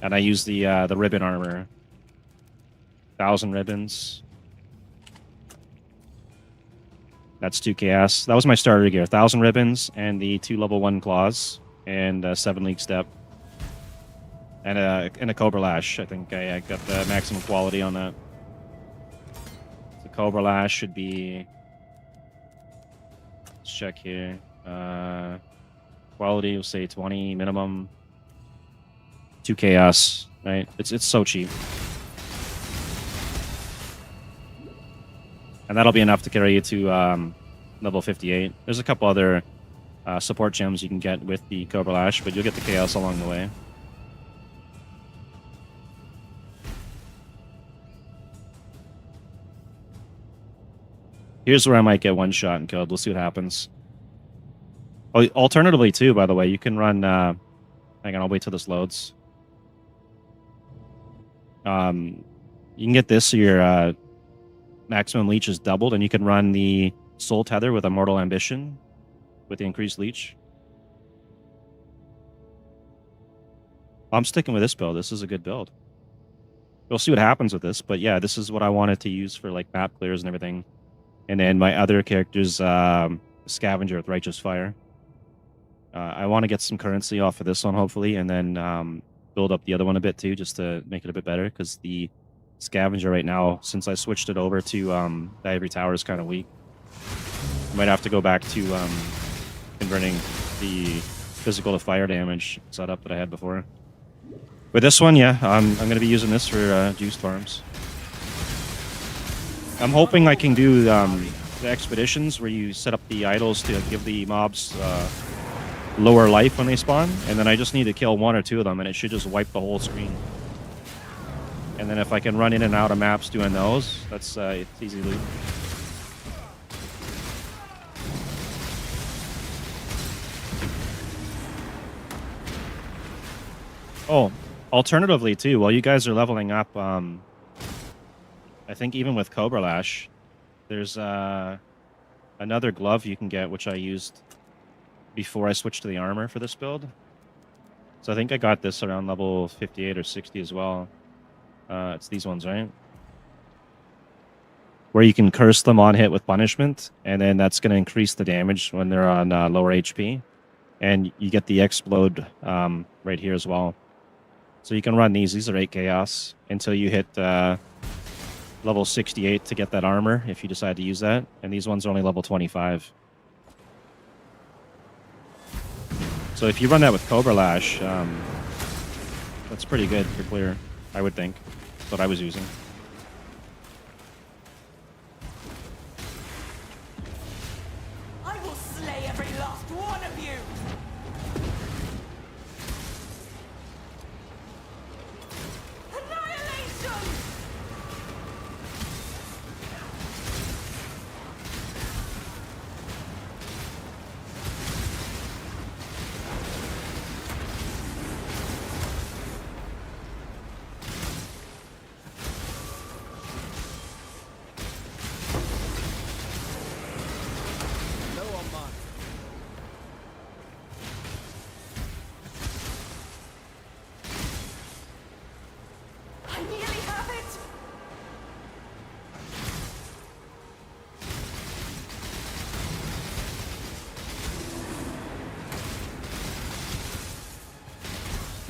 S1: And I used the ribbon armor. 1,000 ribbons. That's 2 chaos. That was my starter gear. 1,000 ribbons and the 2 level 1 claws and 7 league step. And a Cobra Lash. I think I got the maximum quality on that. The Cobra Lash should be... Let's check here. Quality, we'll say 20 minimum. 2 chaos, right? It's so cheap. And that'll be enough to carry you to level 58. There's a couple other support gems you can get with the Cobra Lash, but you'll get the chaos along the way. Here's where I might get one shot and killed. We'll see what happens. Oh, alternatively, too, by the way, you can run... hang on, I'll wait till this loads. You can get this so your maximum leech is doubled, and you can run the Soul Tether with Immortal Ambition with the increased leech. I'm sticking with this build. This is a good build. We'll see what happens with this, but yeah, this is what I wanted to use for like map clears and everything. And then my other character's Scavenger with Righteous Fire. I want to get some currency off of this one, hopefully, and then build up the other one a bit too, just to make it a bit better, because the Scavenger right now, since I switched it over to the Ivory Tower, is kind of weak. I might have to go back to converting the physical to fire damage setup that I had before. With this one, yeah, I'm going to be using this for juice farms. I'm hoping I can do the expeditions where you set up the idols to give the mobs lower life when they spawn, and then I just need to kill 1 or 2 of them, and it should just wipe the whole screen. And then if I can run in and out of maps doing those, that's it's easy loot. Oh, alternatively too, while you guys are leveling up, I think even with Cobra Lash, there's another glove you can get, which I used before I switched to the armor for this build. So I think I got this around level 58 or 60 as well. It's these ones, right? Where you can curse them on hit with punishment, and then that's going to increase the damage when they're on lower HP. And you get the explode right here as well. So you can run these. These are 8 chaos until you hit level 68 to get that armor, if you decide to use that. And these ones are only level 25. So if you run that with Cobra Lash, that's pretty good for clear, I would think. That's what I was using.
S3: I will slay every last one of you! Annihilation!
S8: Low on mana.
S3: I nearly have it!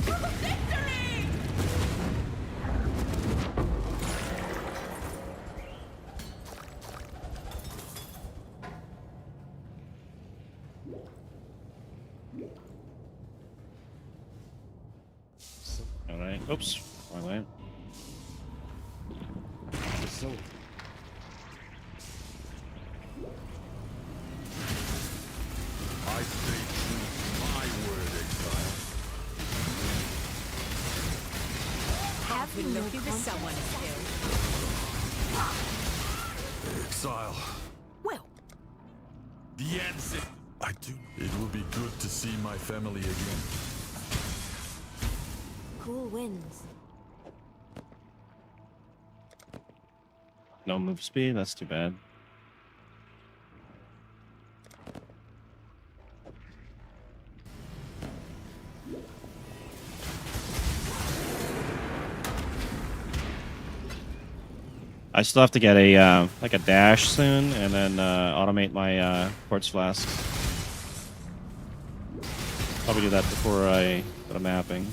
S3: For the victory!
S1: All right. Oops. Wrong way.
S2: I stay true to my word, Exile.
S9: Have been looking for someone to kill.
S2: Exile.
S9: Well,
S2: The answer. I do. It will be good to see my family again.
S9: cool winds.
S1: No move speed. That's too bad. I still have to get a like a dash soon, and then automate my quartz flasks. Probably do that before I go to mapping.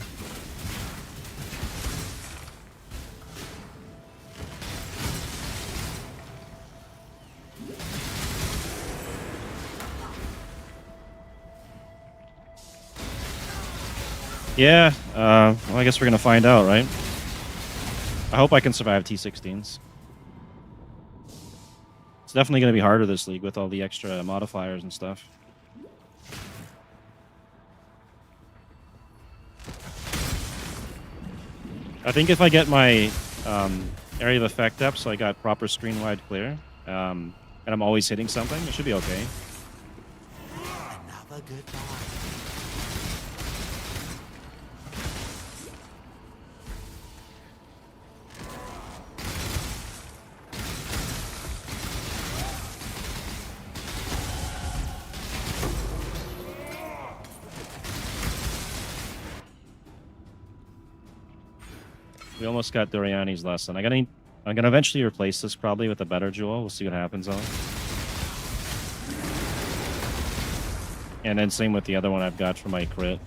S1: Yeah, well, I guess we're gonna find out, right? I hope I can survive T16s. It's definitely going to be harder this league with all the extra modifiers and stuff. I think if I get my area of effect up, so I got proper screen-wide clear, and I'm always hitting something, it should be okay.
S8: Another goodbye.
S1: We almost got Doriani's lesson. I'm gonna eventually replace this probably with a better jewel. We'll see what happens though. And then same with the other one I've got for my crit.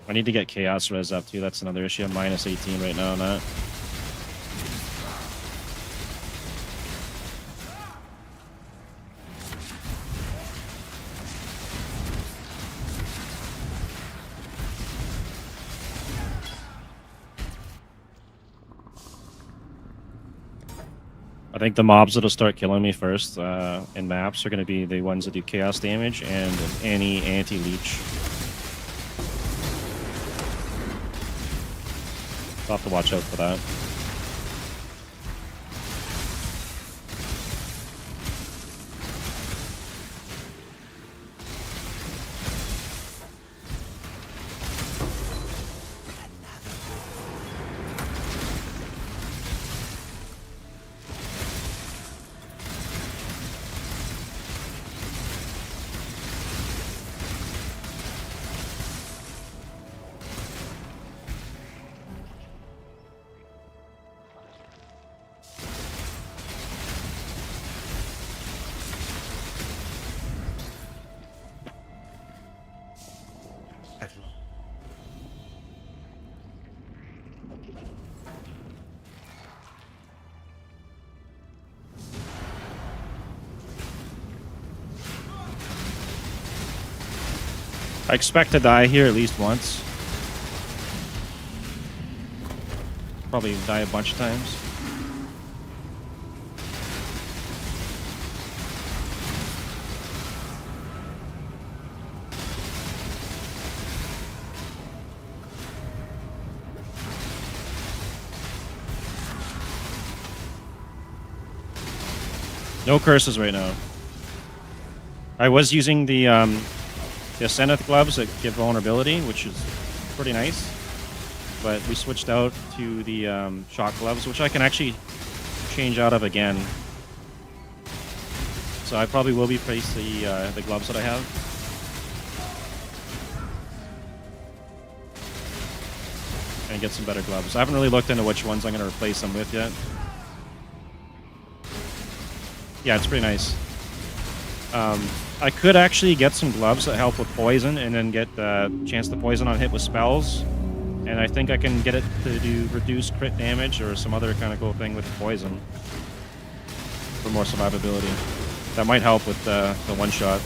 S1: I need to get Chaos Res up too. That's another issue. I'm minus 18 right now on that. I think the mobs that'll start killing me first in maps are going to be the ones that do chaos damage and any anti-leech. I'll have to watch out for that. I expect to die here at least once. Probably die a bunch of times. No curses right now. I was using the Ascendeth gloves that give vulnerability, which is pretty nice. But we switched out to the shock gloves, which I can actually change out of again. So I probably will replace the gloves that I have. And get some better gloves. I haven't really looked into which ones I'm going to replace them with yet. Yeah, it's pretty nice. I could actually get some gloves that help with poison and then get the chance to poison on hit with spells. And I think I can get it to do reduced crit damage or some other kind of cool thing with poison for more survivability. That might help with the one-shot.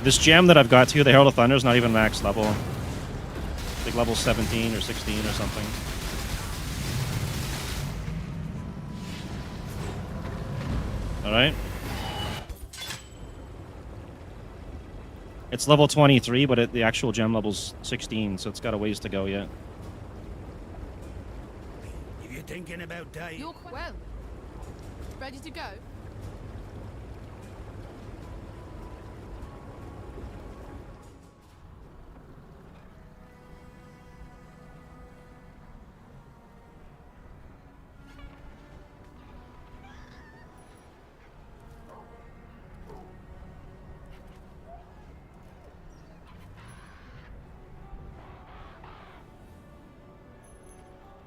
S1: This gem that I've got too, the Herald of Thunder, is not even max level. Like level 17 or 16 or something. Alright. It's level 23, but the actual gem level's 16, so it's got a ways to go yet.
S8: If you're thinking about dying,
S6: You're well. Ready to go?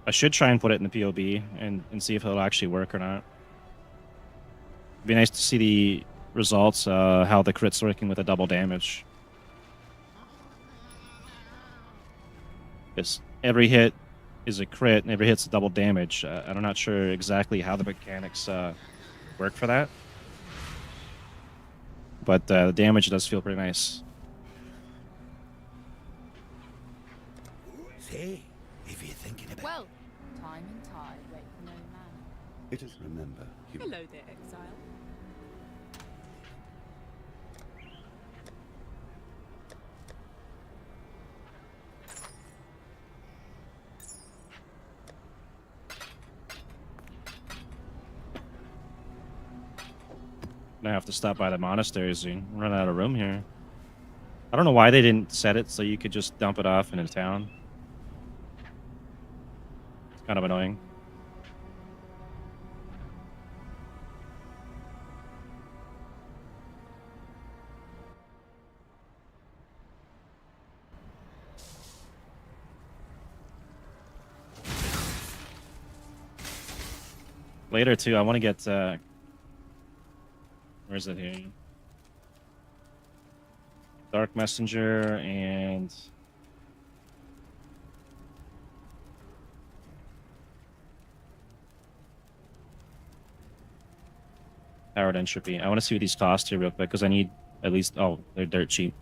S1: I should try and put it in the POB and see if it'll actually work or not. It'd be nice to see the results, how the crit's working with the double damage. Because every hit is a crit and every hit's a double damage. I'm not sure exactly how the mechanics work for that. But the damage does feel pretty nice.
S8: say, if you're thinking about
S6: Well, time and tide wait for no man.
S4: It is remember.
S6: Hello there, Exile.
S1: I have to stop by the monastery soon. Run out of room here. I don't know why they didn't set it so you could just dump it off in a town. It's kind of annoying. Later too, I want to get where is it here? Dark Messenger and Powered Entropy. I want to see what these cost here real quick because I need at least, oh, they're dirt cheap.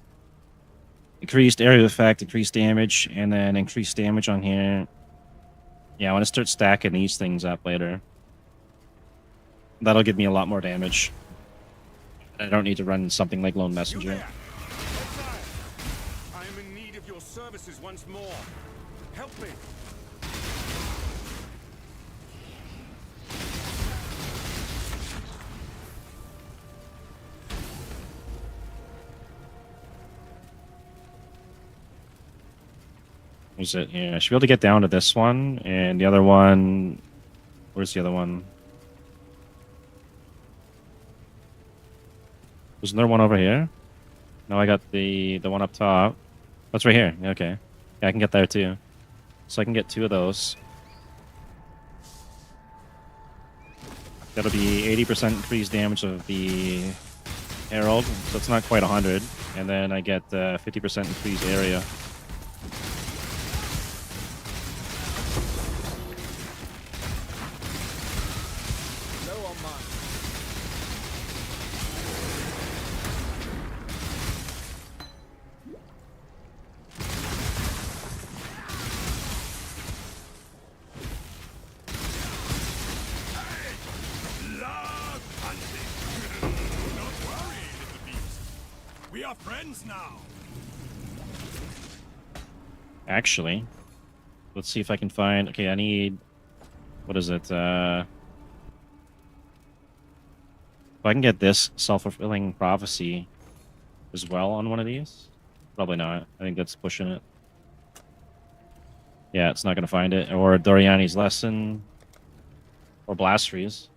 S1: Increased area effect, increased damage, and then increased damage on here. Yeah, I want to start stacking these things up later. That'll give me a lot more damage. I don't need to run something like Lone Messenger.
S2: You there? Exile. I am in need of your services once more. Help me.
S1: Where's it here? I should be able to get down to this one, and the other one... Where's the other one? Wasn't there one over here? No, I got the one up top. That's right here. Okay. Yeah, I can get there too. So I can get 2 of those. That'll be 80% increased damage of the Herald, so it's not quite 100. And then I get 50% increased area.
S2: No on mine. Love hunting. Don't worry, little beast. We are friends now.
S1: Actually, let's see if I can find... Okay, I need... What is it? If I can get this self-fulfilling prophecy as well on one of these? Probably not. I think that's pushing it. Yeah, it's not going to find it. Or Doriani's Lesson. Or Blast Freeze.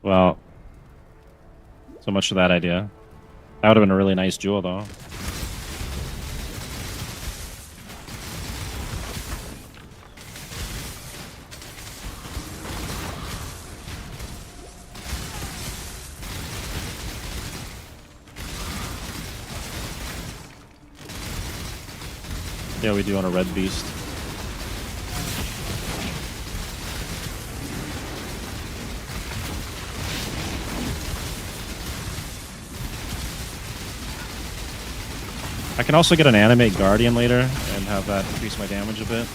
S1: Well, so much for that idea. That would have been a really nice jewel, though. Yeah, we do on a red beast. I can also get an Animate Guardian later and have that increase my damage a bit.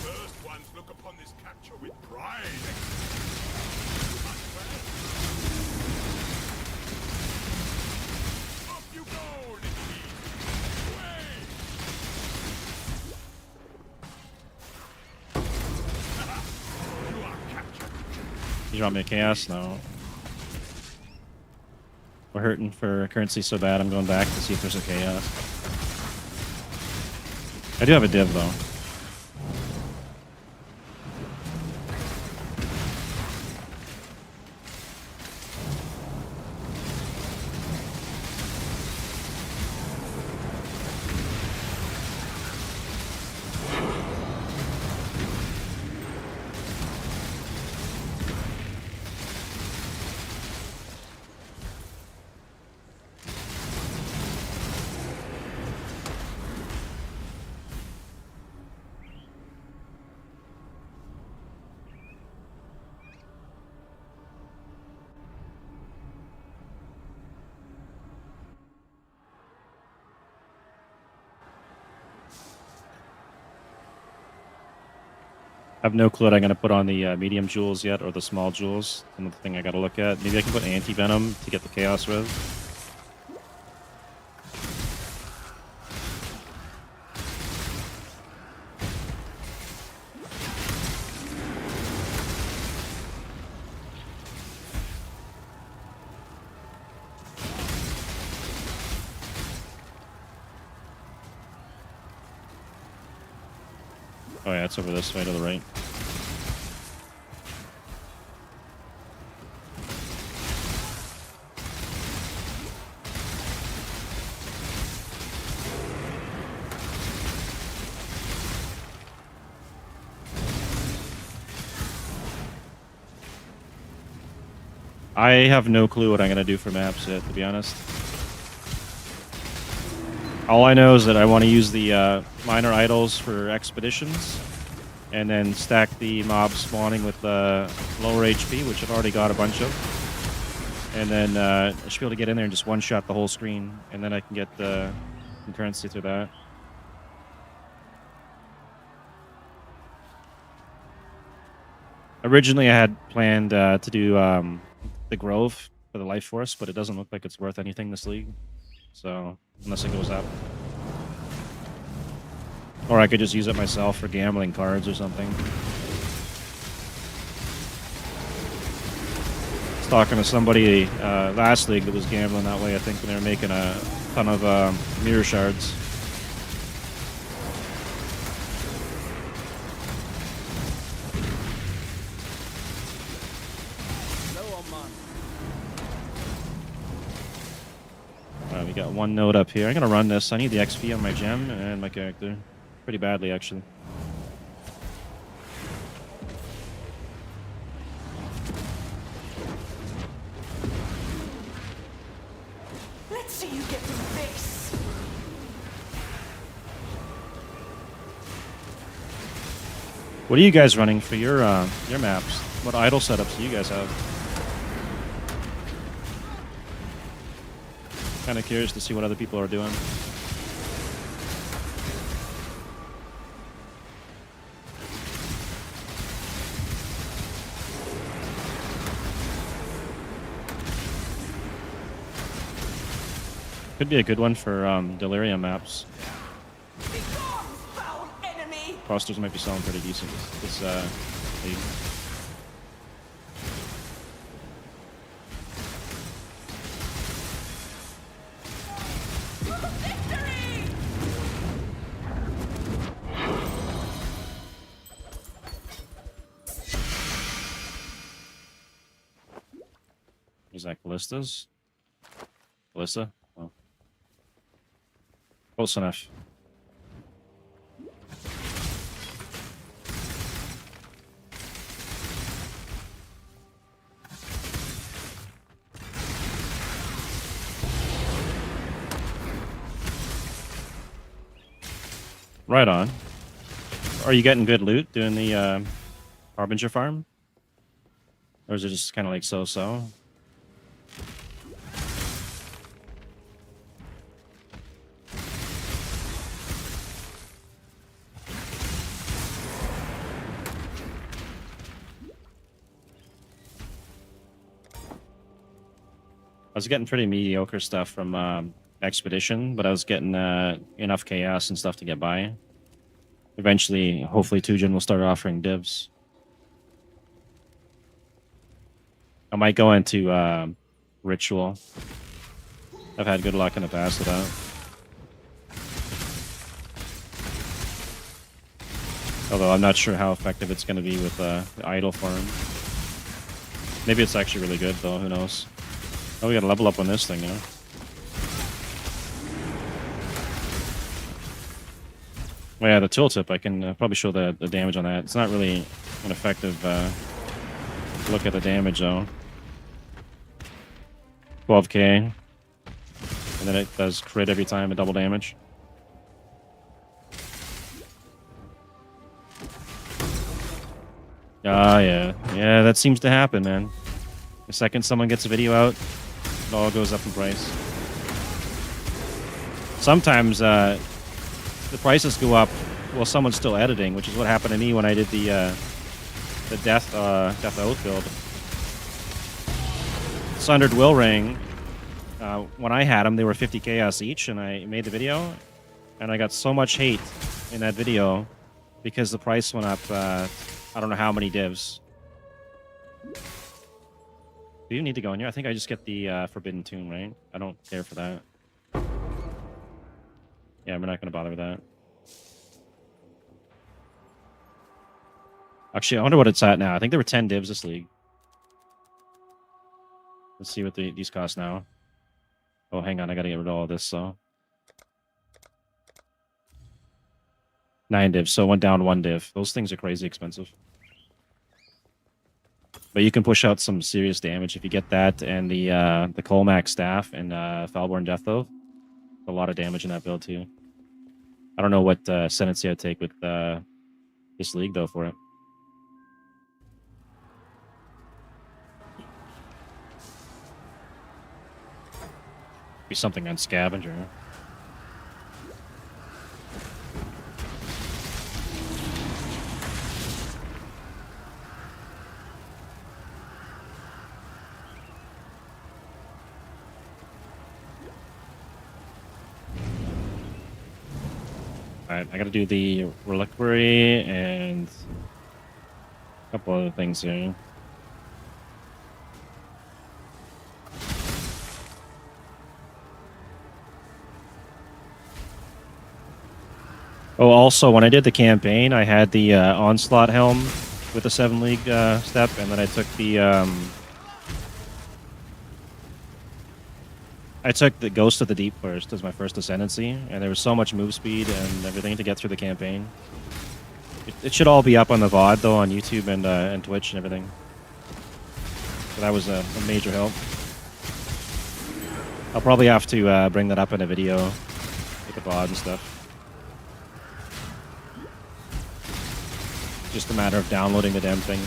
S2: First ones look upon this capture with pride. Off you go, little beast. Away. You are captured.
S1: You want me to chaos? No. We're hurting for currency so bad, I'm going back to see if there's a chaos. I do have a div, though. I have no clue what I'm going to put on the medium jewels yet, or the small jewels. Another thing I got to look at. Maybe I can put anti-venom to get the chaos res. Oh yeah, it's over this way to the right. I have no clue what I'm going to do for maps yet, to be honest. All I know is that I want to use the minor idols for expeditions, and then stack the mobs spawning with lower HP, which I've already got a bunch of. And then I should be able to get in there and just one-shot the whole screen, and then I can get the concurrency through that. Originally, I had planned to do the Grove for the Life Force, but it doesn't look like it's worth anything this league. So, unless it goes up. Or I could just use it myself for gambling cards or something. I was talking to somebody last league that was gambling that way, I think, and they were making a ton of mirror shards. We got one node up here. I'm going to run this. I need the XP on my gem and my character. Pretty badly, actually.
S3: Let's see you get through this.
S1: What are you guys running for your maps? What idle setups do you guys have? Kind of curious to see what other people are doing. Could be a good one for Delirium maps.
S3: Be gone, foul enemy!
S1: Posters might be selling pretty decent this league.
S3: Victory!
S1: Is that Callista's? Callista? Oh. Close enough. Right on. Are you getting good loot doing the Harbinger farm? Or is it just kind of like so-so? I was getting pretty mediocre stuff from Expedition, but I was getting enough chaos and stuff to get by. Eventually, hopefully, Tujin will start offering divs. I might go into Ritual. I've had good luck in the past with that. Although I'm not sure how effective it's going to be with the idle farm. Maybe it's actually really good, though. Who knows? Oh, we gotta level up on this thing, you know? Well, yeah, the tooltip, I can probably show the damage on that. It's not really an effective look at the damage, though. 12k. And then it does crit every time and double damage. Ah, yeah. Yeah, that seems to happen, man. The second someone gets a video out, it all goes up in price. Sometimes the prices go up while someone's still editing, which is what happened to me when I did the the Death Oath build. Sundered Will Ring. When I had them, they were 50 chaos each, and I made the video, and I got so much hate in that video because the price went up. I don't know how many divs. Do you need to go in here? I think I just get the Forbidden Tomb, right? I don't care for that. Yeah, we're not going to bother with that. Actually, I wonder what it's at now. I think there were 10 divs this league. Let's see what these cost now. Oh, hang on. I got to get rid of all this, so. 9 divs, so it went down 1 div. Those things are crazy expensive. But you can push out some serious damage if you get that and the Colmac staff and Falborn Death Oath. A lot of damage in that build too. I don't know what Ascendancy I'd take with this league though for it. Be something on Scavenger. Alright, I gotta do the Reliquary and a couple other things here. Oh, also, when I did the campaign, I had the Onslaught Helm with the 7 League step, and then I took the Ghost of the Deep first as my first Ascendancy, and there was so much move speed and everything to get through the campaign. It should all be up on the VOD, though, on YouTube and Twitch and everything. So that was a major help. I'll probably have to bring that up in a video with the VOD and stuff. Just a matter of downloading the damn thing.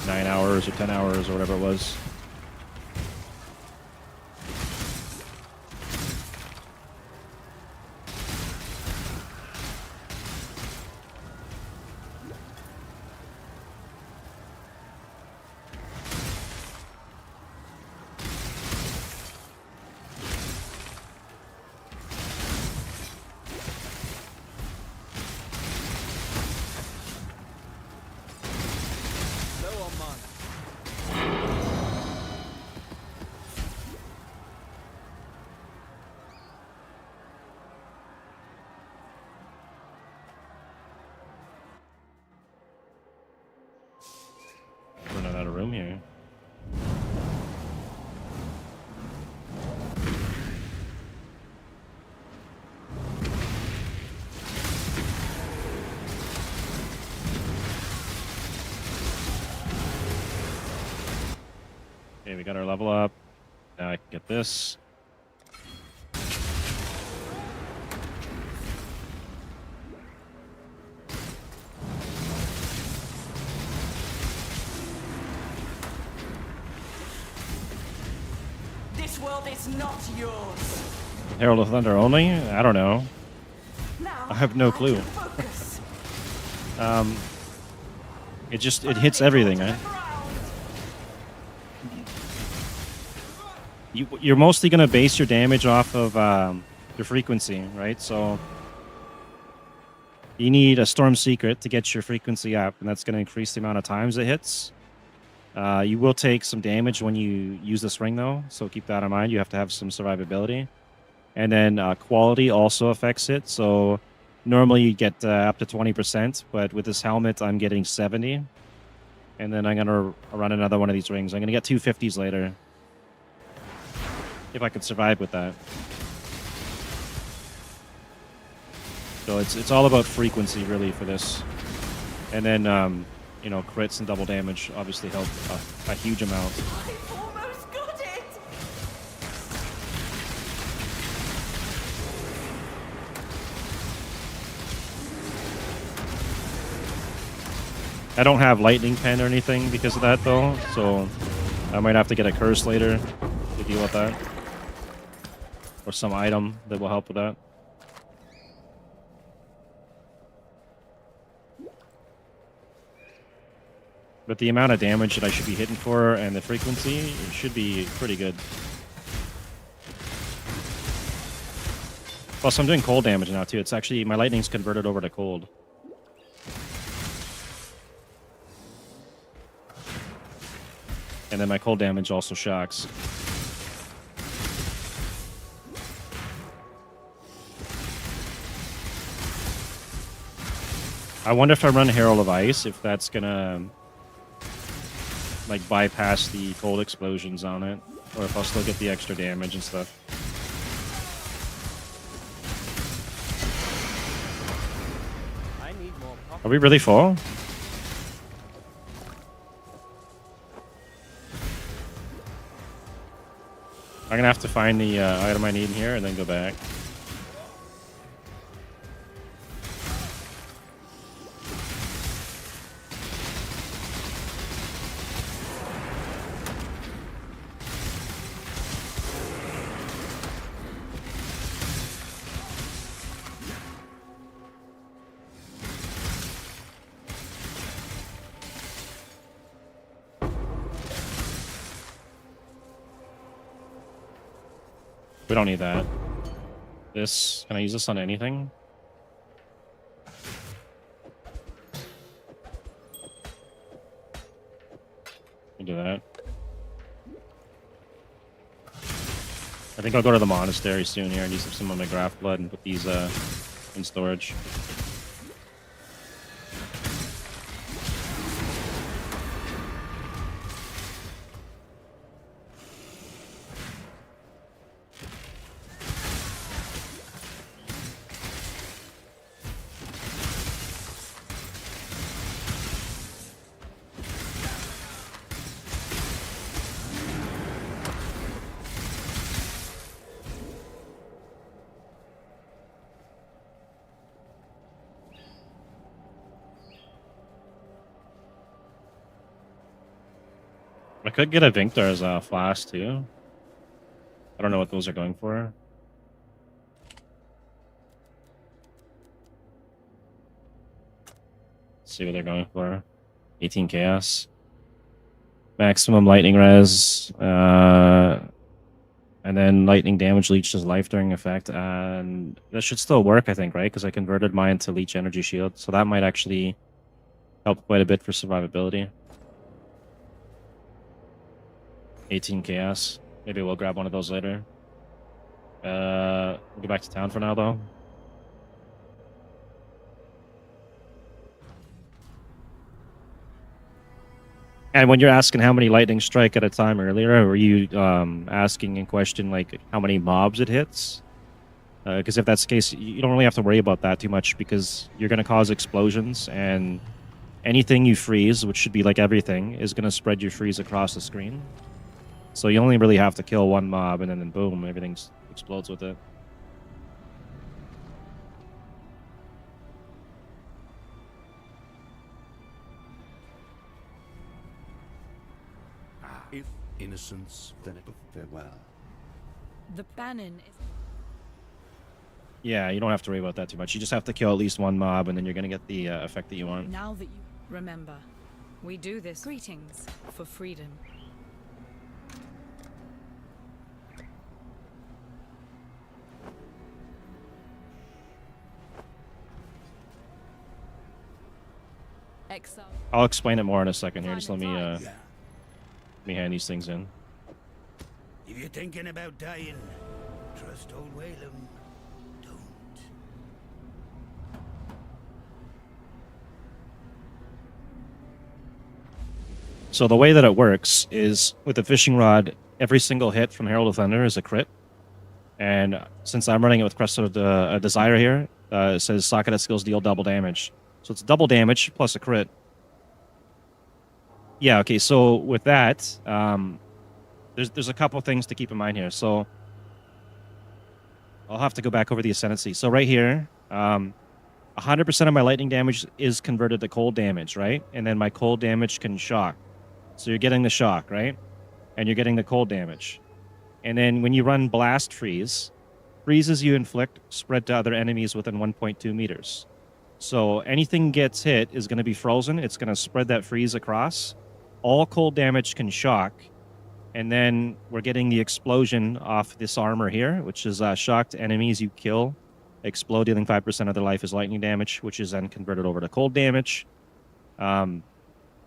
S1: 9 hours or 10 hours or whatever it was. Running out of room here. Okay, we got our level up. Now I can get this.
S3: This world is not yours.
S1: Herald of Thunder only? I don't know.
S3: Now,
S1: I have no clue.
S3: focus.
S1: It hits everything, right? You're mostly going to base your damage off of your frequency, right? So you need a Storm Secret to get your frequency up, and that's going to increase the amount of times it hits. You will take some damage when you use this ring, though, so keep that in mind. You have to have some survivability. And then quality also affects it. So normally you get up to 20%, but with this helmet, I'm getting 70. And then I'm going to run another one of these rings. I'm going to get 2 50s later. If I could survive with that. So it's all about frequency, really, for this. And then, you know, crits and double damage obviously help a huge amount.
S3: I've almost got it.
S1: I don't have Lightning Pen or anything because of that, though. So I might have to get a curse later to deal with that. Or some item that will help with that. With the amount of damage that I should be hitting for and the frequency, it should be pretty good. Plus, I'm doing cold damage now, too. It's actually... My lightning's converted over to cold. And then my cold damage also shocks. I wonder if I run Herald of Ice, if that's gonna... like, bypass the cold explosions on it. Or if I'll still get the extra damage and stuff. Are we really full? I'm gonna have to find the item I need in here and then go back. We don't need that. This, can I use this on anything? Can do that. I think I'll go to the monastery soon here and use some of my graft blood and put these in storage. I could get a Vinctor's flask too. I don't know what those are going for. Let's see what they're going for. 18 chaos. Maximum lightning res. And then lightning damage leeches life during effect. And that should still work, I think, right? Because I converted mine to leech energy shield. So that might actually help quite a bit for survivability. 18 chaos. Maybe we'll grab one of those later. We'll go back to town for now, though. And when you're asking how many lightning strike at a time earlier, were you asking in question like how many mobs it hits? Because if that's the case, you don't really have to worry about that too much because you're going to cause explosions and anything you freeze, which should be like everything, is going to spread your freeze across the screen. So you only really have to kill one mob, and then boom, everything explodes with it.
S8: If innocence, then it farewell.
S7: The Bannon is...
S1: Yeah, you don't have to worry about that too much. You just have to kill at least one mob, and then you're going to get the effect that you want.
S7: Now that you... Remember, we do this...
S5: Greetings.
S7: ...for freedom.
S6: Exile.
S1: I'll explain it more in a second here. Just let me hand these things in.
S8: If you're thinking about dying, trust old Whalem. Don't.
S1: So the way that it works is with the fishing rod, every single hit from Herald of Thunder is a crit. And since I'm running it with Crest of Desire here, it says socket skills deal double damage. So it's double damage plus a crit. Yeah, okay, so with that, there's a couple things to keep in mind here. So I'll have to go back over the Ascendancy. So right here, 100% of my lightning damage is converted to cold damage, right? And then my cold damage can shock. So you're getting the shock, right? And you're getting the cold damage. And then when you run Blast Freeze, freezes you inflict spread to other enemies within 1.2 meters. So anything gets hit is going to be frozen. It's going to spread that freeze across. all cold damage can shock. And then we're getting the explosion off this armor here, which is shocked enemies you kill explode, dealing 5% of their life as lightning damage, which is then converted over to cold damage.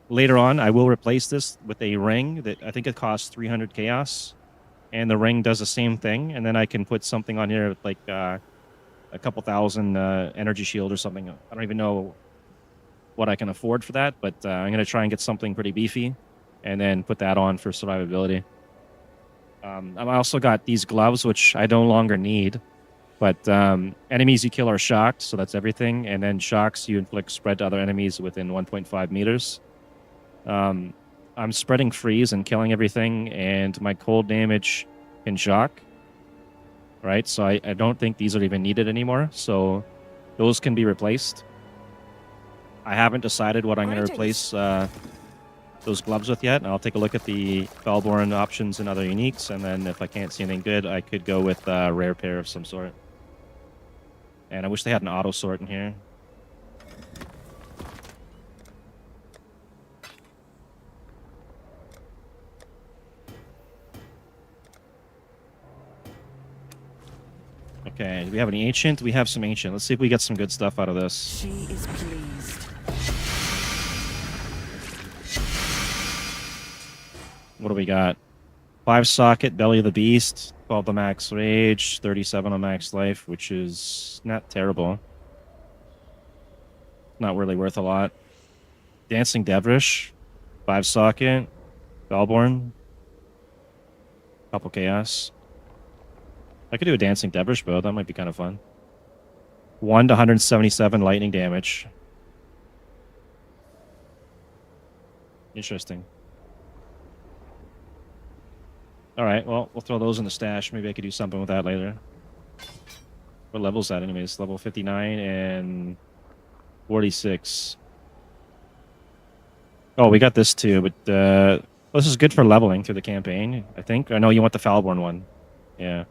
S1: Later on, I will replace this with a ring that I think it costs 300 chaos. And the ring does the same thing. And then I can put something on here with like a couple thousand energy shield or something. I don't even know what I can afford for that, but I'm going to try and get something pretty beefy and then put that on for survivability. I've also got these gloves, which I no longer need. But enemies you kill are shocked, so that's everything. And then shocks you inflict spread to other enemies within 1.5 meters. I'm spreading freeze and killing everything, and my cold damage can shock. Right, so I don't think these are even needed anymore. So those can be replaced. I haven't decided what I'm going to replace those gloves with yet. I'll take a look at the Felborn options and other uniques, and then if I can't see anything good, I could go with a rare pair of some sort. And I wish they had an auto sort in here. Okay, do we have any ancient? We have some ancient. Let's see if we get some good stuff out of this.
S3: She is pleased.
S1: What do we got? 5 socket, Belly of the Beast, 12 the max rage, 37 on max life, which is not terrible. Not really worth a lot. Dancing Devrish, 5 socket, Felborn, couple chaos. I could do a Dancing Devrish build, that might be kind of fun. 1 to 177 lightning damage. Interesting. Alright, well, we'll throw those in the stash. Maybe I could do something with that later. What level is that anyways? Level 59 and 46. Oh, we got this too, but this is good for leveling through the campaign, I think. I know you want the Falborn one. Yeah.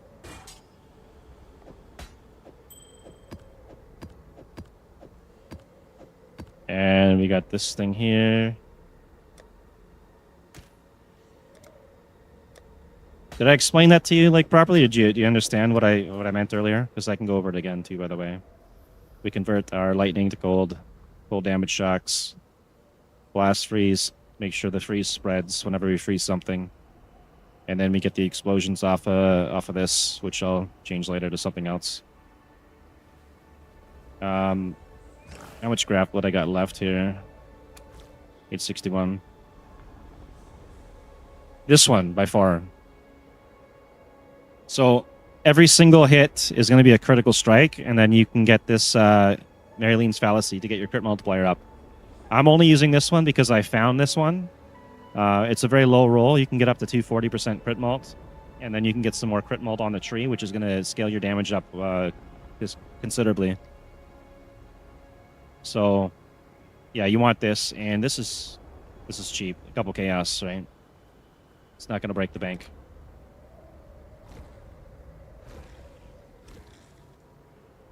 S1: And we got this thing here. Did I explain that to you like properly? Do you understand what I meant earlier? Because I can go over it again too, by the way. We convert our lightning to cold damage shocks, blast freeze, make sure the freeze spreads whenever we freeze something, and then we get the explosions off of this, which I'll change later to something else. How much grapplet I got left here? 861. This one by far. So every single hit is going to be a critical strike, and then you can get this Marilene's Fallacy to get your crit multiplier up. I'm only using this one because I found this one. It's a very low roll. You can get up to 240% crit mult, and then you can get some more crit mult on the tree, which is going to scale your damage up considerably. So, yeah, you want this, and this is cheap. A couple chaos, right? It's not going to break the bank.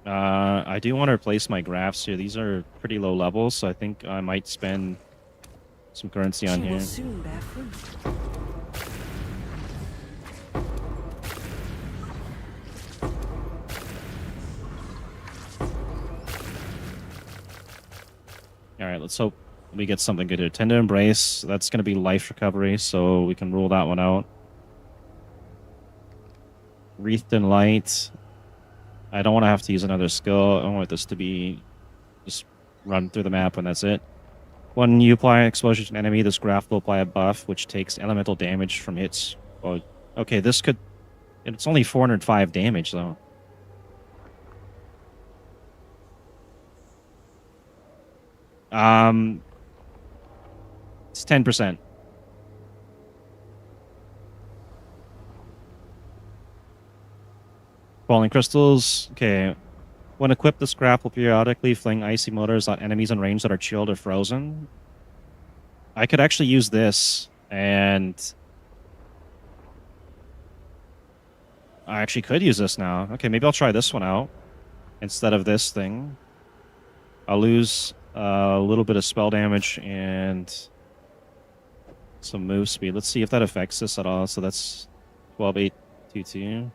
S1: I do want to replace my graphs here. These are pretty low levels, so I think I might spend some currency on here.
S3: Soon bear fruit.
S1: Alright, let's hope we get something good here. Tender Embrace, that's going to be life recovery, so we can rule that one out. Wreathed in Light. I don't want to have to use another skill. I want this to be just run through the map and that's it. When you apply an explosion to an enemy, this graph will apply a buff, which takes elemental damage from hits. Oh, okay, this could... It's only 405 damage, though. It's 10%. Falling crystals. Okay. When equipped, this graph will periodically fling icy motors at enemies in range that are chilled or frozen. I could actually use this, and I actually could use this now. Okay, maybe I'll try this one out instead of this thing. I'll lose a little bit of spell damage, and some move speed. Let's see if that affects this at all. So that's 12-8-2-2.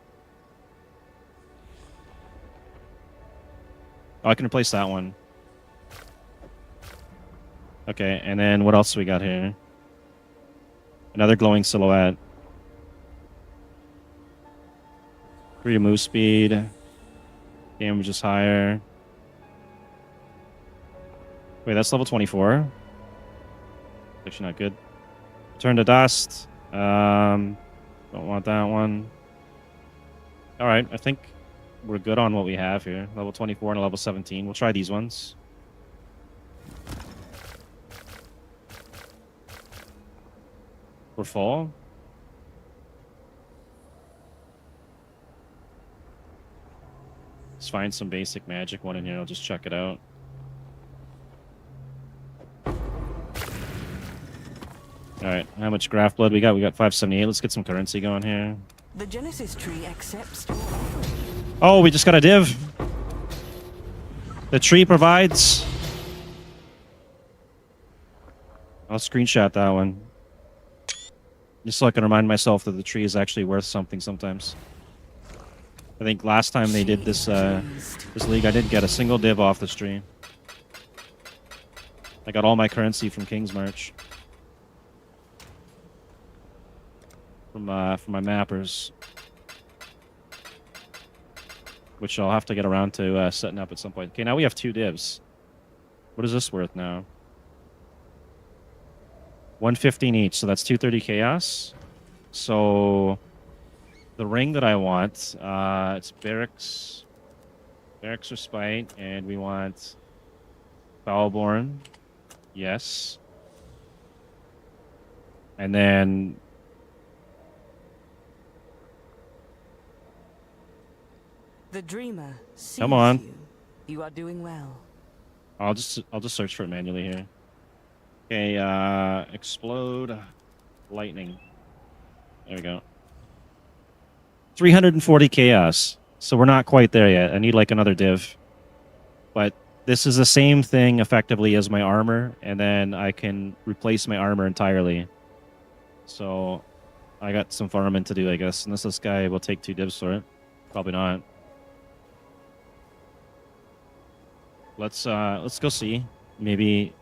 S1: Oh, I can replace that one. Okay, and then what else we got here? Another glowing silhouette. 3 to move speed. Damage is higher. Wait, that's level 24. Actually not good. Turn to dust. Don't want that one. Alright, I think we're good on what we have here. Level 24 and level 17. We'll try these ones. We're full. Let's find some basic magic one in here. I'll just check it out. Alright, how much graft blood we got? We got 578. Let's get some currency going here.
S3: The Genesis tree accepts.
S1: Oh, we just got a div. The tree provides. I'll screenshot that one. Just so I can remind myself that the tree is actually worth something sometimes. I think last time they did this this league, I didn't get a single div off this tree. I got all my currency from King's March. From my mappers. Which I'll have to get around to setting up at some point. Okay, now we have 2 divs. What is this worth now? 115 each, so that's 230 chaos. So the ring that I want, it's Barracks Respite, and we want Foulborn. Yes. And then
S3: The dreamer sees
S1: come on.
S3: You are doing well.
S1: I'll just search for it manually here. Okay, explode lightning. There we go. 340 chaos. So we're not quite there yet. I need like another div. But this is the same thing effectively as my armor, and then I can replace my armor entirely. So I got some farming to do, I guess. Unless this guy will take 2 divs for it. Probably not. Let's go see. Maybe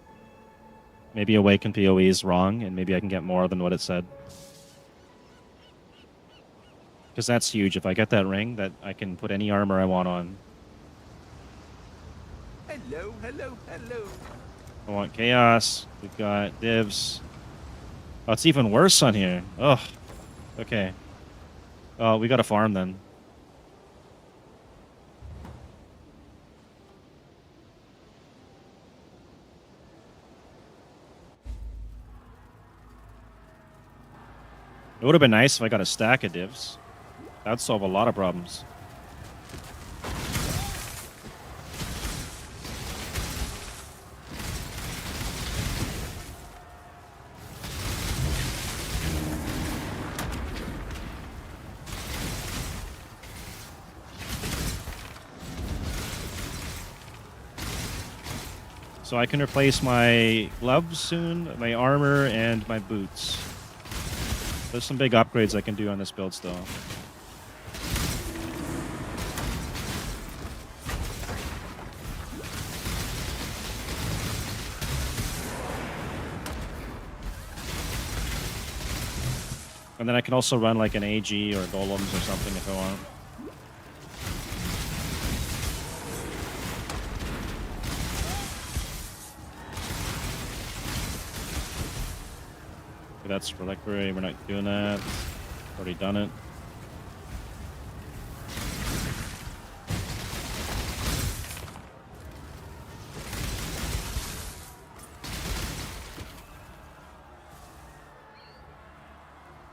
S1: Awaken PoE is wrong, and maybe I can get more than what it said. Because that's huge. If I get that ring, that I can put any armor I want on.
S4: Hello, hello, hello.
S1: I want chaos. We've got divs. Oh, it's even worse on here. Ugh. Okay. Oh, we got to farm then. It would have been nice if I got a stack of divs. That would solve a lot of problems. So I can replace my gloves soon, my armor, and my boots. There's some big upgrades I can do on this build still. And then I can also run like an AG or golems or something if I want. That's reliquary. We're not doing that. Already done it.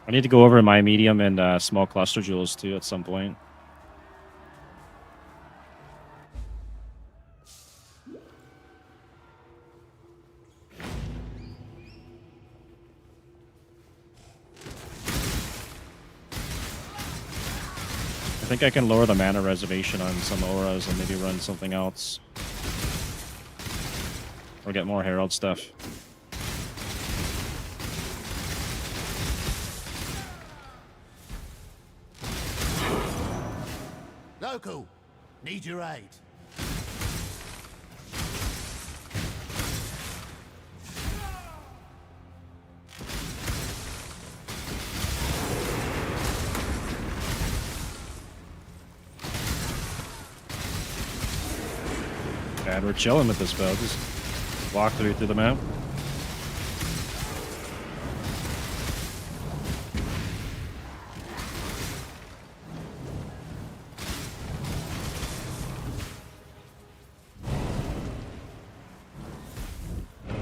S1: I need to go over my medium and small cluster jewels too at some point. I think I can lower the mana reservation on some auras and maybe run something else. Or get more Herald stuff.
S8: local. Need your aid.
S1: And we're chilling with this build. Just walk through the map.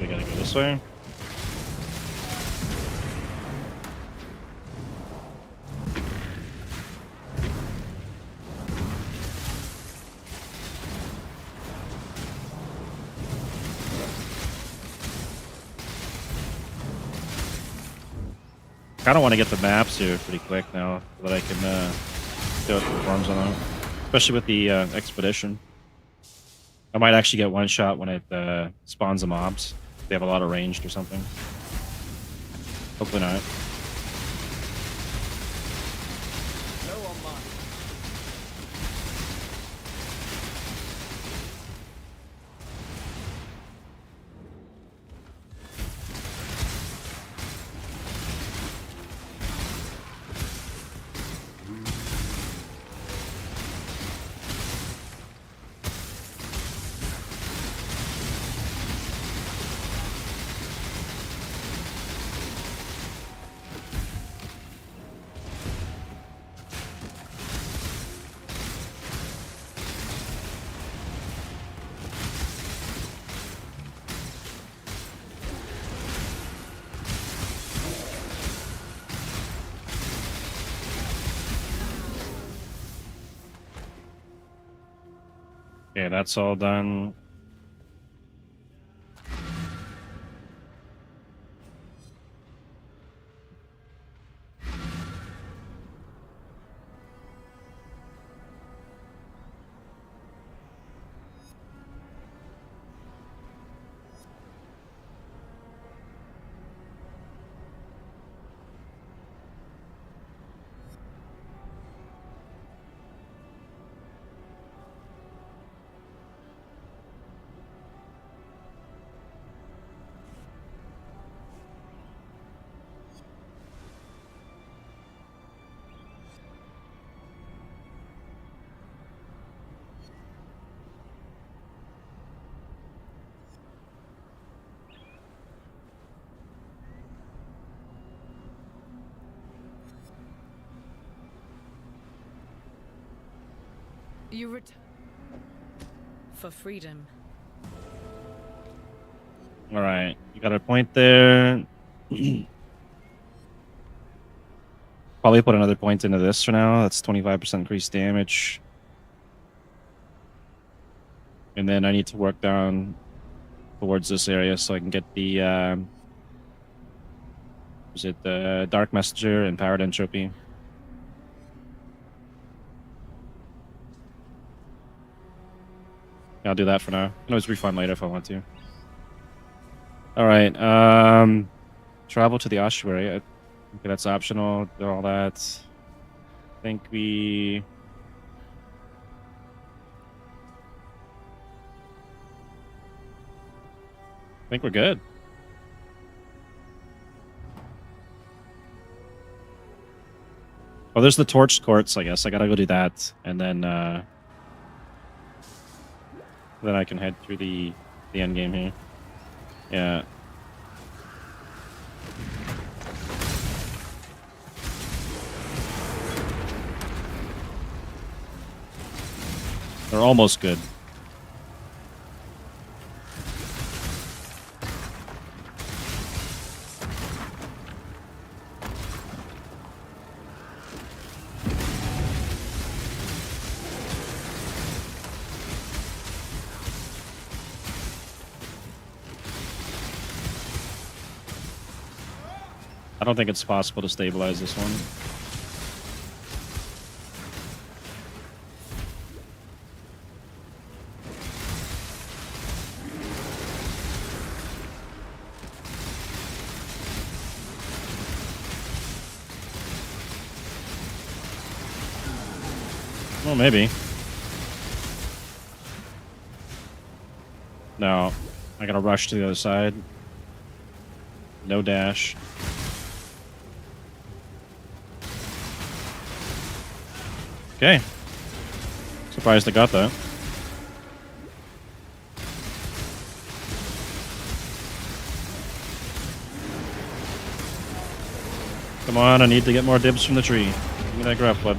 S1: We gotta go this way. I kind of want to get the maps here pretty quick now, so that I can do it for farms on them. Especially with the expedition. I might actually get one shot when it spawns the mobs. If they have a lot of ranged or something. Hopefully not.
S4: No on mine.
S1: Okay, that's all done.
S7: You return for freedom.
S1: All right, you got a point there. Probably put another point into this for now. That's 25% increased damage. And then I need to work down towards this area so I can get the is it the Dark Messenger and Powered Entropy. I'll do that for now. I can always refund later if I want to. All right. Travel to the ossuary. Okay, that's optional. Do all that. I think we. I think we're good. Oh, there's the torched courts. I guess I gotta go do that, and then I can head through the end game here. Yeah. They're almost good. I don't think it's possible to stabilize this one. Well, maybe. No. I gotta rush to the other side. No dash. Okay. Surprised I got that. Come on, I need to get more dibs from the tree. Give me that grab flood.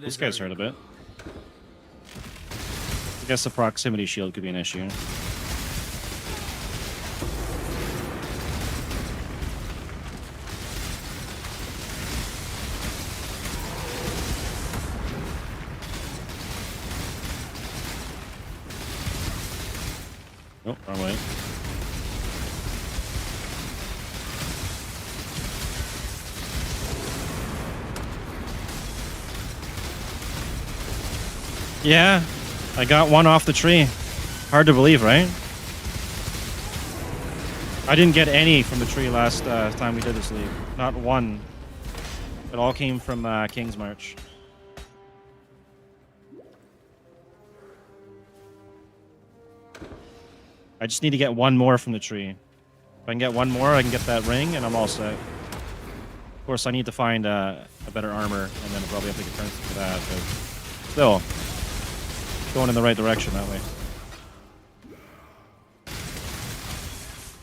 S1: This guy's hurt a bit. I guess the proximity shield could be an issue. Oh, wrong way. Yeah, I got one off the tree. Hard to believe, right? I didn't get any from the tree last time we did this league. Not one. It all came from King's March. I just need to get one more from the tree. If I can get one more, I can get that ring, and I'm all set. Of course, I need to find a better armor, and then I'll probably have to get currency for that, but still. Going in the right direction that way.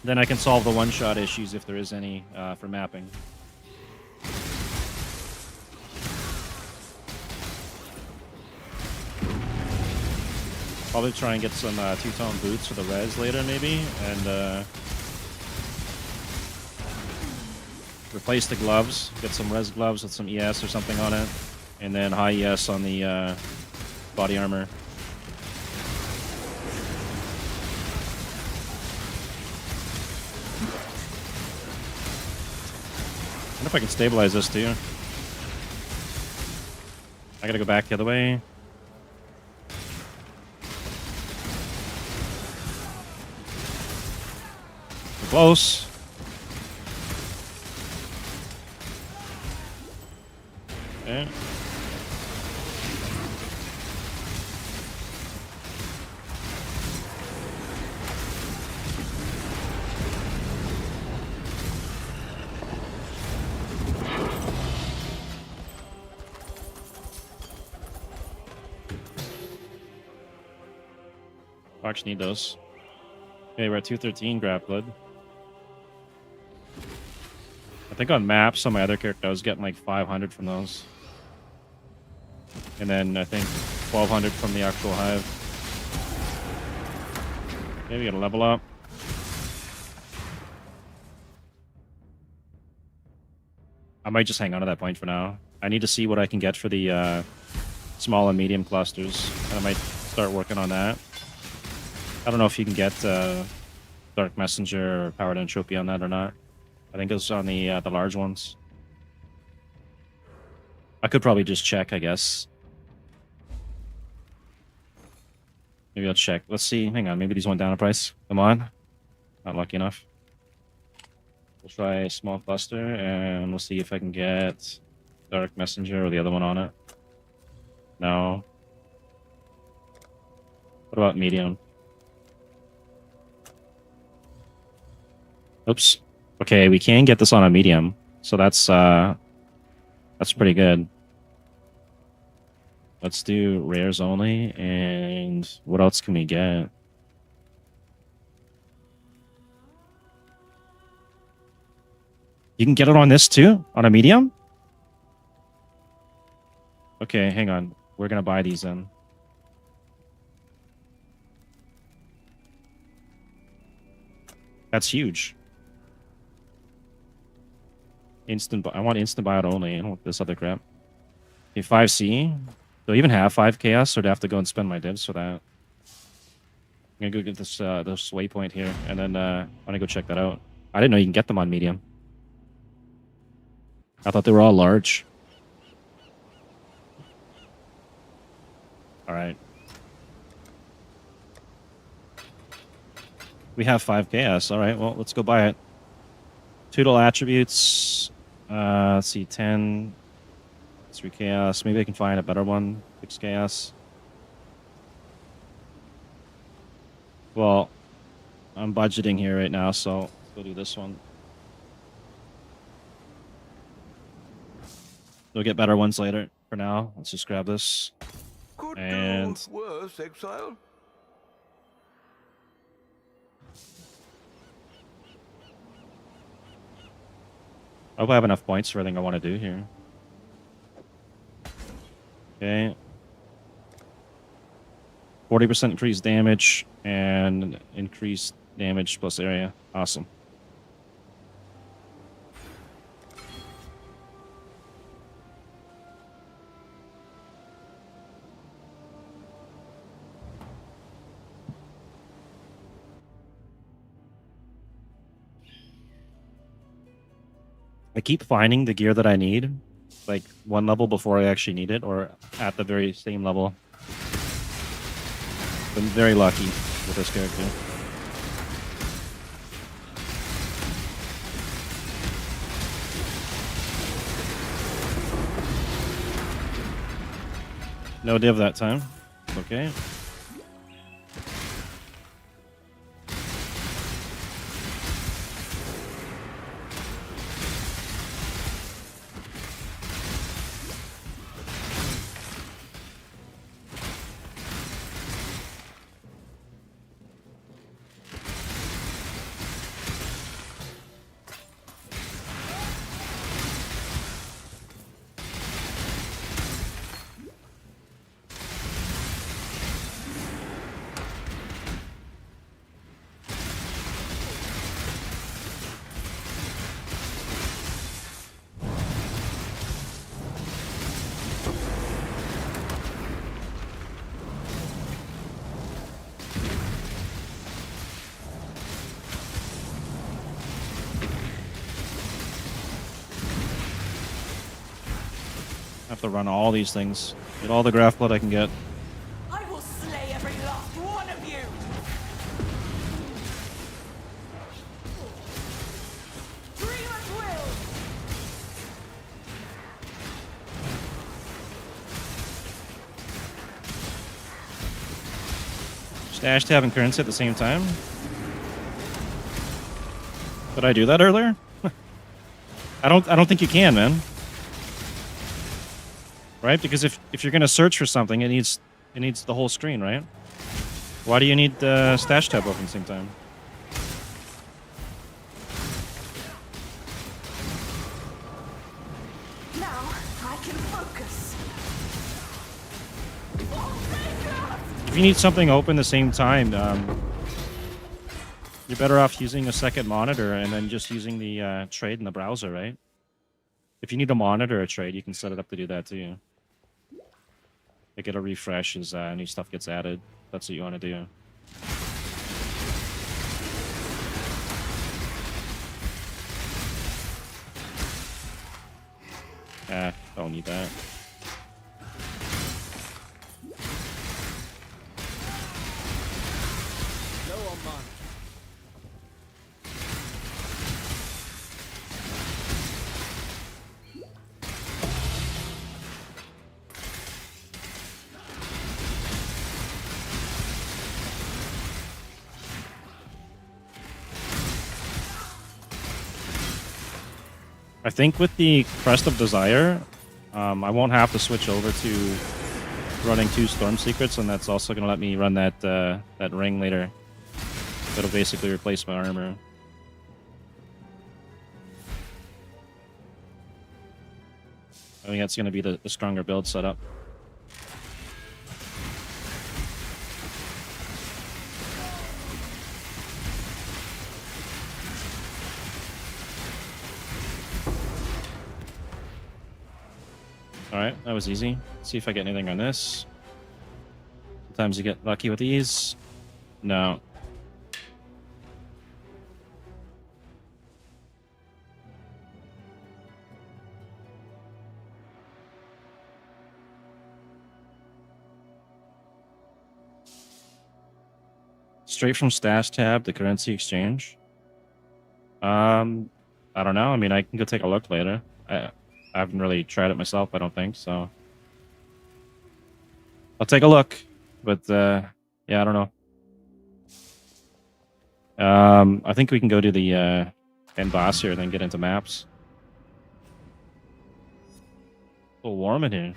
S1: Then I can solve the one-shot issues if there is any for mapping. Probably try and get some two-tone boots for the res later maybe, and replace the gloves. Get some res gloves with some ES or something on it, and then high ES on the body armor. I wonder if I can stabilize this too. I gotta go back the other way. We're close. Okay. I actually need those. Okay, we're at 213 grab blood. I think on maps on my other character I was getting like 500 from those. And then I think 1200 from the actual hive. Maybe gotta level up. I might just hang on to that point for now. I need to see what I can get for the small and medium clusters. And I might start working on that. I don't know if you can get Dark Messenger or Powered Entropy on that or not. I think it's on the large ones. I could probably just check, I guess. Maybe I'll check. Let's see. Hang on. Maybe these went down in price. Come on. Not lucky enough. We'll try a small cluster and we'll see if I can get Dark Messenger or the other one on it. No. What about medium? Oops. Okay, we can get this on a medium, so that's pretty good. Let's do rares only, and what else can we get? You can get it on this too, on a medium? Okay, hang on. We're gonna buy these then. That's huge. I want instant buyout only. I don't want this other crap. Okay, 5C. Do I even have 5 chaos, or do I have to go and spend my divs for that? I'm gonna go get this waypoint here, and then I want to go check that out. I didn't know you can get them on medium. I thought they were all large. All right. We have 5 chaos. All right, well, let's go buy it. Total attributes. Let's see, 10, 3 chaos. Maybe I can find a better one. 6 chaos. Well, I'm budgeting here right now, so let's go do this one. We'll get better ones later. For now, let's just grab this.
S4: Could
S1: And
S4: do worse, Exile.
S1: I hope I have enough points for everything I want to do here. Okay. 40% increased damage and increased damage plus area. Awesome. I keep finding the gear that I need, like one level before I actually need it, or at the very same level. Been very lucky with this character. No div that time. Okay. I have to run all these things. Get all the graph blood I can get.
S3: I will slay every last one of you! Dream at will!
S1: Stash tab and currency at the same time? Did I do that earlier? I don't think you can, man. Right? Because if you're gonna search for something, it needs the whole screen, right? Why do you need the stash tab open at the same time?
S3: Now I can focus.
S1: If you need something open at the same time, you're better off using a second monitor and then just using the trade in the browser, right? If you need to monitor a trade, you can set it up to do that too. Like it'll refresh as new stuff gets added. That's what you want to do. Don't need that.
S8: Low on mana.
S1: I think with the Crest of Desire, I won't have to switch over to running 2 Storm Secrets, and that's also going to let me run that that ring later. That'll basically replace my armor. think that's going to be the stronger build setup. Alright, that was easy. Let's see if I get anything on this. Sometimes you get lucky with these. No. Straight from stash tab to currency exchange. I don't know. I mean, I can go take a look later. I haven't really tried it myself, I don't think, so. I'll take a look, but yeah, I don't know. I think we can go to the end boss here and then get into maps. A little warm in here.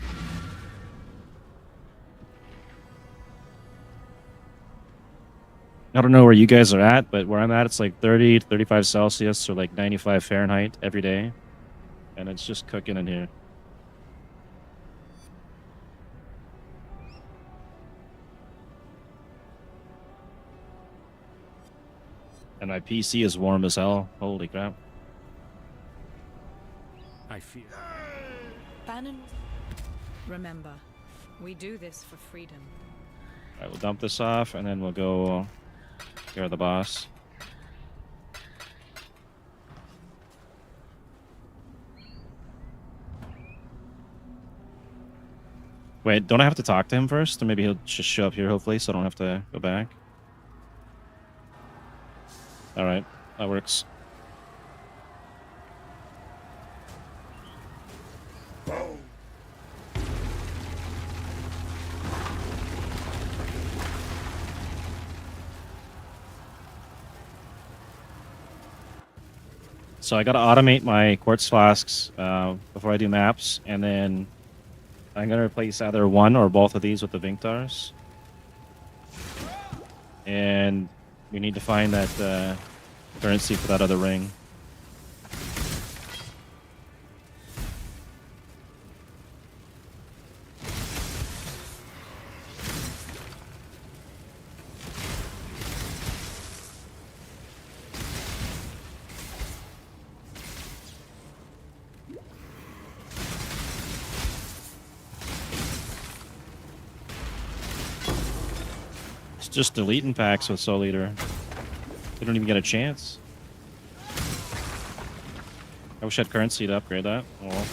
S1: I don't know where you guys are at, but where I'm at, it's like 30, 35 Celsius or like 95 Fahrenheit every day. And it's just cooking in here. And my PC is warm as hell. Holy crap.
S10: I fear.
S7: Bannon. Remember, we do this for freedom.
S1: Alright, we'll dump this off and then we'll go here the boss. Wait, don't I have to talk to him first? Or maybe he'll just show up here, hopefully, so I don't have to go back. Alright, that works. So I gotta automate my quartz flasks before I do maps, and then I'm gonna replace either one or both of these with the Vinktars. And we need to find that currency for that other ring. Just deleting packs with Soul Eater. They don't even get a chance. I wish I had currency to upgrade that. Oh well.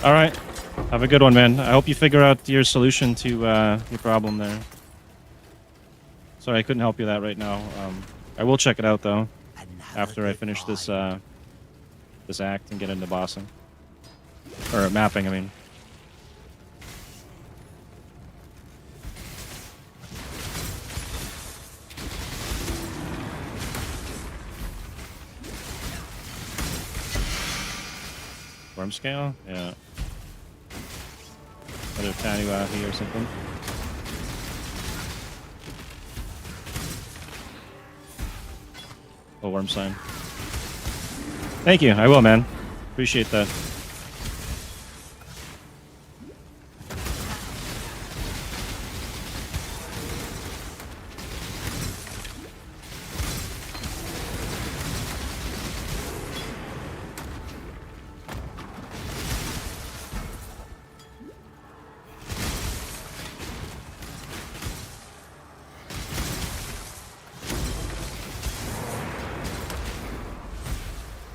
S1: All right. Have a good one, man. I hope you figure out your solution to your problem there. Sorry, I couldn't help you that right now. I will check it out, though, after I finish this this act and get into bossing. Or mapping, I mean. Worm scale? Yeah. Another Tanuahi or something. Oh, worm sign. Thank you. I will, man. Appreciate that.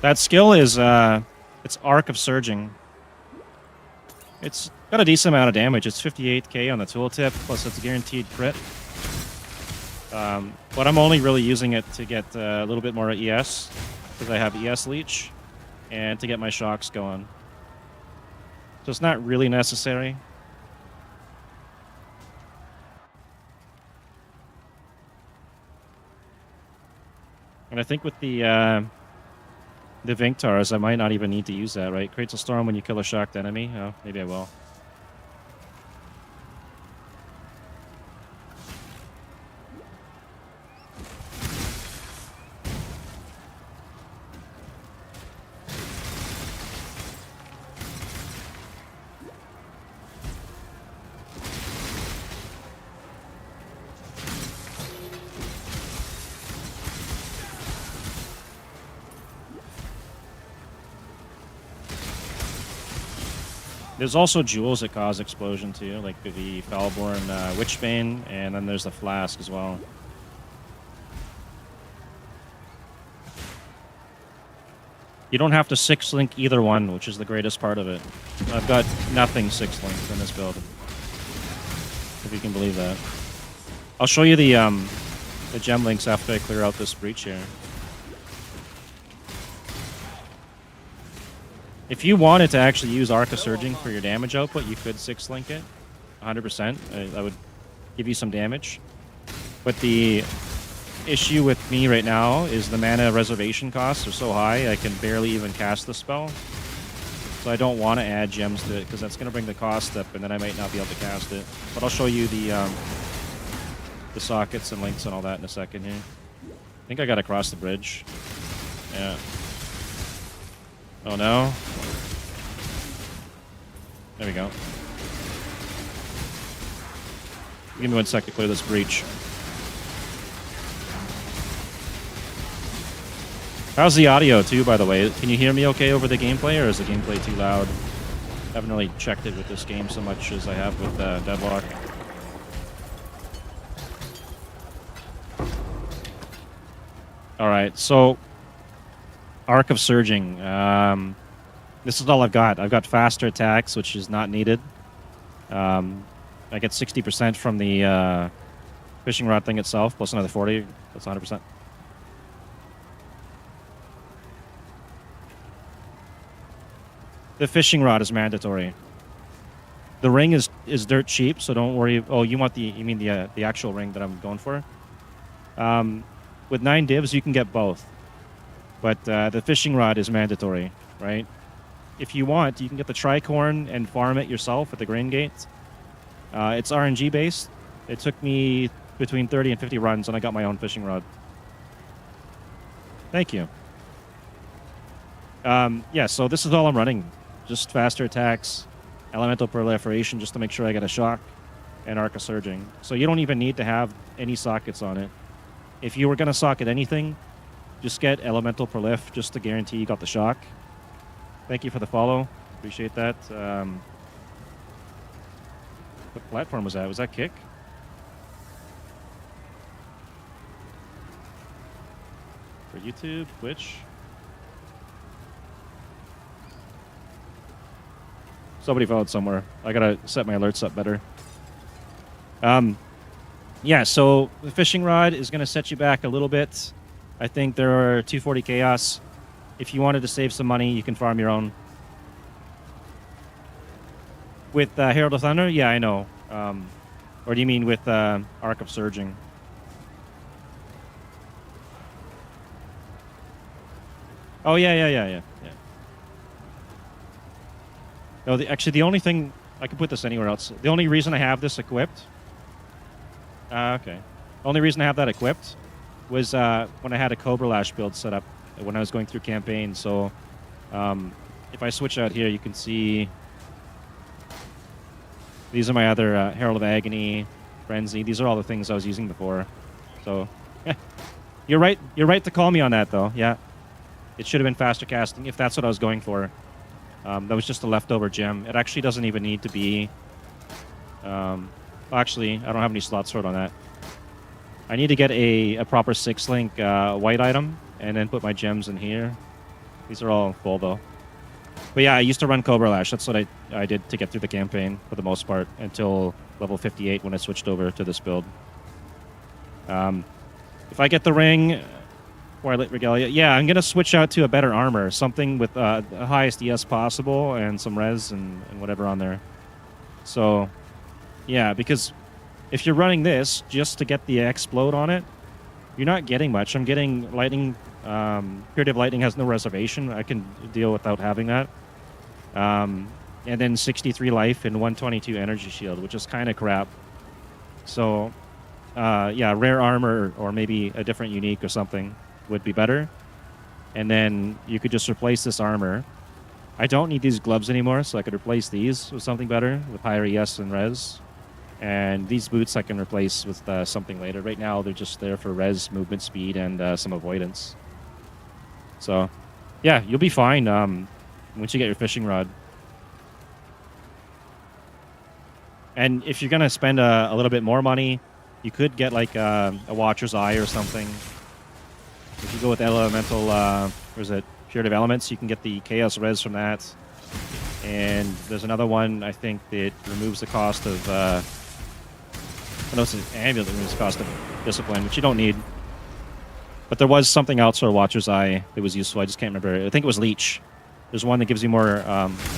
S1: That skill is it's Arc of Surging. It's got a decent amount of damage. It's 58k on the tooltip, plus it's a guaranteed crit. But I'm only really using it to get a little bit more ES, because I have ES leech, and to get my shocks going. So it's not really necessary. And I think with the Vinktars, I might not even need to use that, right? Creates a storm when you kill a shocked enemy. Oh, maybe I will. There's also jewels that cause explosion too, like the Foulborn Witchbane, and then there's the Flask as well. You don't have to 6-link either one, which is the greatest part of it. I've got nothing 6-linked in this build, if you can believe that. I'll show you the gem links after I clear out this breach here. If you wanted to actually use Arc of Surging for your damage output, you could 6-link it, 100%. That would give you some damage. But the issue with me right now is the mana reservation costs are so high, I can barely even cast the spell. So I don't want to add gems to it, because that's going to bring the cost up, and then I might not be able to cast it. But I'll show you the sockets and links and all that in a second here. I think I got to cross the bridge. Yeah. Oh no. There we go. Give me 1 sec to clear this breach. How's the audio too, by the way? Can you hear me okay over the gameplay, or is the gameplay too loud? I haven't really checked it with this game so much as I have with Deadlock. Alright, so Arc of Surging. This is all I've got. I've got faster attacks, which is not needed. I get 60% from the fishing rod thing itself, plus another 40. That's 100%. The fishing rod is mandatory. The ring is dirt cheap, so don't worry. Oh, you mean the actual ring that I'm going for? With 9 divs, you can get both. But the fishing rod is mandatory, right? If you want, you can get the tricorn and farm it yourself at the grain gate. It's RNG based. It took me between 30 and 50 runs, and I got my own fishing rod. Thank you. Yeah, so this is all I'm running. Just faster attacks, elemental proliferation, just to make sure I get a shock, and Arc of Surging. So you don't even need to have any sockets on it. If you were going to socket anything, just get elemental prolif, just to guarantee you got the shock. Thank you for the follow. Appreciate that. What platform was that? Was that Kick? For YouTube, Twitch? Somebody followed somewhere. I gotta set my alerts up better. Yeah, so the fishing rod is gonna set you back a little bit. I think there are 240 chaos. If you wanted to save some money, you can farm your own. With Herald of Thunder? Yeah, I know. Or do you mean with Arc of Surging? Oh, yeah. No, actually, the only thing... I can put this anywhere else. The only reason I have this equipped... okay. The only reason I have that equipped was when I had a Cobra Lash build set up when I was going through campaign. So if I switch out here, you can see... These are my other Herald of Agony, Frenzy. These are all the things I was using before. So, you're right. You're right to call me on that, though. Yeah, it should have been faster casting if that's what I was going for. That was just a leftover gem. It actually doesn't even need to be. Actually, I don't have any slots for it on that. I need to get a proper 6-link white item and then put my gems in here. These are all full though. But yeah, I used to run Cobra Lash. That's what I did to get through the campaign for the most part until level 58 when I switched over to this build. If I get the ring, Twilight Regalia, yeah, I'm gonna switch out to a better armor, something with the highest ES possible and some res and whatever on there. So, yeah, because if you're running this just to get the explode on it, you're not getting much. I'm getting lightning. Curative Lightning has no reservation. I can deal without having that. And then 63 life and 122 energy shield, which is kind of crap. So, yeah, rare armor or maybe a different unique or something would be better. And then you could just replace this armor. I don't need these gloves anymore, so I could replace these with something better with higher ES and res. And these boots I can replace with something later. Right now, they're just there for res, movement speed, and some avoidance. So, yeah, you'll be fine once you get your fishing rod. And if you're going to spend a little bit more money, you could get like a Watcher's Eye or something. If you go with elemental, or is it Curative Elements, you can get the Chaos Res from that. And there's another one, I think, that removes the cost of... I know it's an amulet that removes the cost of Discipline, which you don't need. But there was something else for a Watcher's Eye that was useful. I just can't remember. I think it was Leech. There's one that gives you more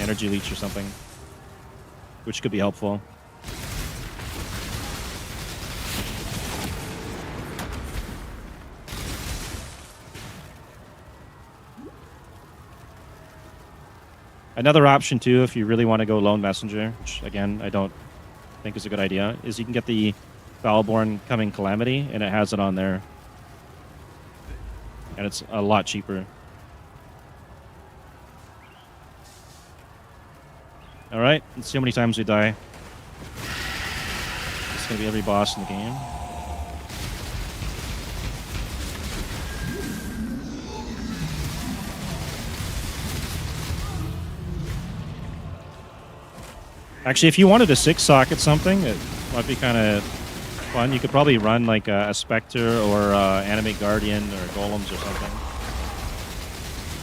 S1: energy leech or something, which could be helpful. Another option, too, if you really want to go Lone Messenger, which, again, I don't think is a good idea, is you can get the Foulborn Coming Calamity, and it has it on there. And it's a lot cheaper. Alright, let's see how many times we die. It's going to be every boss in the game. Actually, if you wanted to 6-socket something, it might be kind of fun. You could probably run like a Spectre or Animate Guardian or Golems or something.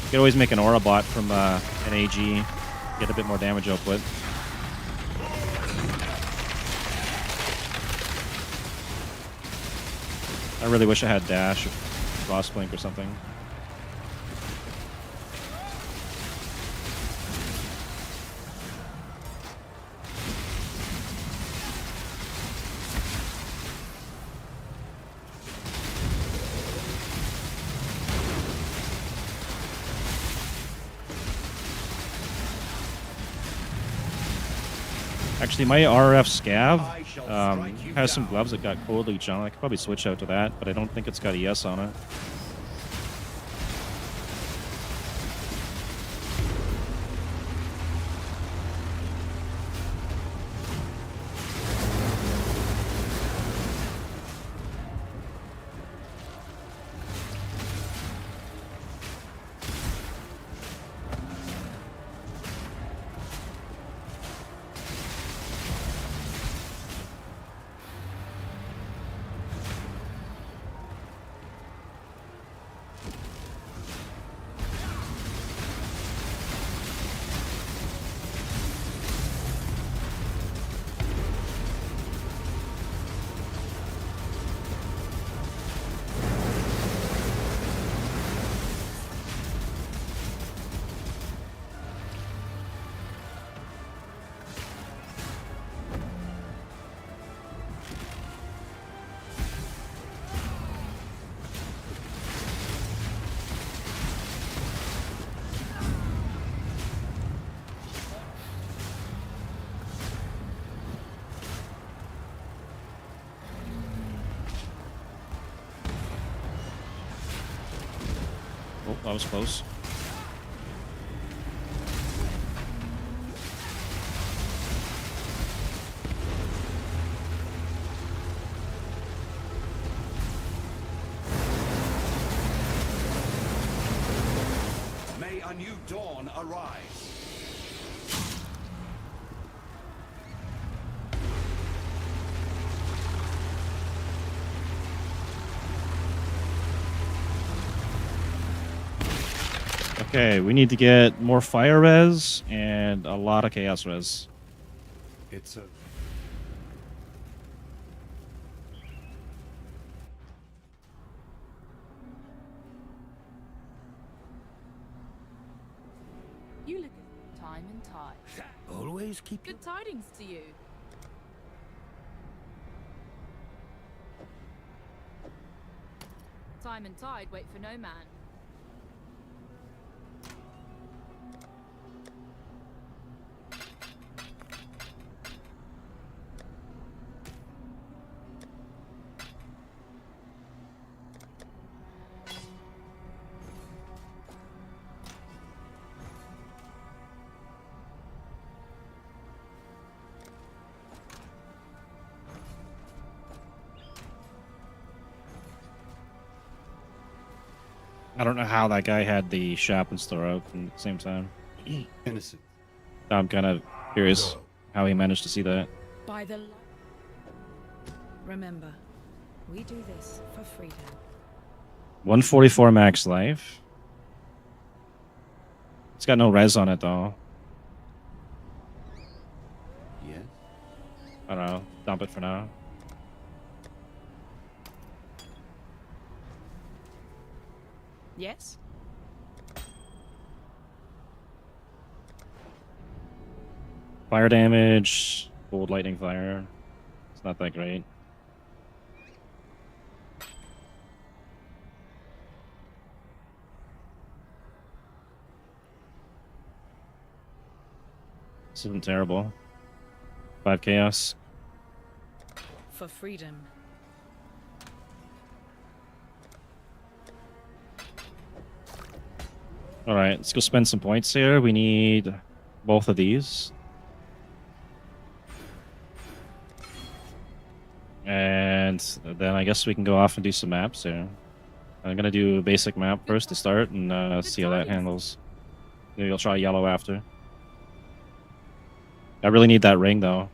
S1: You could always make an Aura bot from an AG, get a bit more damage output. I really wish I had Dash or Frostblink or something. Actually, my RF Scav has some gloves that got Cold Leech on it. I could probably switch out to that, but I don't think it's got ES on it. Oh, that was close.
S11: May a new dawn arise.
S1: Okay, we need to get more fire res and a lot of chaos res.
S11: It's a...
S6: You look at time and tide.
S8: Always keep your...
S6: Good tidings to you. Time and tide wait for no man.
S1: I don't know how that guy had the shop and store open at the same time.
S11: innocent.
S1: I'm kind of curious how he managed to see that.
S7: By the light. Remember, we do this for freedom.
S1: 144 max life. It's got no res on it though.
S11: Yes?
S1: I don't know. Dump it for now.
S7: Yes?
S1: Fire damage, cold lightning fire. It's not that great. This isn't terrible. 5 chaos.
S7: For freedom.
S1: Alright, let's go spend some points here. We need both of these. And then I guess we can go off and do some maps here. I'm gonna do a basic map first to start and see how that handles. Maybe I'll try yellow after. I really need that ring though.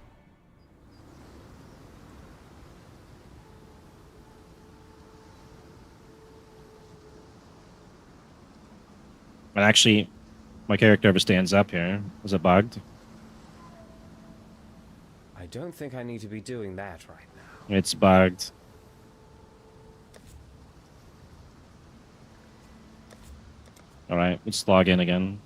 S1: But actually, my character ever stands up here. Was it bugged?
S12: I don't think I need to be doing that right now.
S1: It's bugged. Alright, let's log in again.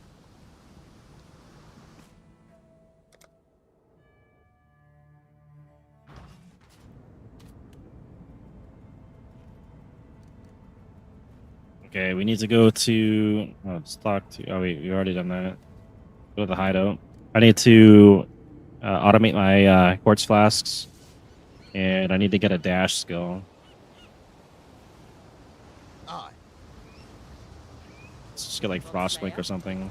S1: Okay, we need to go to... Oh, let's talk to... Oh, wait, we already done that. Go to the hideout. I need to automate my quartz flasks. And I need to get a dash skill.
S2: Aye.
S1: Let's just get like Frostwink or something.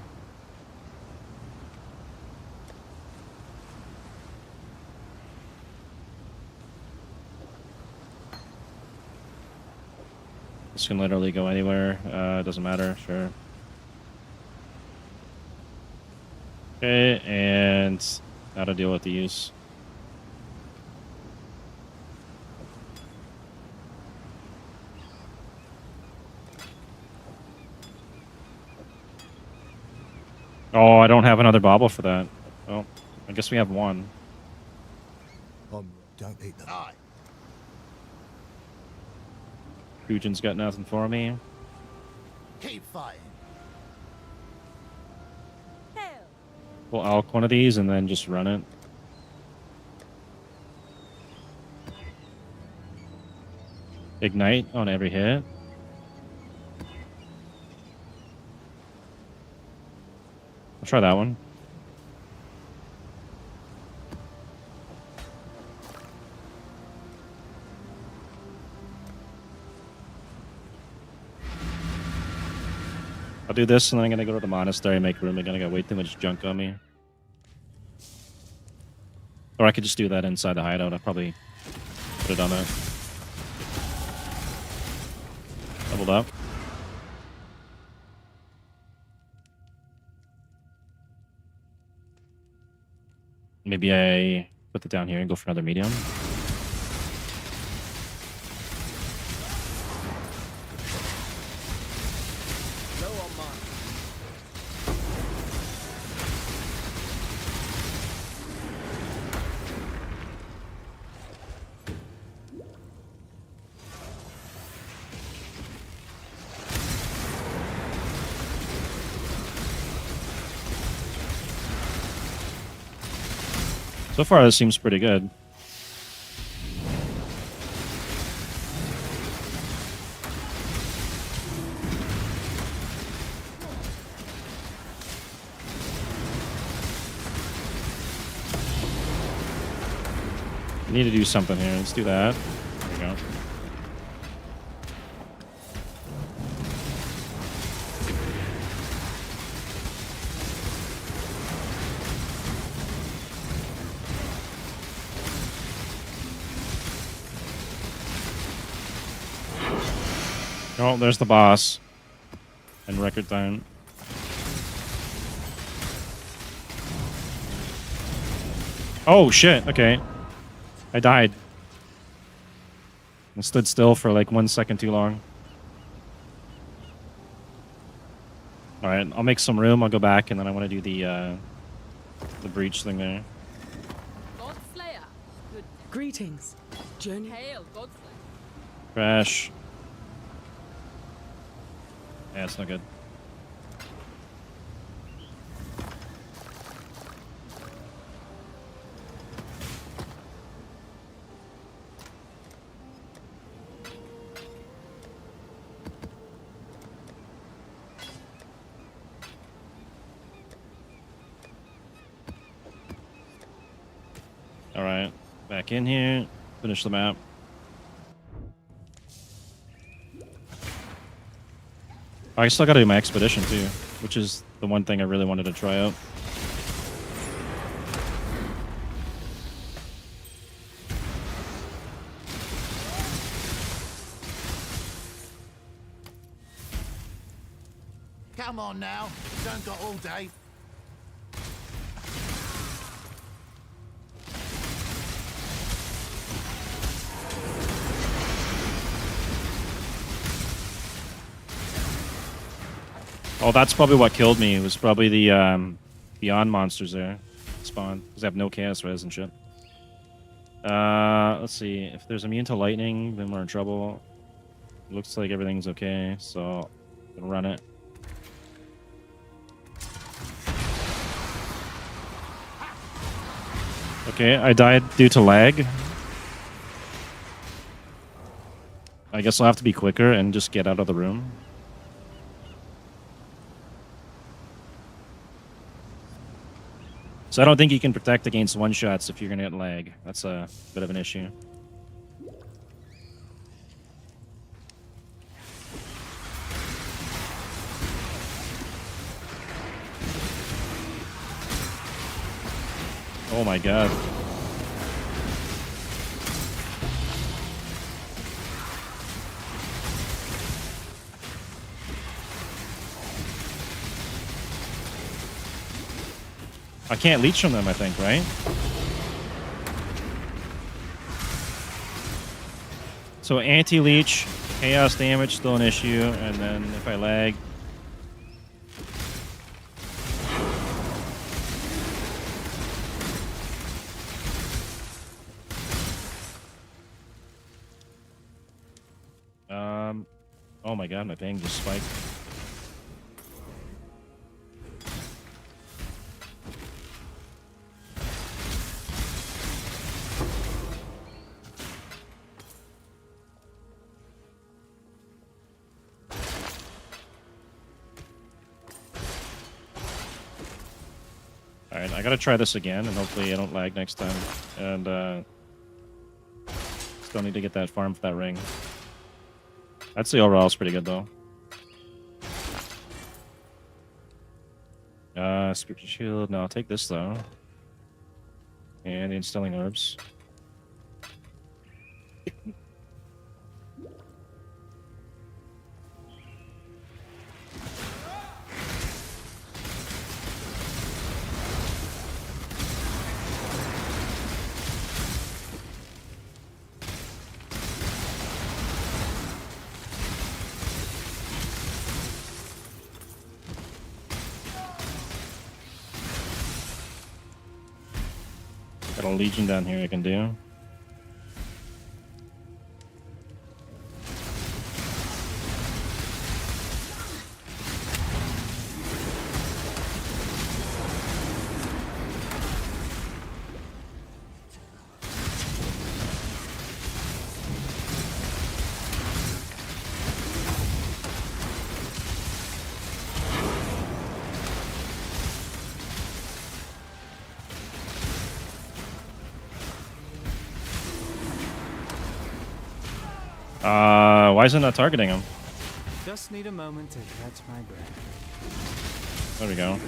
S1: This can literally go anywhere. Doesn't matter. Sure. Okay, and how to deal with these. Oh, I don't have another bauble for that. Well, I guess we have one.
S2: Don't eat them. Aye.
S1: Fujin's got nothing for me.
S2: Keep fighting.
S1: We'll alch one of these and then just run it. Ignite on every hit. I'll try that one. I'll do this and then I'm gonna go to the monastery and make room. I'm gonna got way too much junk on me. Or I could just do that inside the hideout. I'll probably put it on that. Doubled up. Maybe I put it down here and go for another medium. So far, this seems pretty good. I need to do something here. Let's do that. There we go. Oh, there's the boss. In record time. Oh, shit. Okay. I died. I stood still for like 1 second too long. Alright, I'll make some room. I'll go back, and then I want to do the breach thing there.
S6: God Slayer. Good.
S7: Greetings. Journey.
S6: Hail, God Slayer.
S1: Crash. Yeah, it's not good. Alright, back in here, finish the map. I still gotta do my expedition too, which is the one thing I really wanted to try out.
S8: Come on now. Don't got all day.
S1: Oh, that's probably what killed me. It was probably the Beyond monsters there. Spawn. Because I have no chaos res and shit. Let's see. If there's immune to lightning, then we're in trouble. Looks like everything's okay, so I'm gonna run it. Okay, I died due to lag. I guess I'll have to be quicker and just get out of the room. So I don't think you can protect against one-shots if you're going to get lag. That's a bit of an issue. Oh my god. I can't leech from them, I think, right? So anti-leech, chaos damage, still an issue, and then if I lag... Oh my god, my ping just spiked. Alright, I gotta try this again, and hopefully I don't lag next time. And, still need to get that farm for that ring. I'd say overall it's pretty good, though. Spiritual shield. No, I'll take this, though. And the instilling orbs. Got a Legion down here I can do. Why is it not targeting him?
S10: Just need a moment to catch my breath.
S1: There we go.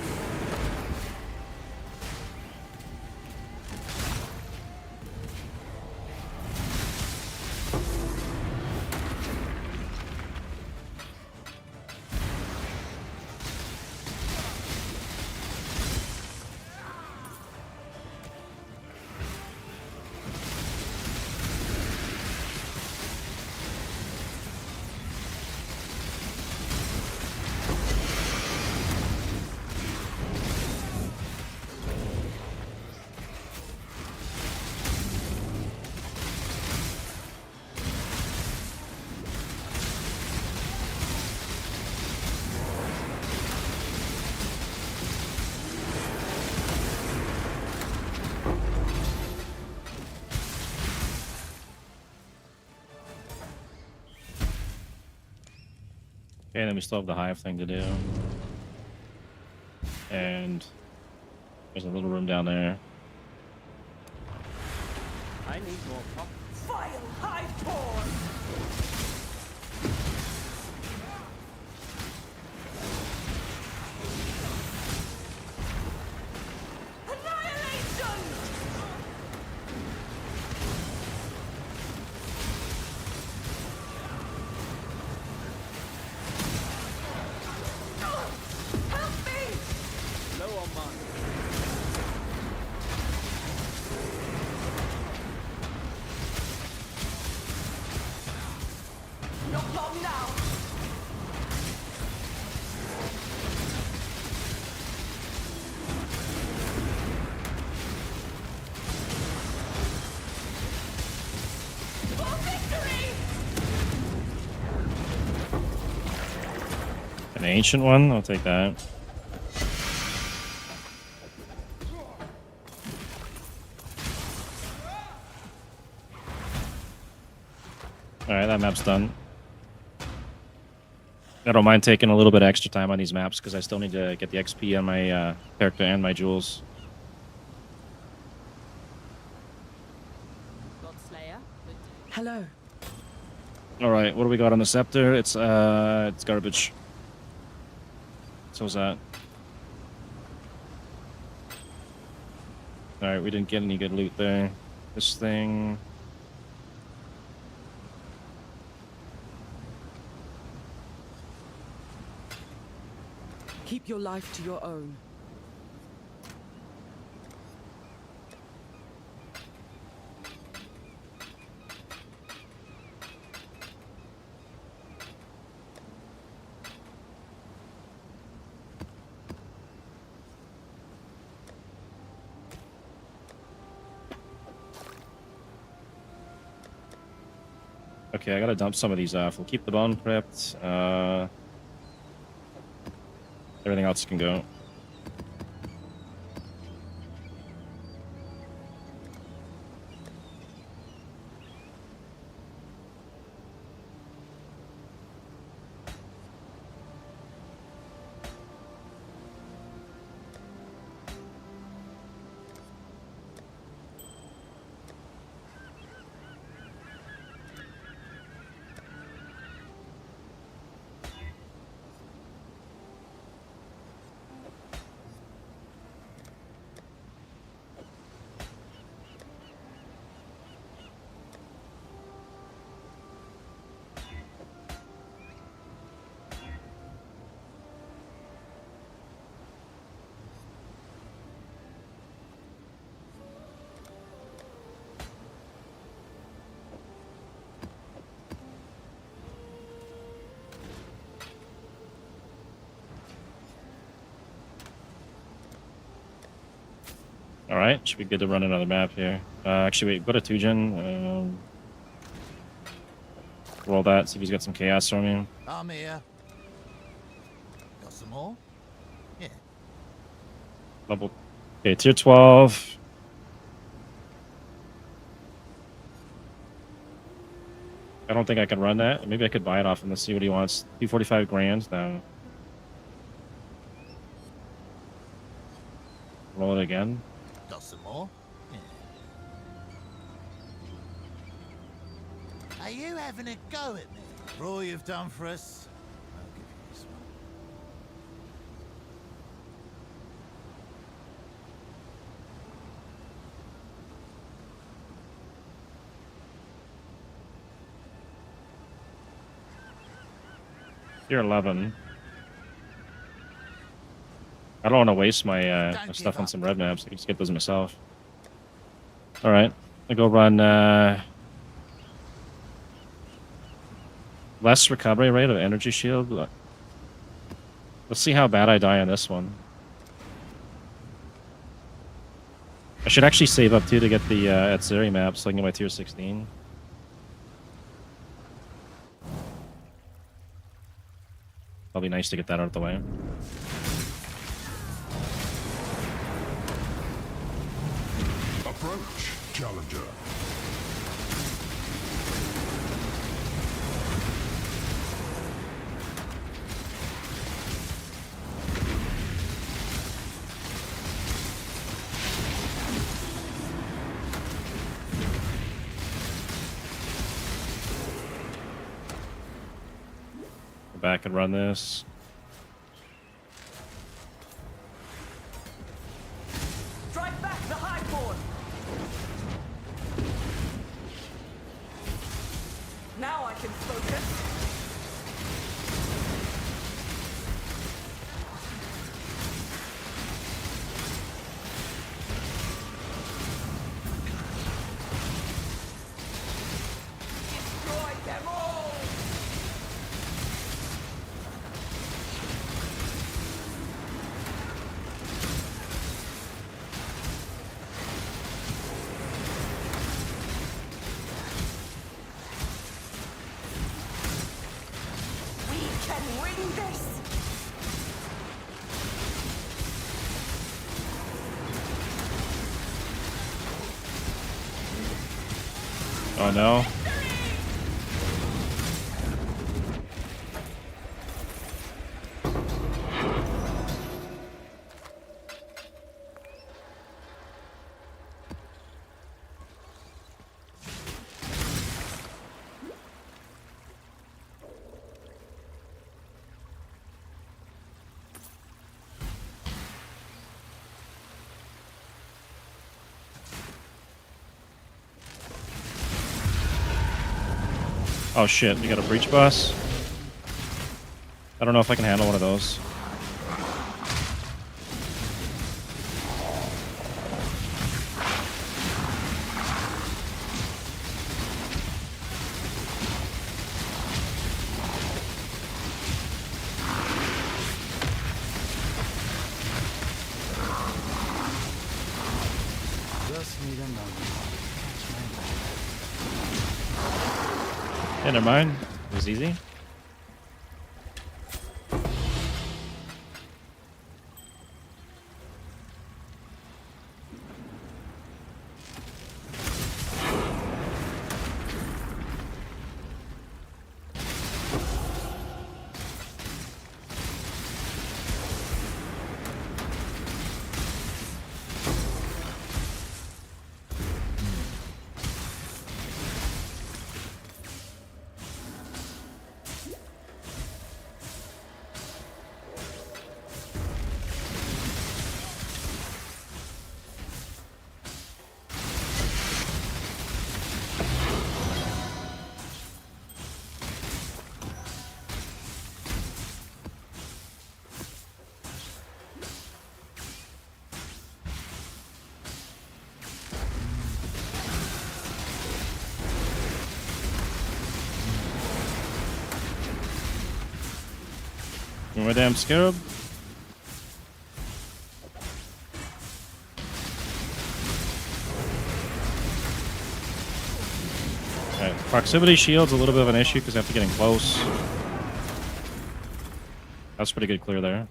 S1: Okay, then we still have the hive thing to do. And there's a little room down there.
S12: I need more pop.
S3: Vile hiveborn! Annihilation! Help me!
S12: Low on mine.
S3: Not long now! For victory!
S1: An ancient one? I'll take that. Alright, that map's done. I don't mind taking a little bit extra time on these maps because I still need to get the XP on my character and my jewels.
S6: God Slayer. Good.
S7: Hello.
S1: Alright, what do we got on the scepter? It's garbage. So is that. Alright, we didn't get any good loot there. This thing.
S7: Keep your life to your own.
S1: Okay, I gotta dump some of these off. We'll keep the bone crypt. Everything else can go. Alright, should be good to run another map here. Actually, wait, go to 2gen. Roll that, see if he's got some chaos from you.
S2: I'm here. Got some more? Yeah.
S1: Level. Okay, tier 12. I don't think I can run that. Maybe I could buy it off him. Let's see what he wants. 245 grand. No. Roll it again.
S2: Got some more? Yeah.
S13: Are you having a go at me? For all you've done for us, I'll give you this one.
S1: You're 11. I don't want to waste my, my stuff on some red maps. I can just get those myself. Alright. I go run less recovery rate of energy shield. Let's see how bad I die on this one. I should actually save up too to get the Exile map so I can get my tier 16. That'll be nice to get that out of the way.
S2: Approach, Challenger.
S1: Go back and run this.
S3: Drive back the high board. Now I can focus. Destroy them all. We can win this.
S1: Oh no. Oh shit, you got a breach bus? I don't know if I can handle one of those.
S10: Just need a moment to catch my breath.
S1: Yeah, never mind. It was easy. My damn scarab. Okay, proximity shield's a little bit of an issue because I have to get in close. That's pretty good clear there.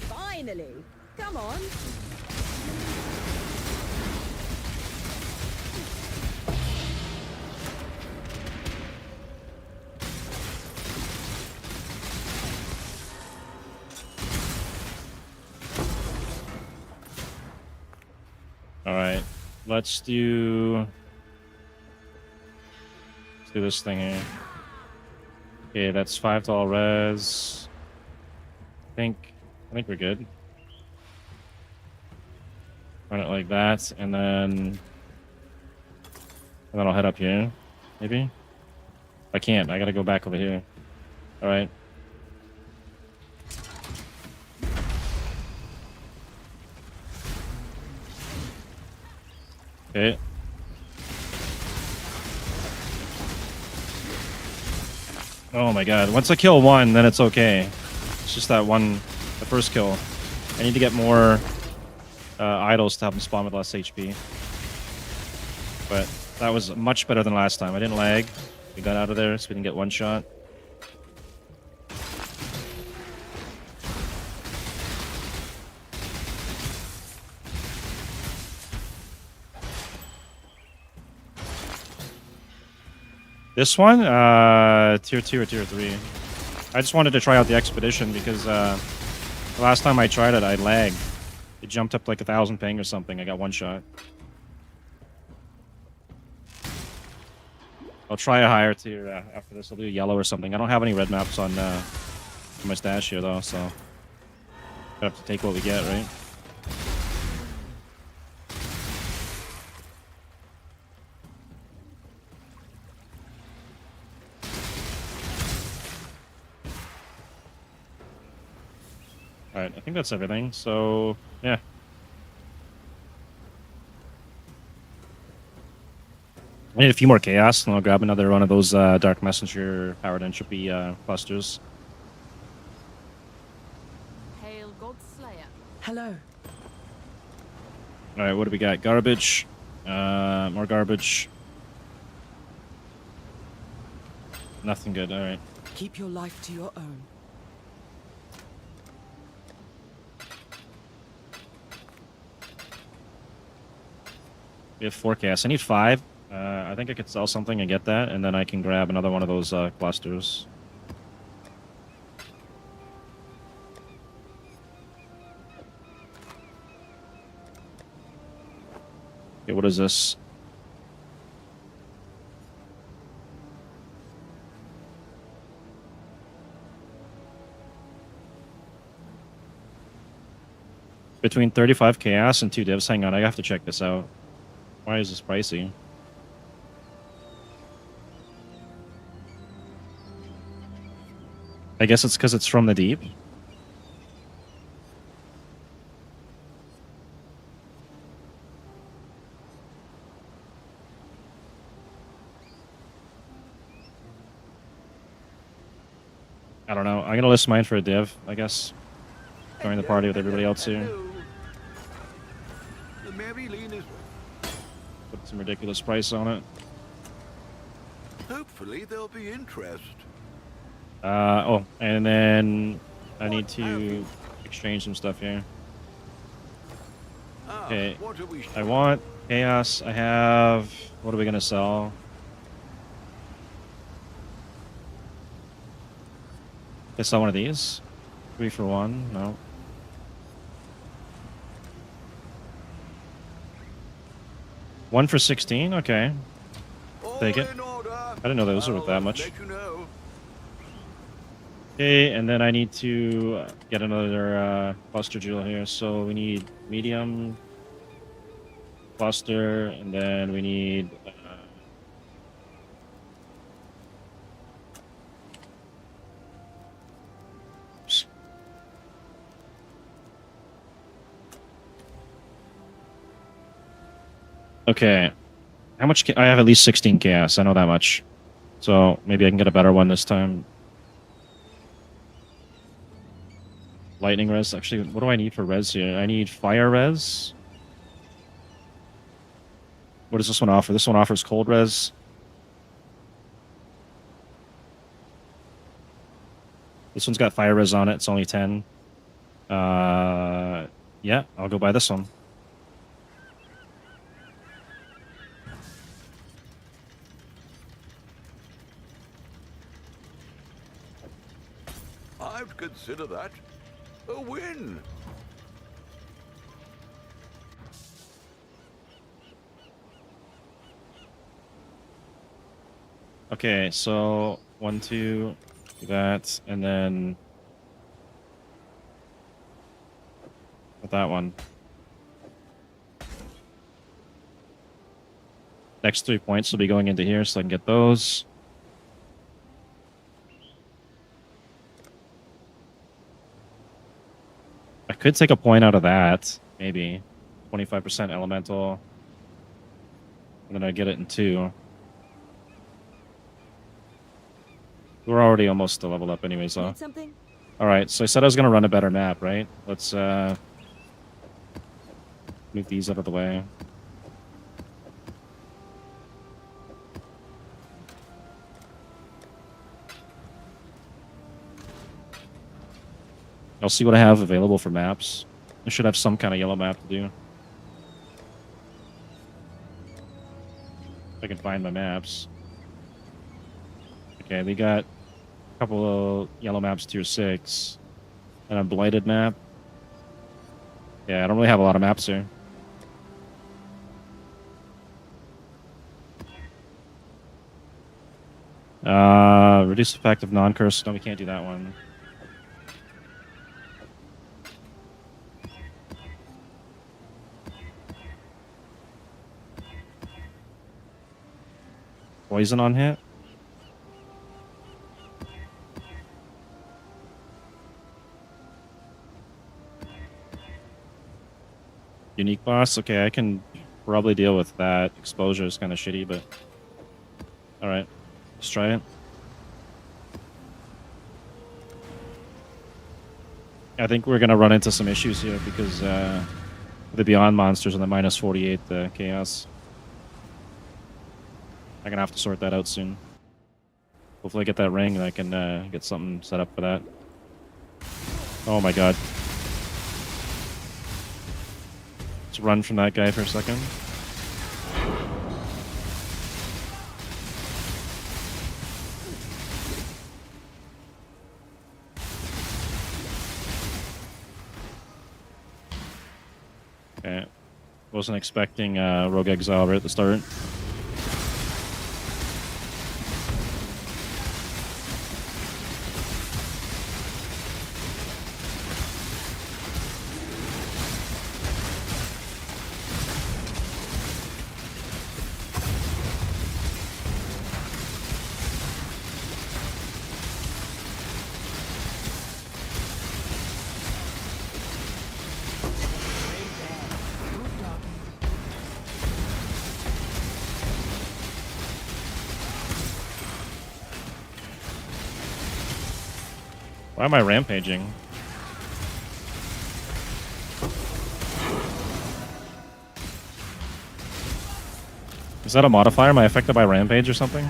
S9: Finally! Come on!
S1: Alright. let's do this thing here. Okay, that's 5 to all res. I think we're good. Run it like that, and then I'll head up here. Maybe? I can't. I gotta go back over here. All right. Okay. Oh my god. Once I kill one, then it's okay. It's just that one, the first kill. I need to get more idols to have them spawn with less HP. But that was much better than last time. I didn't lag. We got out of there so we didn't get one shot. This one, tier 2 or tier 3. I just wanted to try out the expedition because the last time I tried it, I lagged. It jumped up like 1,000 ping or something. I got one shot. I'll try a higher tier after this. I'll do yellow or something. I don't have any red maps on my stash here though, so I have to take what we get, right? Alright, I think that's everything, so yeah. I need a few more chaos, and I'll grab another one of those Dark Messenger powered entropy clusters.
S6: Hail God Slayer.
S7: Hello.
S1: Alright, what do we got? Garbage. More garbage. Nothing good, alright.
S7: Keep your life to your own.
S1: We have 4 chaos. I need 5. I think I could sell something and get that, and then I can grab another one of those clusters. Okay, what is this? Between 35 chaos and 2 divs. Hang on, I have to check this out. Why is this pricey? I guess it's because it's from the deep. I don't know. I'm gonna list mine for a div, I guess. Join the party with everybody else here.
S4: The Mary Lean is...
S1: Put some ridiculous price on it.
S4: Hopefully there'll be interest.
S1: Oh, and then I need to exchange some stuff here. Okay, I want chaos. I have... What are we gonna sell? I sell one of these? 3 for 1? No. One for 16? Okay. Take it. I didn't know those were worth that much. Okay, and then I need to get another cluster jewel here. So we need medium cluster, and then we need okay. How much? I have at least 16 chaos. I know that much. So maybe I can get a better one this time. Lightning res. Actually, what do I need for res here? I need fire res. What does this one offer? This one offers cold res. This one's got fire res on it. It's only 10. Yeah, I'll go buy this one.
S4: I'd consider that a win.
S1: Okay, so 1, 2, do that, and then with that one. Next 3 points will be going into here, so I can get those. I could take a point out of that, maybe. 25% elemental. And then I get it in 2. We're already almost to level up anyway, so.
S9: Need something?
S1: Alright, so I said I was going to run a better map, right? Let's move these out of the way. I'll see what I have available for maps. I should have some kind of yellow map to do. If I can find my maps. Okay, we got a couple of yellow maps tier 6. And a blighted map. Yeah, I don't really have a lot of maps here. Reduce effect of non-curse. No, we can't do that one. Poison on hit. Unique boss. Okay, I can probably deal with that. Exposure is kind of shitty, but alright. Let's try it. I think we're going to run into some issues here because the Beyond monsters and the minus 48 chaos. I'm going to have to sort that out soon. Hopefully I get that ring and I can get something set up for that. Oh my god. Let's run from that guy for a second. Okay. Wasn't expecting Rogue Exile right at the start. Why am I rampaging? Is that a modifier? Am I affected by rampage or something?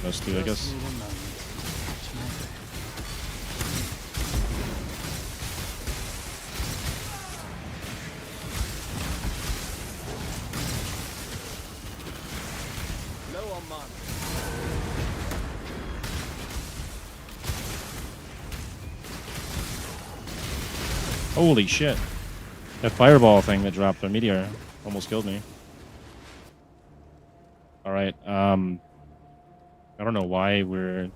S1: Those two, I guess. Holy shit. That fireball thing that dropped the meteor almost killed me. Alright, I don't know why we're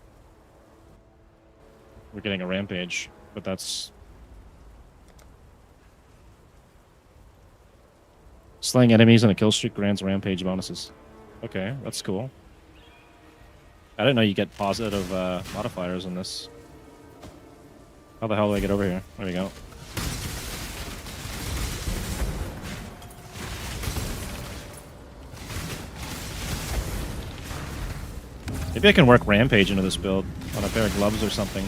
S1: getting a rampage, but that's... Slaying enemies in a kill streak grants rampage bonuses. Okay, that's cool. I didn't know you get positive modifiers in this. How the hell do I get over here? There we go. Maybe I can work Rampage into this build on a pair of gloves or something.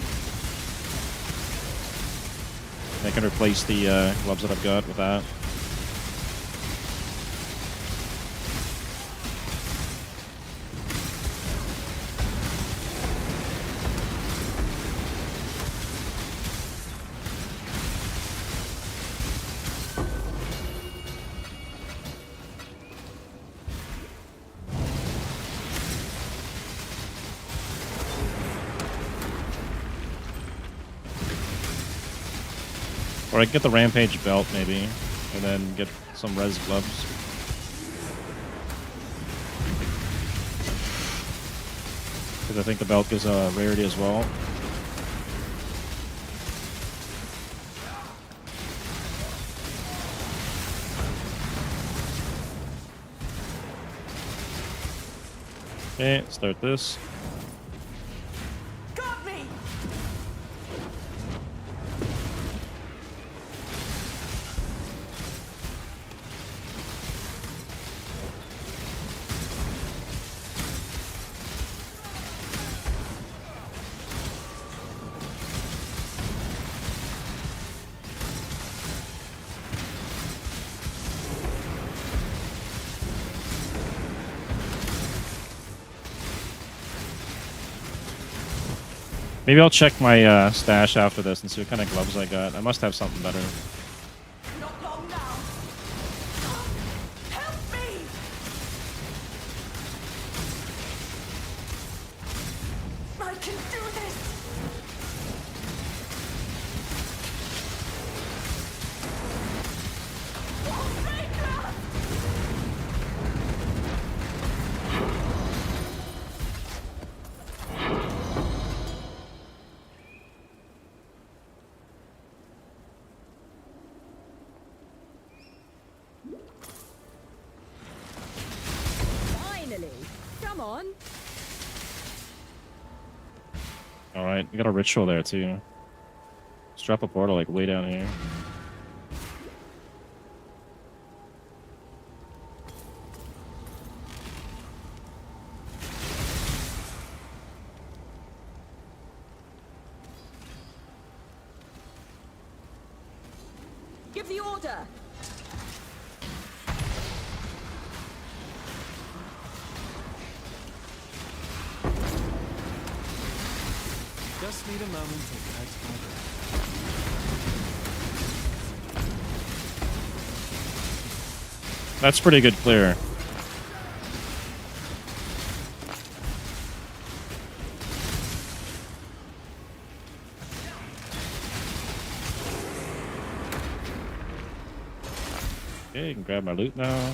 S1: I can replace the gloves that I've got with that. Or I can get the Rampage belt, maybe, and then get some res gloves. Because I think the belt gives a rarity as well. Okay, start this.
S3: Got me!
S1: Maybe I'll check my stash after this and see what kind of gloves I got. I must have something better.
S3: Not long now. Help me! I can do this! Phrecia!
S6: Finally! Come on!
S1: Alright, we got a ritual there too. Let's drop a portal like way down here.
S3: Give the order!
S10: Just need a moment to catch my breath.
S1: That's pretty good clear. Okay, you can grab my loot now.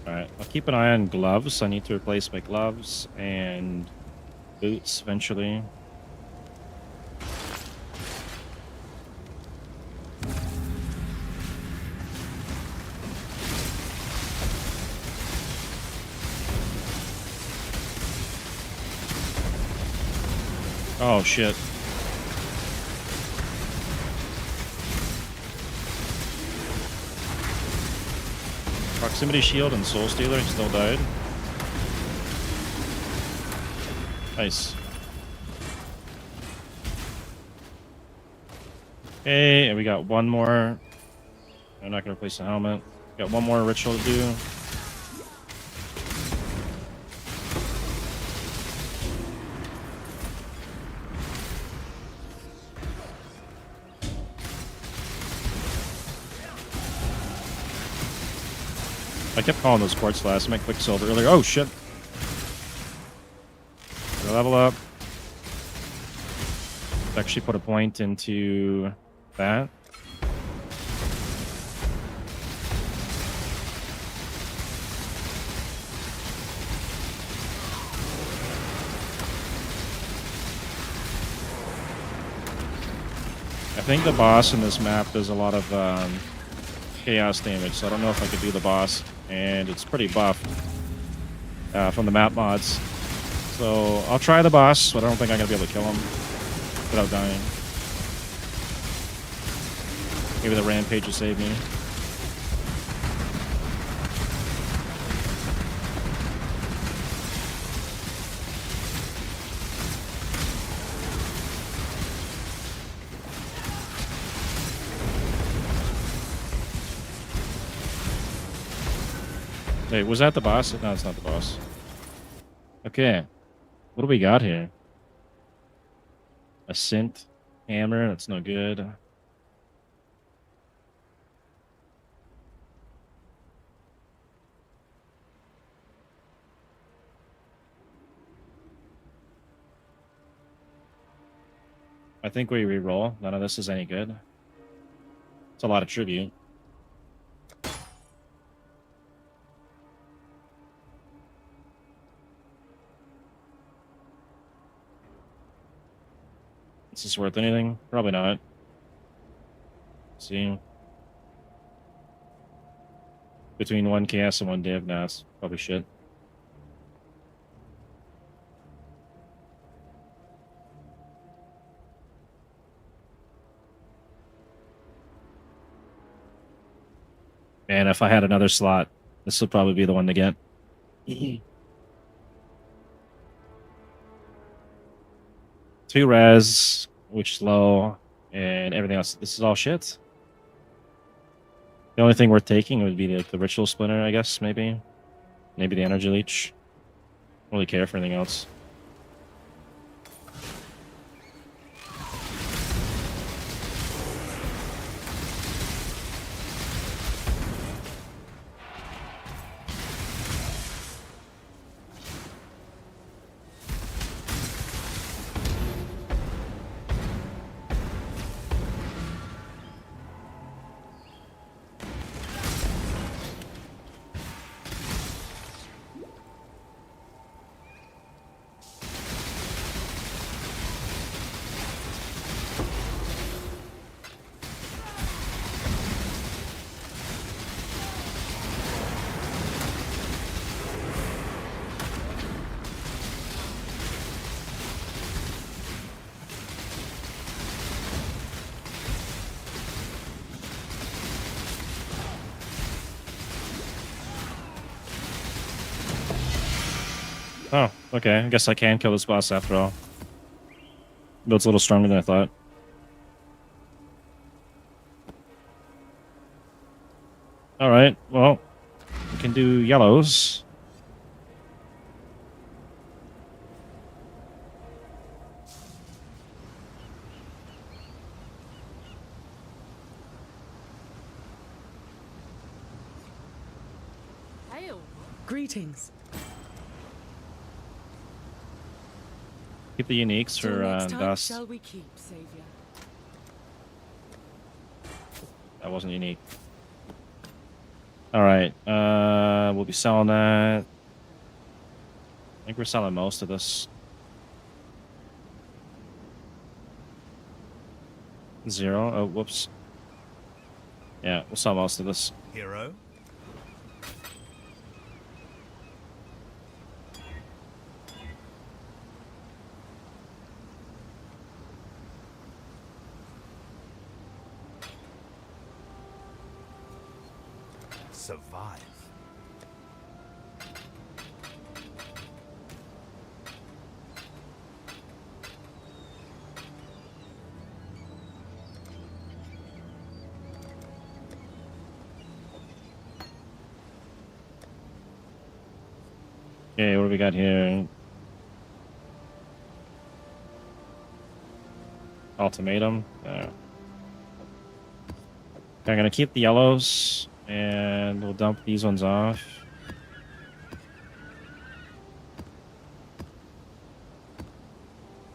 S1: Alright, I'll keep an eye on gloves. I need to replace my gloves and boots eventually. Oh shit. Proximity shield and soul stealer still died. Nice. Okay, and we got one more. I'm not gonna replace the helmet. Got one more ritual to do. I kept calling those quartz last. I meant quicksilver earlier. Oh shit! Level up. Actually, put a point into that. I think the boss in this map does a lot of chaos damage, so I don't know if I could do the boss. And it's pretty buffed from the map mods. So I'll try the boss, but I don't think I'm going to be able to kill him without dying. Maybe the rampage will save me. Wait, was that the boss? No, it's not the boss. Okay. What do we got here? A synth hammer, that's no good. I think we re-roll. None of this is any good. It's a lot of tribute. Is this worth anything? Probably not. Let's see. Between 1 chaos and 1 div, nah, it's probably shit. Man, if I had another slot, this would probably be the one to get. 2 res, which is low, and everything else. This is all shit. The only thing worth taking would be the ritual splinter, I guess, maybe. Maybe the energy leech. Don't really care for anything else. Oh, okay. I guess I can kill this boss after all. Build's a little stronger than I thought. Alright, well, we can do yellows.
S6: Hail.
S7: Greetings.
S1: Keep the uniques
S7: Till
S1: for
S7: next time
S1: dust.
S7: shall we keep, Savior?
S1: That wasn't unique. Alright, we'll be selling that. I think we're selling most of this. 0. Oh, whoops. Yeah, we'll sell most of this.
S13: Hero? Survive.
S1: Okay, what do we got here? Ultimatum. I'm gonna keep the yellows, and we'll dump these ones off.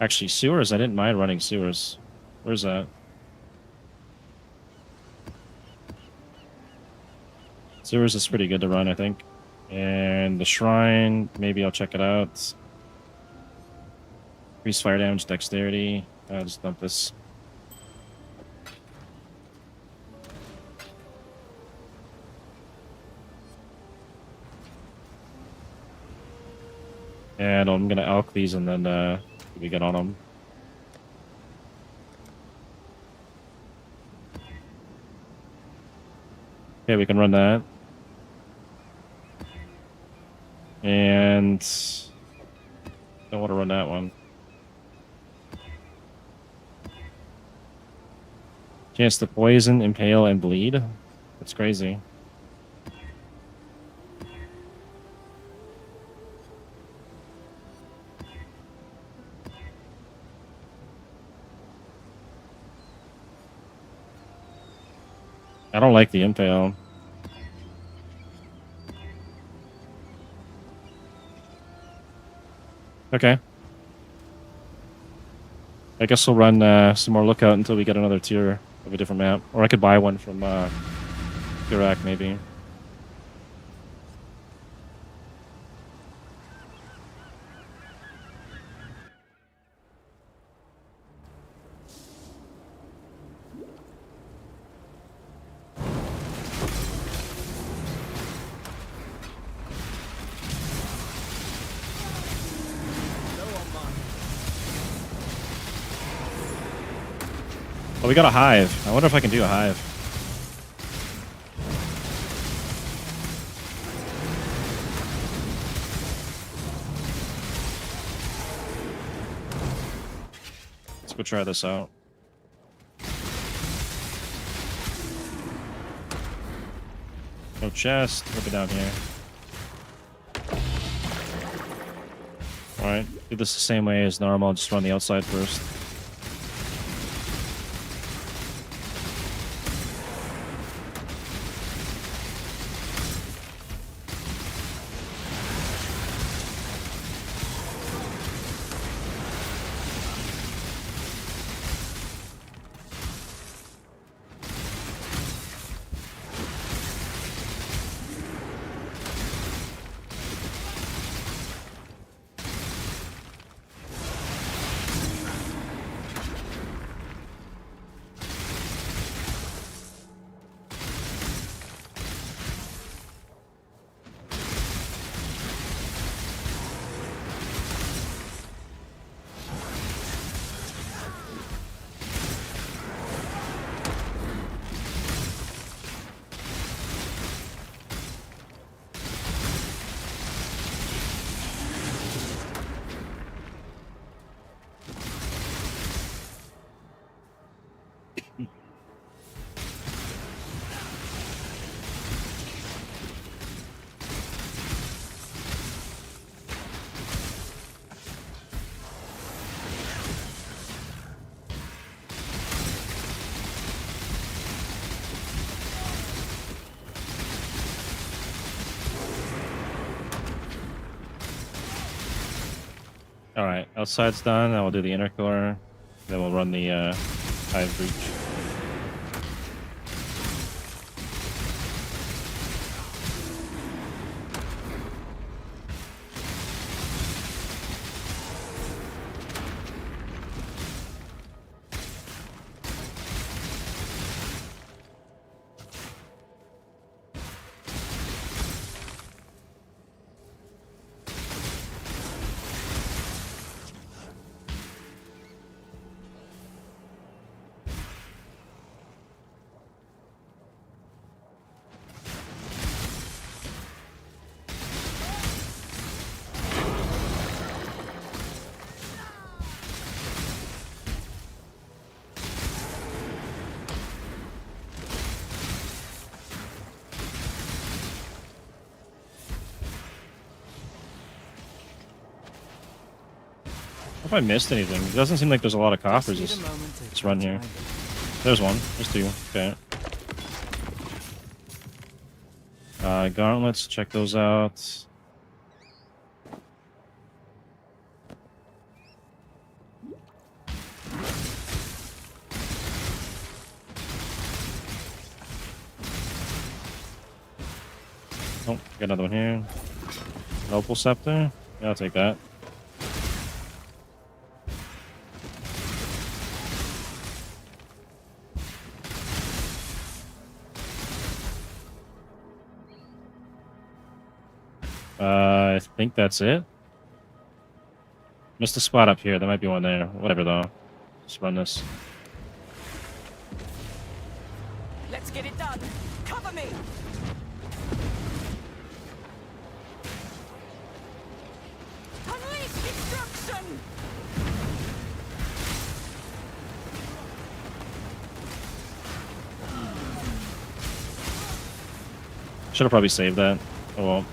S1: Actually, sewers, I didn't mind running sewers. Where's that? Sewers is pretty good to run, I think. And the shrine, maybe I'll check it out. Increase fire damage, dexterity. I'll just dump this. And I'm gonna alch these and then we get on them. Okay, we can run that. And don't want to run that one. Chance to poison, impale, and bleed. That's crazy. I don't like the impale. Okay. I guess we'll run some more lookout until we get another tier of a different map. Or I could buy one from Iraq, maybe. Oh, we got a hive. I wonder if I can do a hive. Let's go try this out. No chest. Look it down here. Alright. Do this the same way as normal. Just run the outside first. Alright, outside's done, then we'll do the inner core, then we'll run the hive breach. If I missed anything, it doesn't seem like there's a lot of coffers. Let's run here. There's one. There's two. Okay. Gauntlets. Check those out. Oh, got another one here. Opal Scepter. Yeah, I'll take that. I think that's it. Missed a spot up here. There might be one there. Whatever, though. Just run this.
S3: Let's get it done. Cover me. Unleash destruction.
S1: Should have probably saved that. Oh well.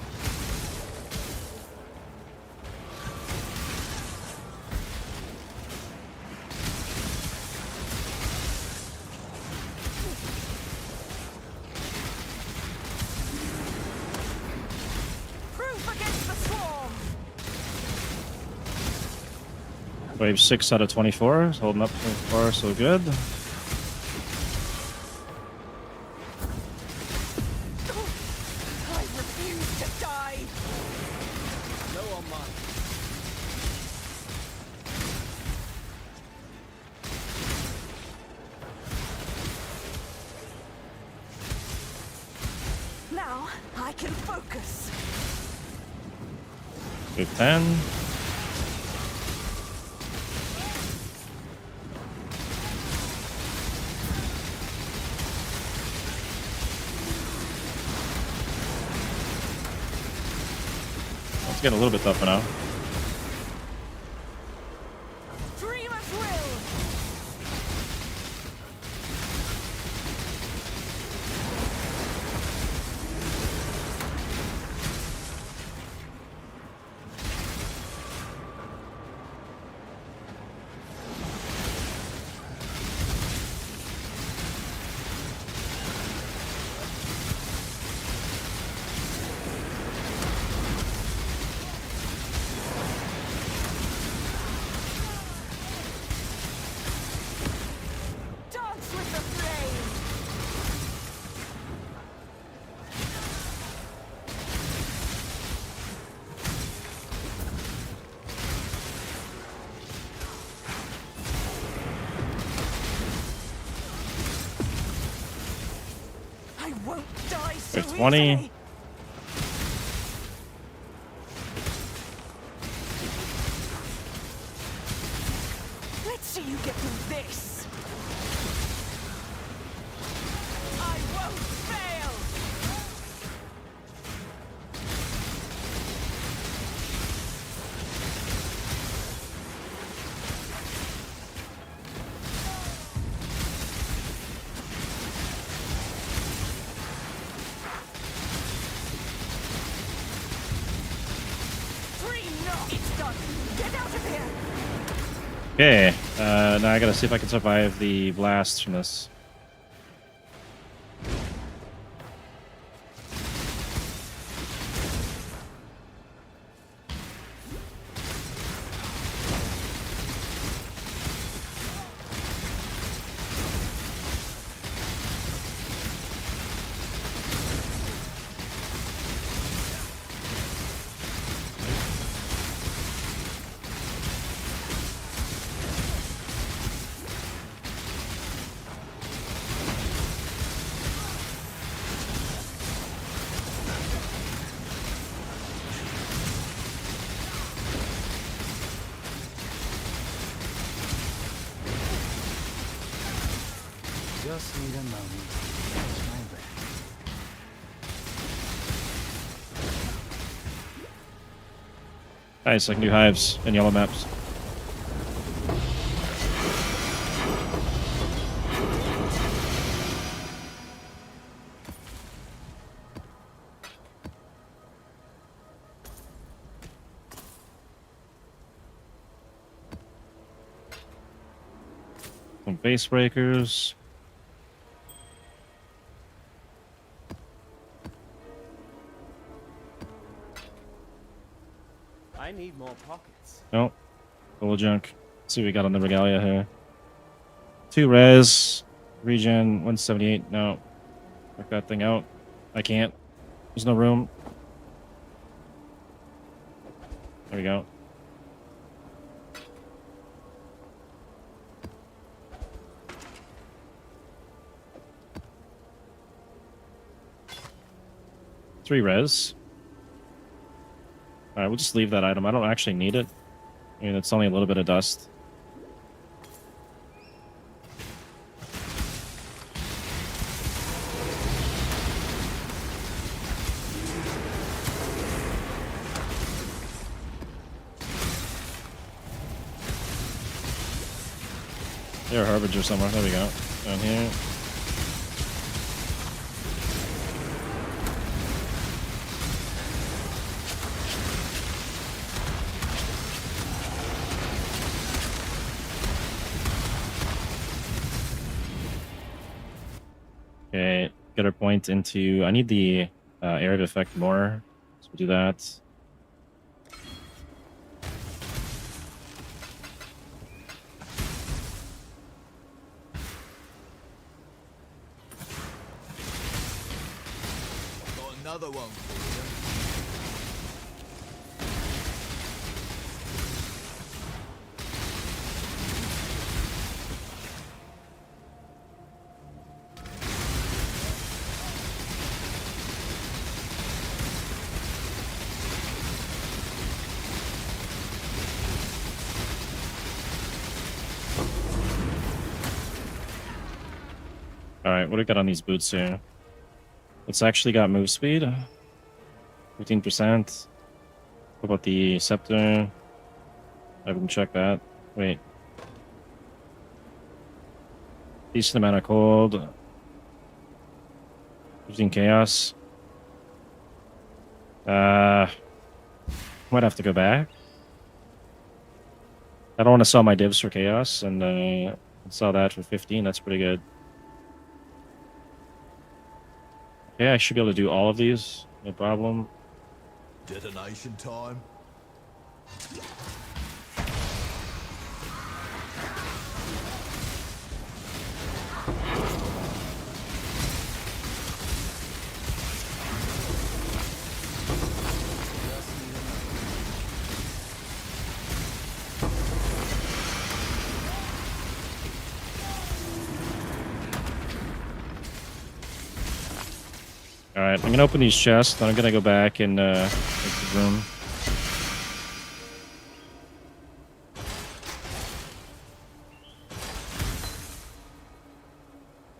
S1: Wave 6 out of 24. Holding up so far, so good.
S3: I refuse to die.
S10: No on mine.
S3: Now I can focus.
S1: Wave 10. It's getting a little bit tougher now.
S3: Dream at will. Dance with the flame. I won't die so
S1: Wave 20.
S3: easily. Let's see you get through this. I won't fail. Dream not. It's done. Get out of here.
S1: Okay, now I gotta see if I can survive the blast from this.
S10: Just need a moment to catch my breath.
S1: Nice, I can do hives and yellow maps. Some base breakers.
S12: I need more pockets.
S1: Nope. Full junk. Let's see what we got on the regalia here. 2 res. Regen 178. No. Work that thing out. I can't. There's no room. There we go. Three res. Alright, we'll just leave that item. I don't actually need it. I mean, it's only a little bit of dust. There are harbinger somewhere. There we go. Down here. Okay, get our point into... I need the area of effect more, so we'll do that.
S13: another one for
S1: Alright, what do we got on these boots here? It's actually got move speed. 15%. What about the scepter? I haven't checked that. Wait. Decent amount of cold. 15 chaos. Might have to go back. I don't want to sell my divs for chaos, and sell that for 15. That's pretty good. Yeah, I should be able to do all of these. No problem.
S13: detonation time.
S1: Alright, I'm gonna open these chests, then I'm gonna go back and make the room.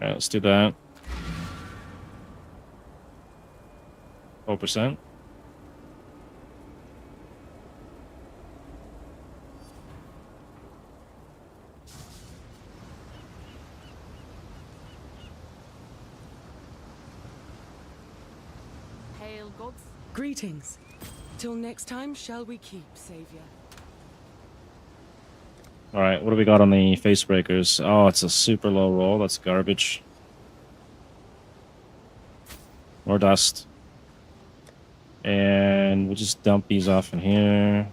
S1: Alright, let's do that. 4%.
S6: Hail gods.
S7: Greetings. Till next time, shall we keep, Savior?
S1: Alright, what do we got on the face breakers? Oh, it's a super low roll. That's garbage. More dust. And we'll just dump these off in here.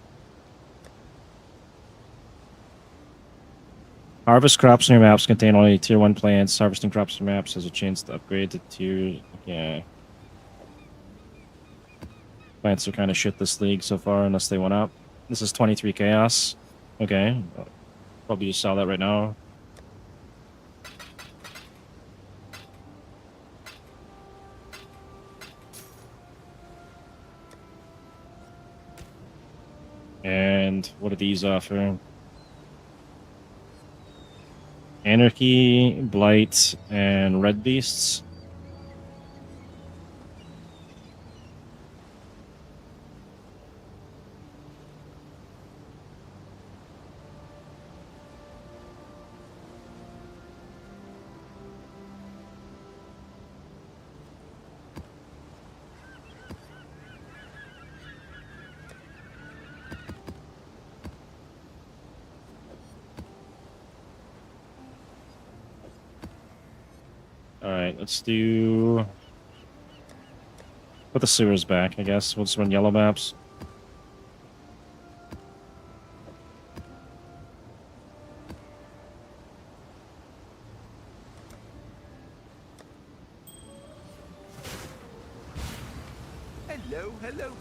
S1: Harvest crops on your maps contain only tier 1 plants. Harvesting crops on maps has a chance to upgrade to tier... Yeah. Plants are kind of shit this league so far, unless they went up. This is 23 chaos. Okay. Probably just sell that right now. And what do these offer? Anarchy, Blight, and Red Beasts. Alright, let's do... Put the sewers back, I guess. We'll just run yellow maps.
S4: Hello, hello.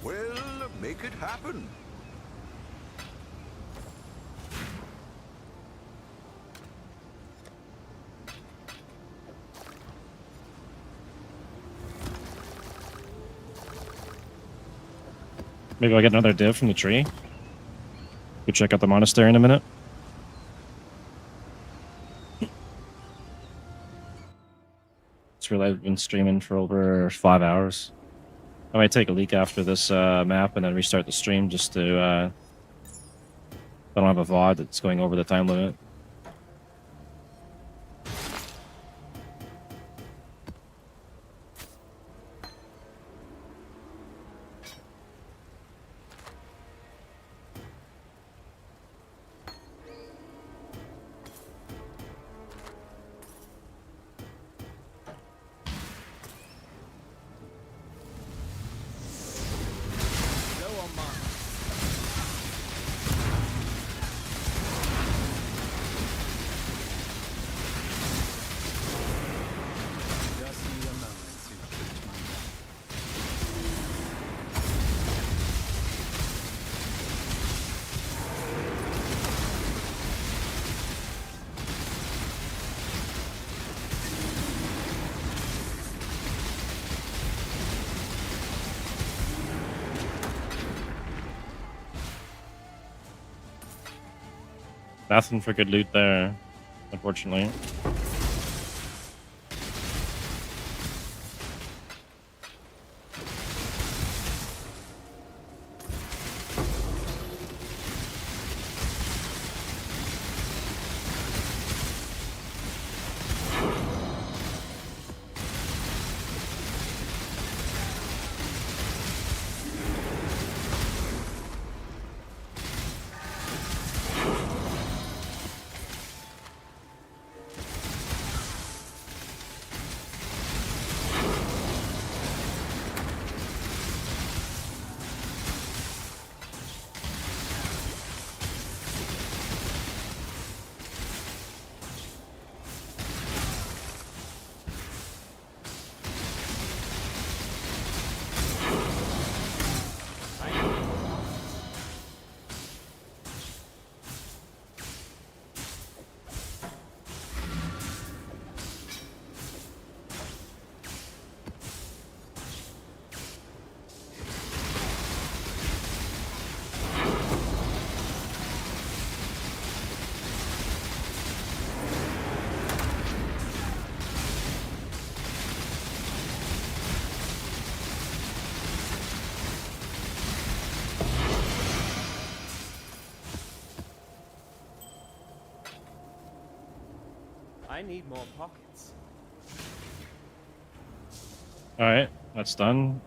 S4: Well, make it happen.
S1: Maybe I'll get another div from the tree. Go check out the monastery in a minute. It's really, I've been streaming for over 5 hours. I might take a leak after this map and then restart the stream just to... I don't have a VOD that's going over the time limit. Nothing for good loot there, unfortunately.
S12: I need more pockets.
S1: All right, that's done.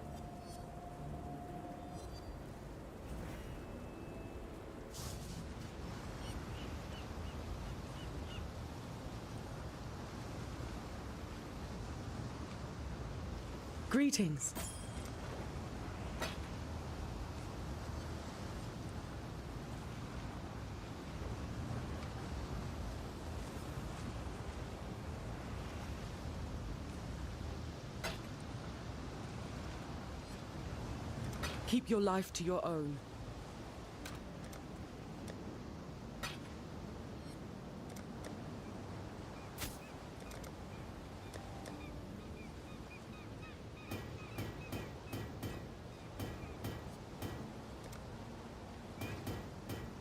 S7: Greetings. Keep your life to your own.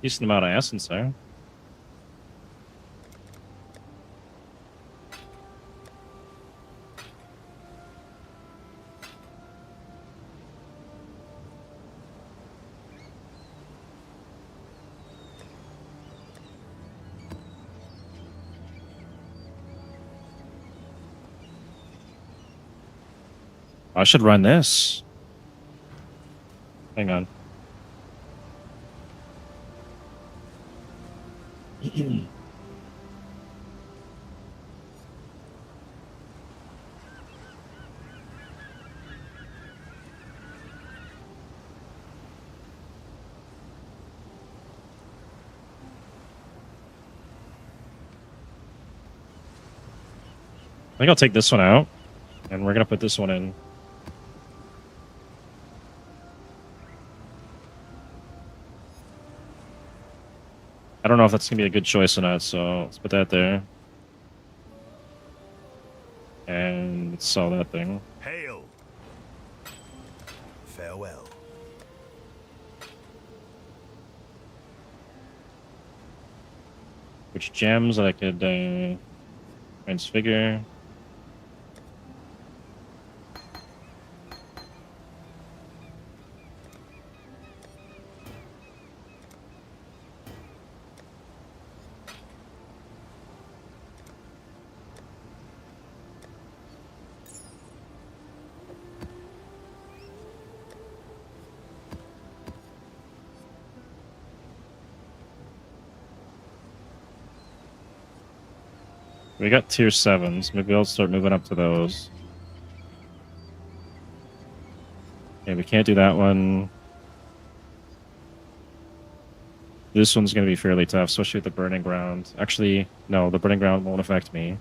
S1: Decent amount of essence there. I should run this. Hang on. I think I'll take this one out, and we're gonna put this one in. I don't know if that's gonna be a good choice or not, so let's put that there. And let's sell that thing.
S2: Hail. Farewell.
S1: Which gems I could transfigure. We got tier 7s. Maybe I'll start moving up to those. Okay, we can't do that one. This one's going to be fairly tough, especially with the Burning Ground. Actually, no, the Burning Ground won't affect me.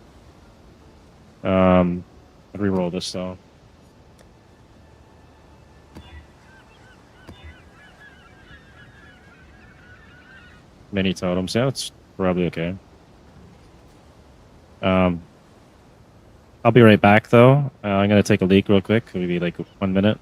S1: I'd reroll this, though. Mini totems. Yeah, that's probably okay. I'll be right back, though. I'm going to take a leak real quick. Maybe like 1 minute.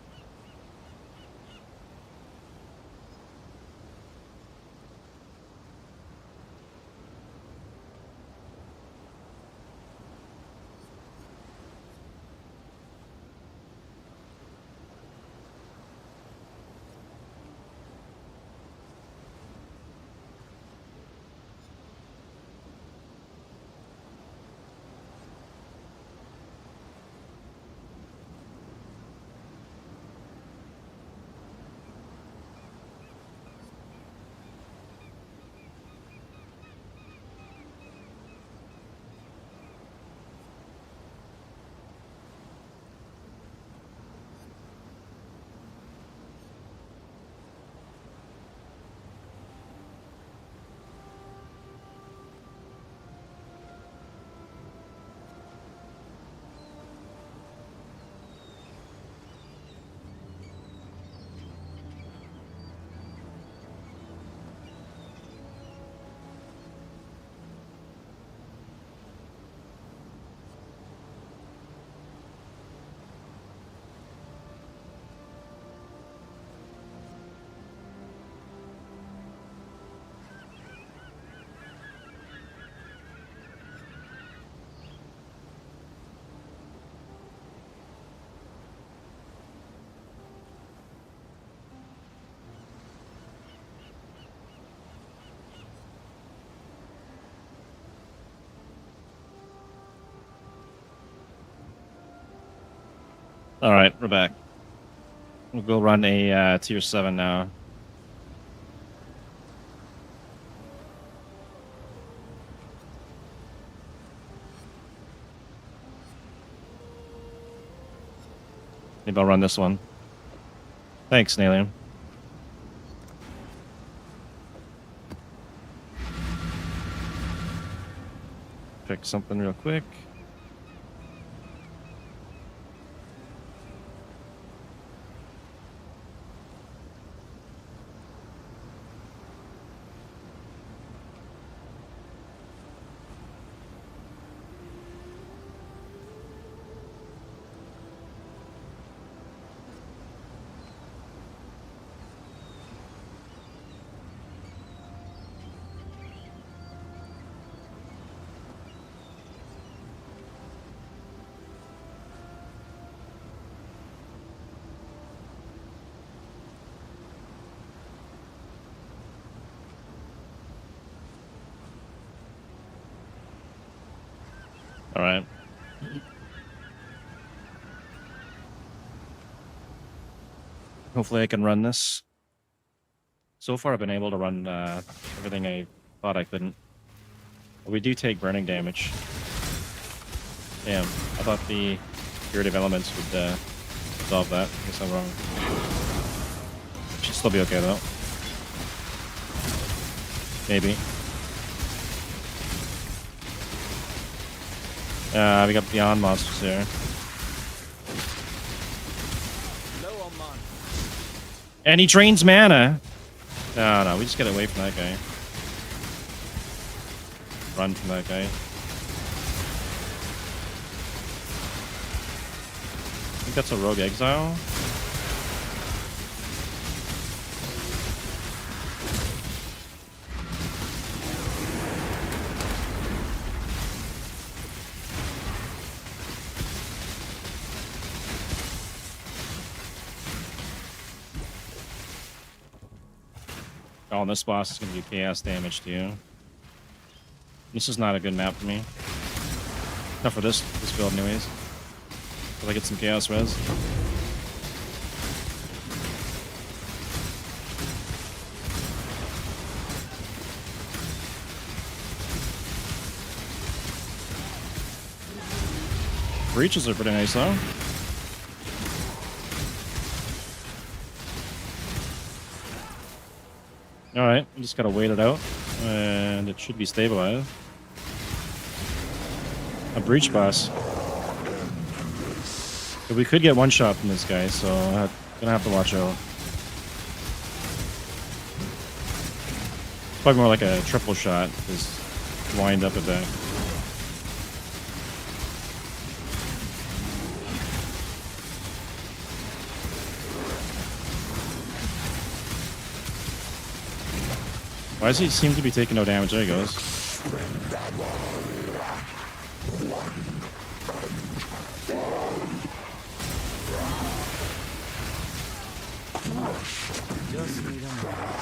S1: All right, we're back. We'll go run a tier 7 now. Maybe I'll run this one. Thanks, Nalium. Pick something real quick. All right. Hopefully I can run this. So far I've been able to run everything I thought I couldn't. But we do take burning damage. Damn, I thought the curative elements would resolve that. I guess I'm wrong. Should still be okay though. Maybe. We got beyond monsters here. And he drains mana. No, we just get away from that guy. Run from that guy. I think that's a rogue exile. Oh, and this boss is going to do chaos damage to you. This is not a good map for me. Not for this build anyways. Till I get some chaos res. Breaches are pretty nice though. Alright, we just gotta wait it out, and it should be stabilized. A breach boss. But we could get one shot from this guy, so I'm gonna have to watch out. It's probably more like a triple shot, just wind up a bit. Why does he seem to be taking no damage? There he goes.
S10: Just need a moment.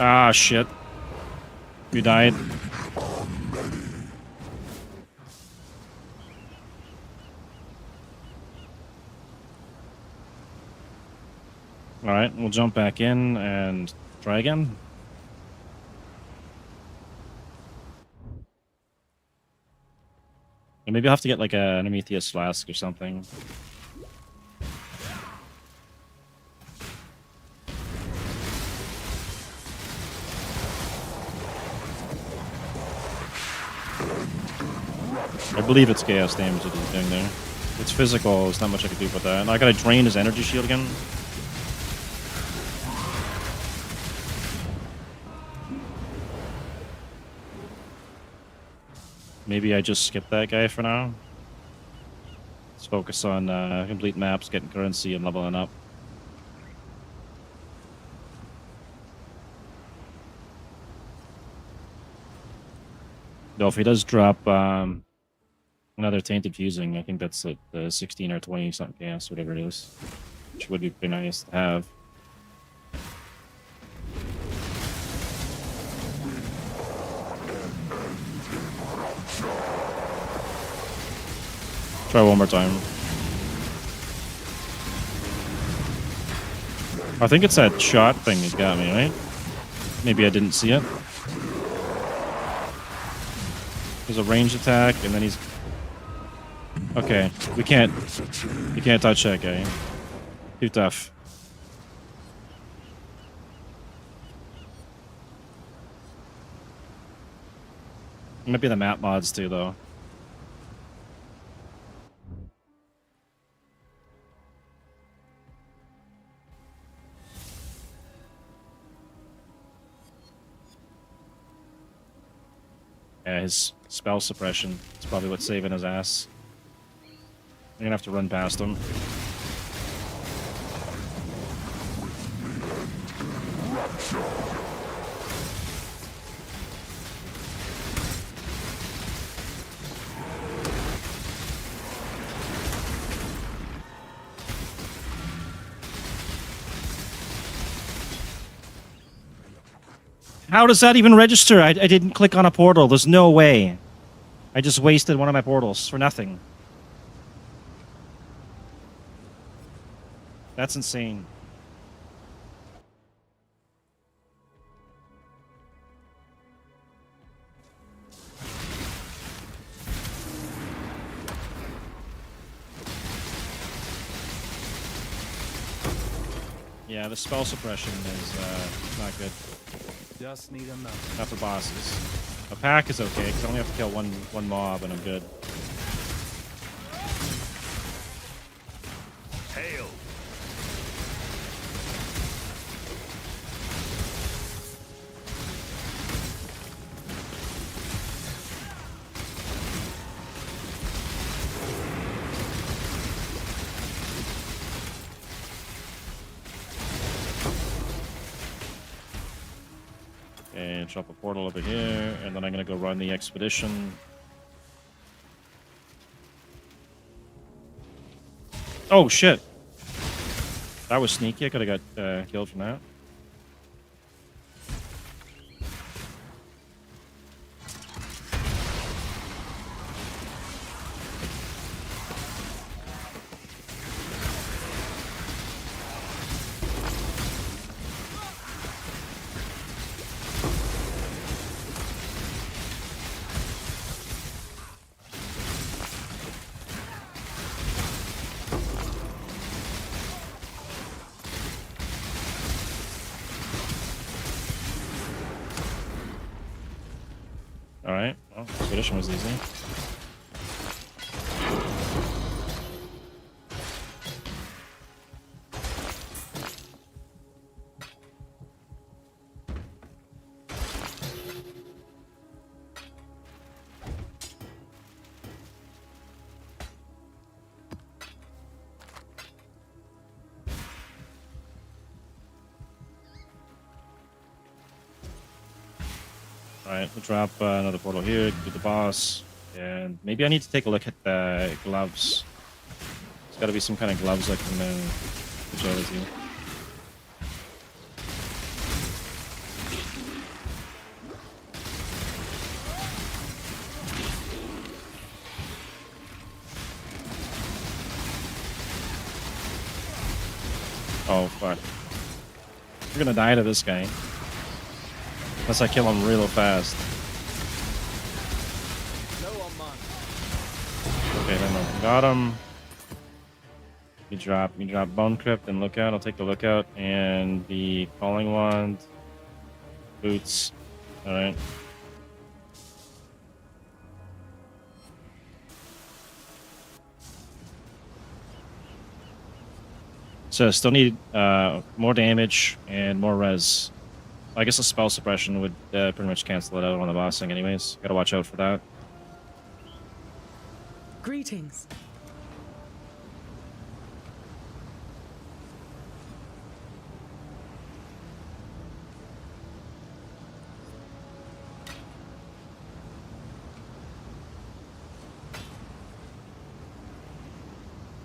S1: Ah, shit. You died. Alright, we'll jump back in and try again. And maybe I'll have to get like an Amethyst Flask or something. I believe it's chaos damage that he's doing there. It's physical, there's not much I can do with that. And I gotta drain his energy shield again. Maybe I just skip that guy for now. Let's focus on complete maps, getting currency, and leveling up. Though if he does drop... Another tainted fusing. I think that's like the 16 or 20 something gas, whatever it is. Which would be pretty nice to have. Try one more time. I think it's that shot thing that got me, right? Maybe I didn't see it. There's a range attack, and then he's... Okay, we can't touch that guy. Too tough. It might be the map mods too, though. Yeah, his spell suppression is probably what's saving his ass. I'm gonna have to run past him. How does that even register? I didn't click on a portal. There's no way. I just wasted one of my portals for nothing. That's insane. Yeah, the spell suppression is not good.
S10: Just need a moment.
S1: Not for bosses. A pack is okay, because I only have to kill one mob and I'm good.
S2: Hail.
S1: And drop a portal over here, and then I'm gonna go run the expedition. Oh shit! That was sneaky. I could have got killed from that. Alright, well, expedition was easy. Alright, we'll drop another portal here, do the boss, and maybe I need to take a look at the gloves. There's gotta be some kind of gloves I can switch over to. Oh, fuck. We're gonna die to this guy. Unless I kill him real fast. Okay, then got him. You drop Bone Crypt and Lookout. I'll take the Lookout and the Falling Wand. Boots. Alright. So I still need more damage and more res. I guess a spell suppression would pretty much cancel it out on the boss thing anyways. Gotta watch out for that.
S7: Greetings.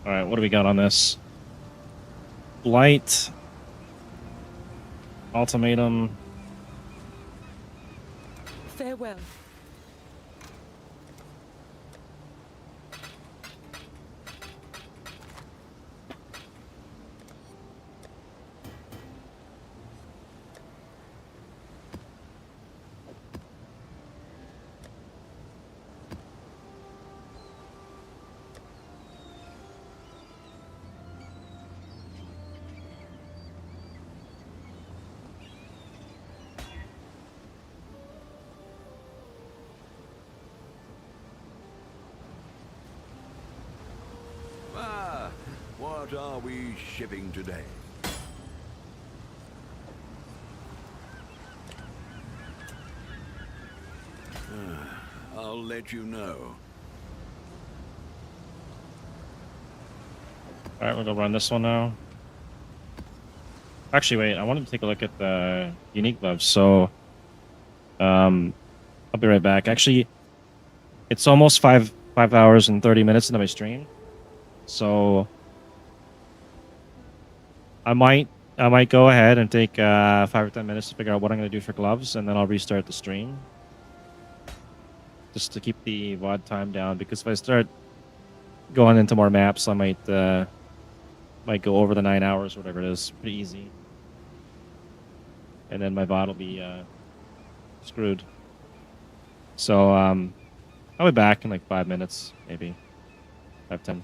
S1: All right, what do we got on this? Blight, ultimatum.
S7: Farewell.
S4: Ah, what are we shipping today? I'll let you know.
S1: All right, we'll go run this one now. Actually, wait. I wanted to take a look at the unique gloves. So, I'll be right back. Actually, it's almost 5 hours and 30 minutes into my stream. So, I might go ahead and take 5 or 10 minutes to figure out what I'm going to do for gloves, and then I'll restart the stream. Just to keep the VOD time down, because if I start going into more maps, I might go over the 9 hours, whatever it is, pretty easy. And then my VOD will be screwed. So I'll be back in like 5 minutes, maybe 5, 10.